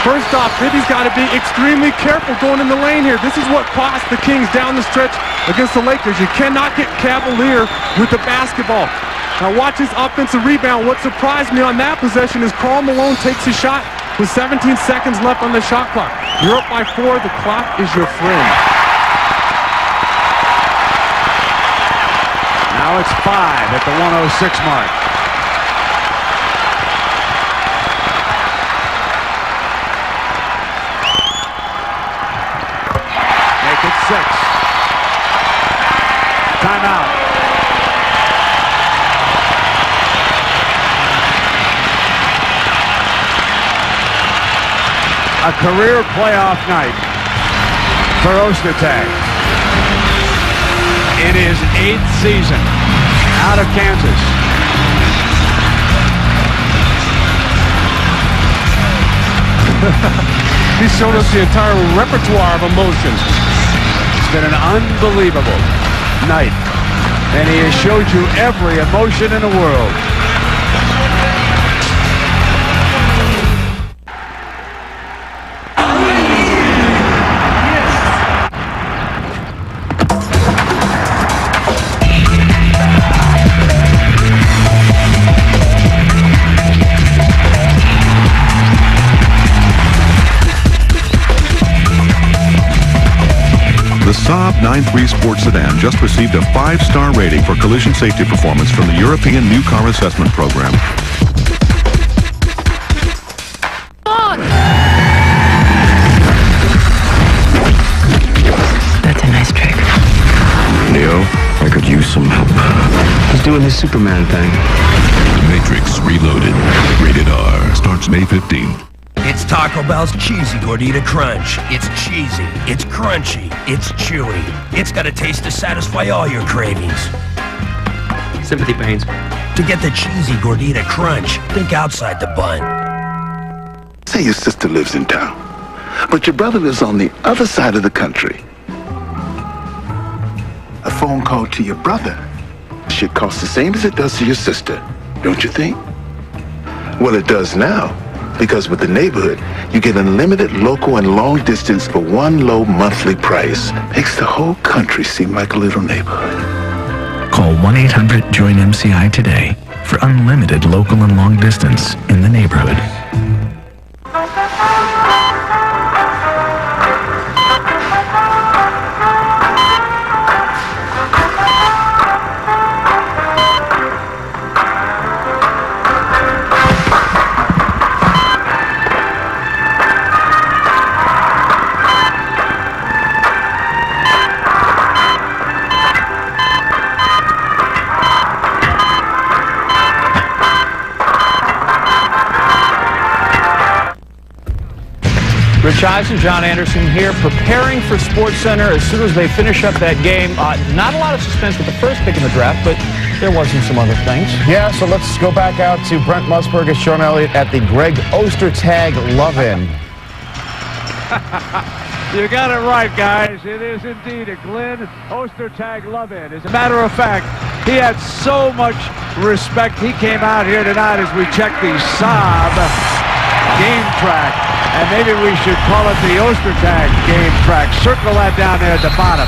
First off, Bibby's got to be extremely careful going in the lane here. This is what cost the Kings down the stretch against the Lakers. You cannot get cavalier with the basketball. Now watch his offensive rebound. What surprised me on that possession is Karl Malone takes a shot with 17 seconds left on the shot clock. You're up by 4. The clock is your friend. Now it's 5 at the 106 mark. Make it 6. Timeout. A career playoff night for Ostertag. In his 8th season out of Kansas. He's shown us the entire repertoire of emotions. It's been an unbelievable night. And he has showed you every emotion in the world. The Saab 9-3 Sport Sedan just received a 5-star rating for collision safety performance from the European New Car Assessment Program. That's a nice trick. Neo, I could use some help. He's doing his Superman thing. Matrix Reloaded. Rated R. Starts May 15th. It's Taco Bell's Cheesy Gordita Crunch. It's cheesy, it's crunchy, it's chewy. It's got a taste to satisfy all your cravings. Sympathy pains. To get the Cheesy Gordita Crunch, think outside the bun. Say your sister lives in town, but your brother lives on the other side of the country. A phone call to your brother should cost the same as it does to your sister, don't you think? Well, it does now. Because with the neighborhood, you get unlimited local and long distance for one low monthly price. Makes the whole country seem like a little neighborhood. 1-800-JOIN-MCI today for unlimited local and long distance in the neighborhood. Rich Eisen, John Anderson here, preparing for SportsCenter as soon as they finish up that game. Not a lot of suspense with the first pick in the draft, but there wasn't some other things. Yeah, so let's go back out to Brent Musburger, Sean Elliott at the Greg Ostertag Love-In. You got it right, guys. It is indeed a Glenn Ostertag Love-In. As a matter of fact, he had so much respect. He came out here tonight as we checked the Saab game track. And maybe we should call it the Ostertag game track. Circle that down there at the bottom.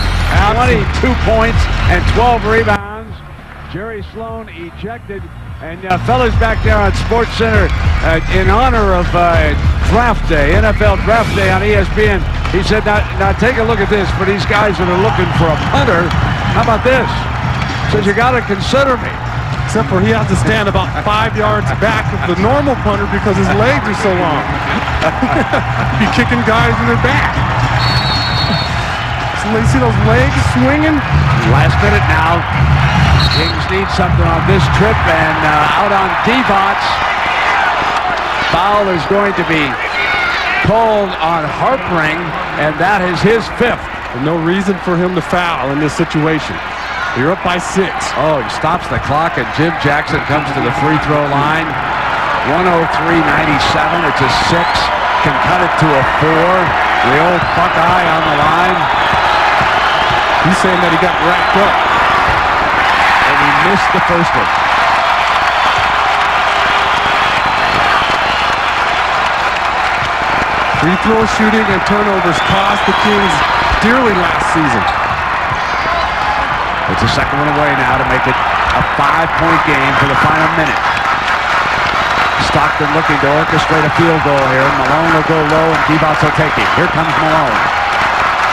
22 points and 12 rebounds. Jerry Sloan ejected. And fellas back there on SportsCenter, in honor of Draft Day, NFL Draft Day on ESPN, he said, now take a look at this. For these guys that are looking for a punter, how about this? Says you got to consider me. Except for he has to stand about 5 yards back of the normal punter because his legs are so long. Be kicking guys in their back. So you see those legs swinging? Last minute now. Kings need something on this trip, and out on Divac. Foul is going to be called on Harpring, and that is his fifth. And no reason for him to foul in this situation. You're up by 6. Oh, he stops the clock, and Jim Jackson comes to the free throw line. 103.97. It's a 6. Can cut it to a 4. The old Buckeye on the line. He's saying that he got wrapped up. And he missed the first one. Free throw shooting and turnovers cost the Kings dearly last season. It's a second one away now to make it a 5-point game for the final minute. Stockton looking to orchestrate a field goal here. Malone will go low and Divac will take it. Here comes Malone.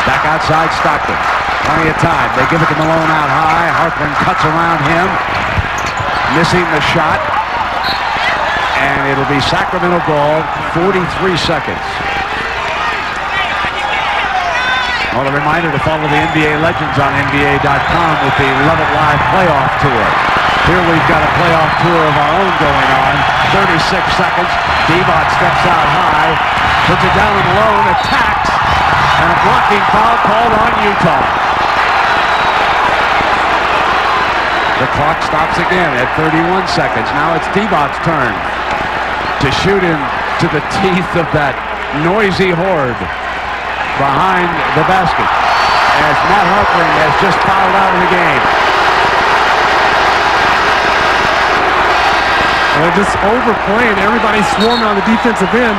Back outside Stockton. Plenty of time. They give it to Malone out high. Hartman cuts around him. Missing the shot. And it'll be Sacramento ball. 43 seconds. Well, a reminder to follow the NBA Legends on NBA.com with the Love It Live Playoff Tour. Here we've got a playoff tour of our own going on. 36 seconds. Divac steps out high. Puts it down on Malone. Attacks. And a blocking foul called on Utah. The clock stops again at 31 seconds. Now it's Divac's turn to shoot into the teeth of that noisy horde behind the basket as Matt Harpring has just fouled out of the game. Well, just overplaying. Everybody swarming on the defensive end.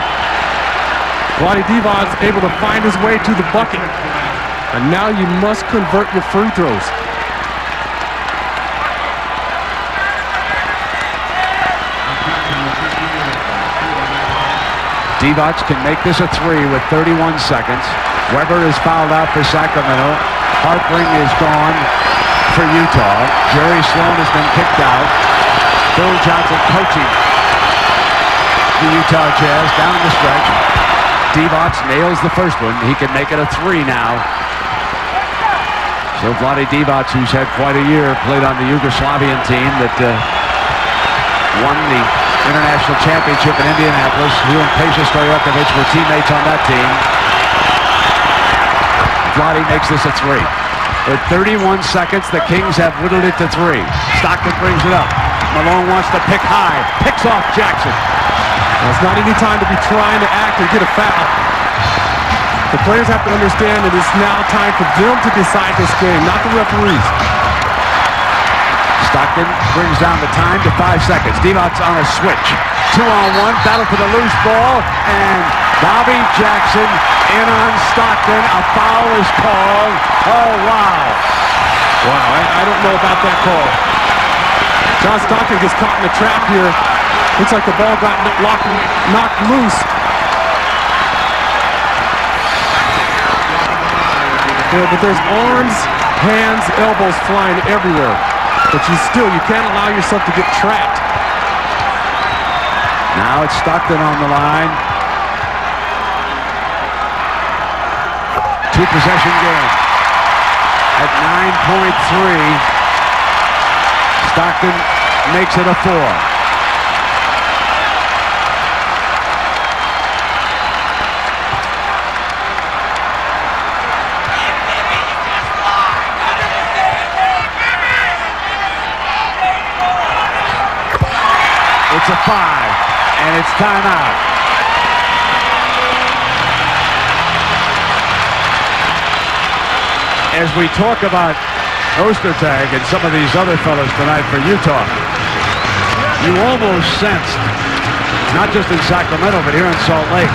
Vlade Divac able to find his way to the bucket. And now you must convert your free throws. Divac can make this a 3 with 31 seconds. Weber is fouled out for Sacramento. Harpring is gone for Utah. Jerry Sloan has been kicked out. Phil Johnson coaching the Utah Jazz down the stretch. Divac nails the first one. He can make it a 3 now. So Vlade Divac, who's had quite a year, played on the Yugoslavian team that won the International Championship in Indianapolis. He and Peja Stojakovic were teammates on that team. Vlade makes this a 3. With 31 seconds, the Kings have whittled it to 3. Stockton brings it up. Malone wants to pick high. Picks off Jackson. Well, it's not any time to be trying to act or get a foul. The players have to understand that it's now time for them to decide this game, not the referees. Stockton brings down the time to 5 seconds. Divac's on a switch. 2-on-1, battle for the loose ball, and Bobby Jackson in on Stockton. A foul is called. Oh, wow. Wow, I don't know about that call. John Stockton gets caught in the trap here. Looks like the ball got knocked loose. Yeah, but there's arms, hands, elbows flying everywhere. But you can't allow yourself to get trapped. Now it's Stockton on the line. 2-possession game. At 9.3, Stockton makes it a 4. It's a 5, and it's timeout. As we talk about Ostertag and some of these other fellows tonight for Utah, you almost sensed, not just in Sacramento, but here in Salt Lake,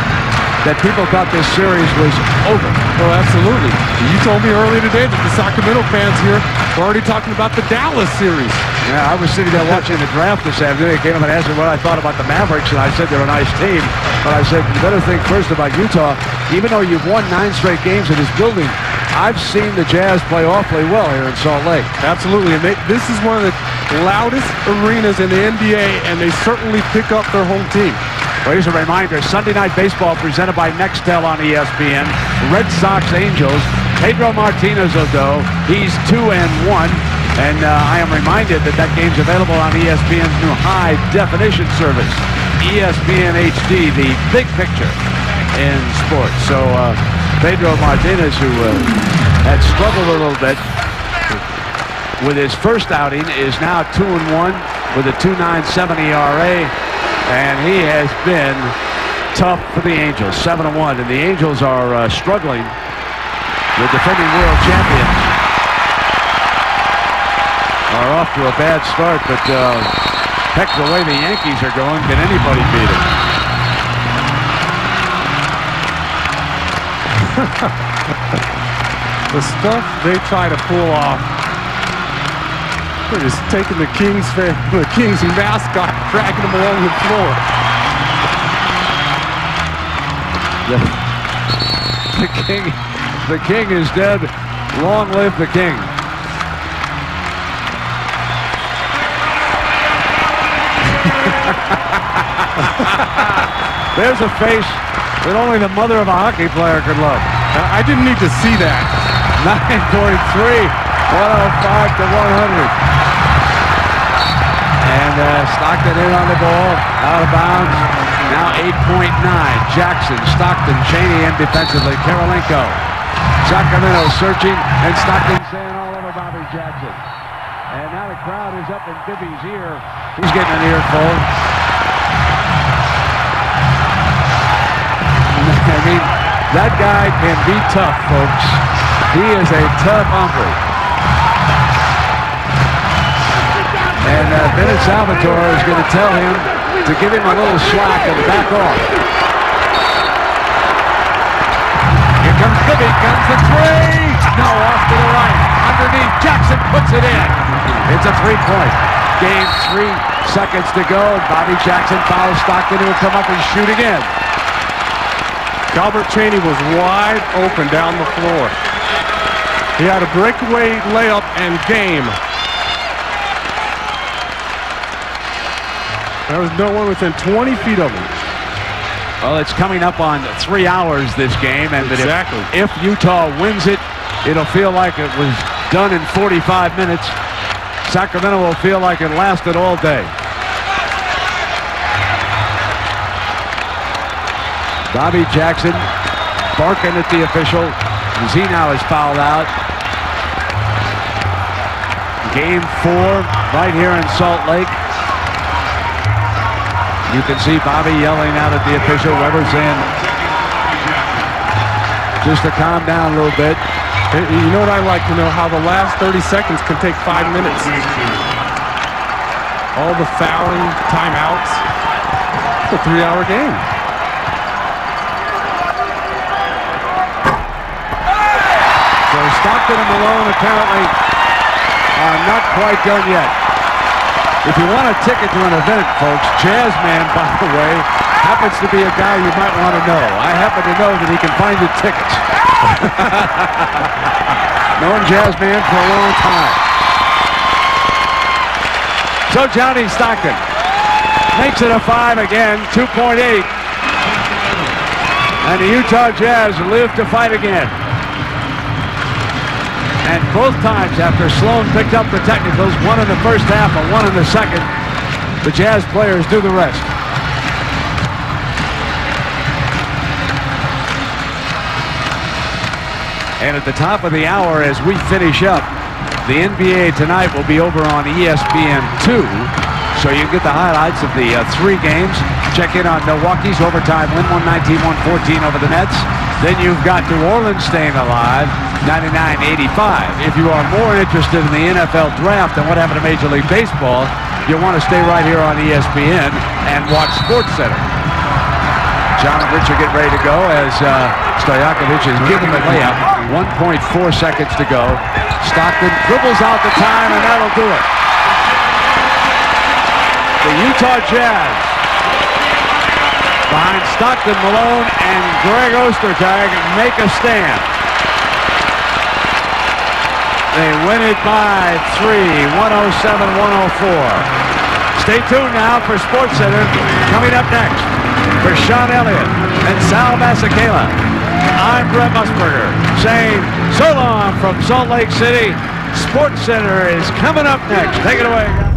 that people thought this series was over. Oh, absolutely. You told me earlier today that the Sacramento fans here were already talking about the Dallas series. Yeah, I was sitting there watching the draft this afternoon. They came up and asked me what I thought about the Mavericks, and I said they're a nice team. But I said, you better think first about Utah. Even though you've won 9 straight games in this building, I've seen the Jazz play awfully well here in Salt Lake. Absolutely, and this is one of the loudest arenas in the NBA, and they certainly pick up their home team. Well, here's a reminder. Sunday Night Baseball presented by Nextel on ESPN. Red Sox Angels. Pedro Martinez-Odo. He's 2-1. And I am reminded that game's available on ESPN's new high-definition service. ESPN HD, the big picture in sports. So Pedro Martinez, who had struggled a little bit with his first outing, is now 2-1 with a 2.97 ERA. And he has been tough for the Angels, 7-1. And the Angels are struggling. The defending world champions are off to a bad start, but heck, the way the Yankees are going, can anybody beat it? The stuff they try to pull off. They're just taking the Kings mascot, dragging him along the floor. The king is dead. Long live the king. There's a face that only the mother of a hockey player could love. I didn't need to see that. 9.3, 105 to 100. And Stockton in on the ball, out of bounds. Now 8.9. Jackson, Stockton, Cheney in defensively. Karolinko. Sacramento searching, and Stockton saying all over Bobby Jackson. And now the crowd is up in Bibby's ear. He's getting an earful. I mean, that guy can be tough, folks. He is a tough hombre. And Bennett Salvatore is going to tell him to give him a little slack and back off. Here comes Bibby, comes the three! No, off to the right. Underneath, Jackson puts it in. It's a 3-point. Game, 3 seconds to go. Bobby Jackson fouls Stockton, who will come up and shoot again. Calbert Cheney was wide open down the floor. He had a breakaway layup and game. There was no one within 20 feet of him. Well, it's coming up on 3 hours, this game, and exactly. If Utah wins it, it'll feel like it was done in 45 minutes. Sacramento will feel like it lasted all day. Bobby Jackson barking at the official as he now is fouled out. Game 4 right here in Salt Lake. You can see Bobby yelling out at the official. Weber saying just to calm down a little bit. You know what I like to know? How the last 30 seconds can take 5 minutes. All the fouling, timeouts. It's a 3-hour game. So Stockton and Malone apparently Not quite done yet. If you want a ticket to an event, folks, Jazzman, by the way, happens to be a guy you might want to know. I happen to know that he can find you tickets. Known Jazzman for a long time. So Johnny Stockton makes it a 5 again, 2.8. And the Utah Jazz live to fight again. And both times after Sloan picked up the technicals, one in the first half and one in the second, the Jazz players do the rest. And at the top of the hour, as we finish up, the NBA tonight will be over on ESPN2. So you get the highlights of the 3 games. Check in on Milwaukee's overtime win, 119-114 over the Nets. Then you've got New Orleans staying alive, 99-85. If you are more interested in the NFL draft than what happened to Major League Baseball, you'll want to stay right here on ESPN and watch SportsCenter. John and Rich are getting ready to go as Stojakovic is giving the layup. 1.4 seconds to go. Stockton dribbles out the time, and that'll do it. The Utah Jazz, behind Stockton, Malone, and Greg Ostertag, make a stand. They win it by 3, 107-104. Stay tuned now for SportsCenter. Coming up next, for Sean Elliott and Sal Masekela, I'm Brett Musburger saying so long from Salt Lake City. SportsCenter is coming up next. Take it away, guys.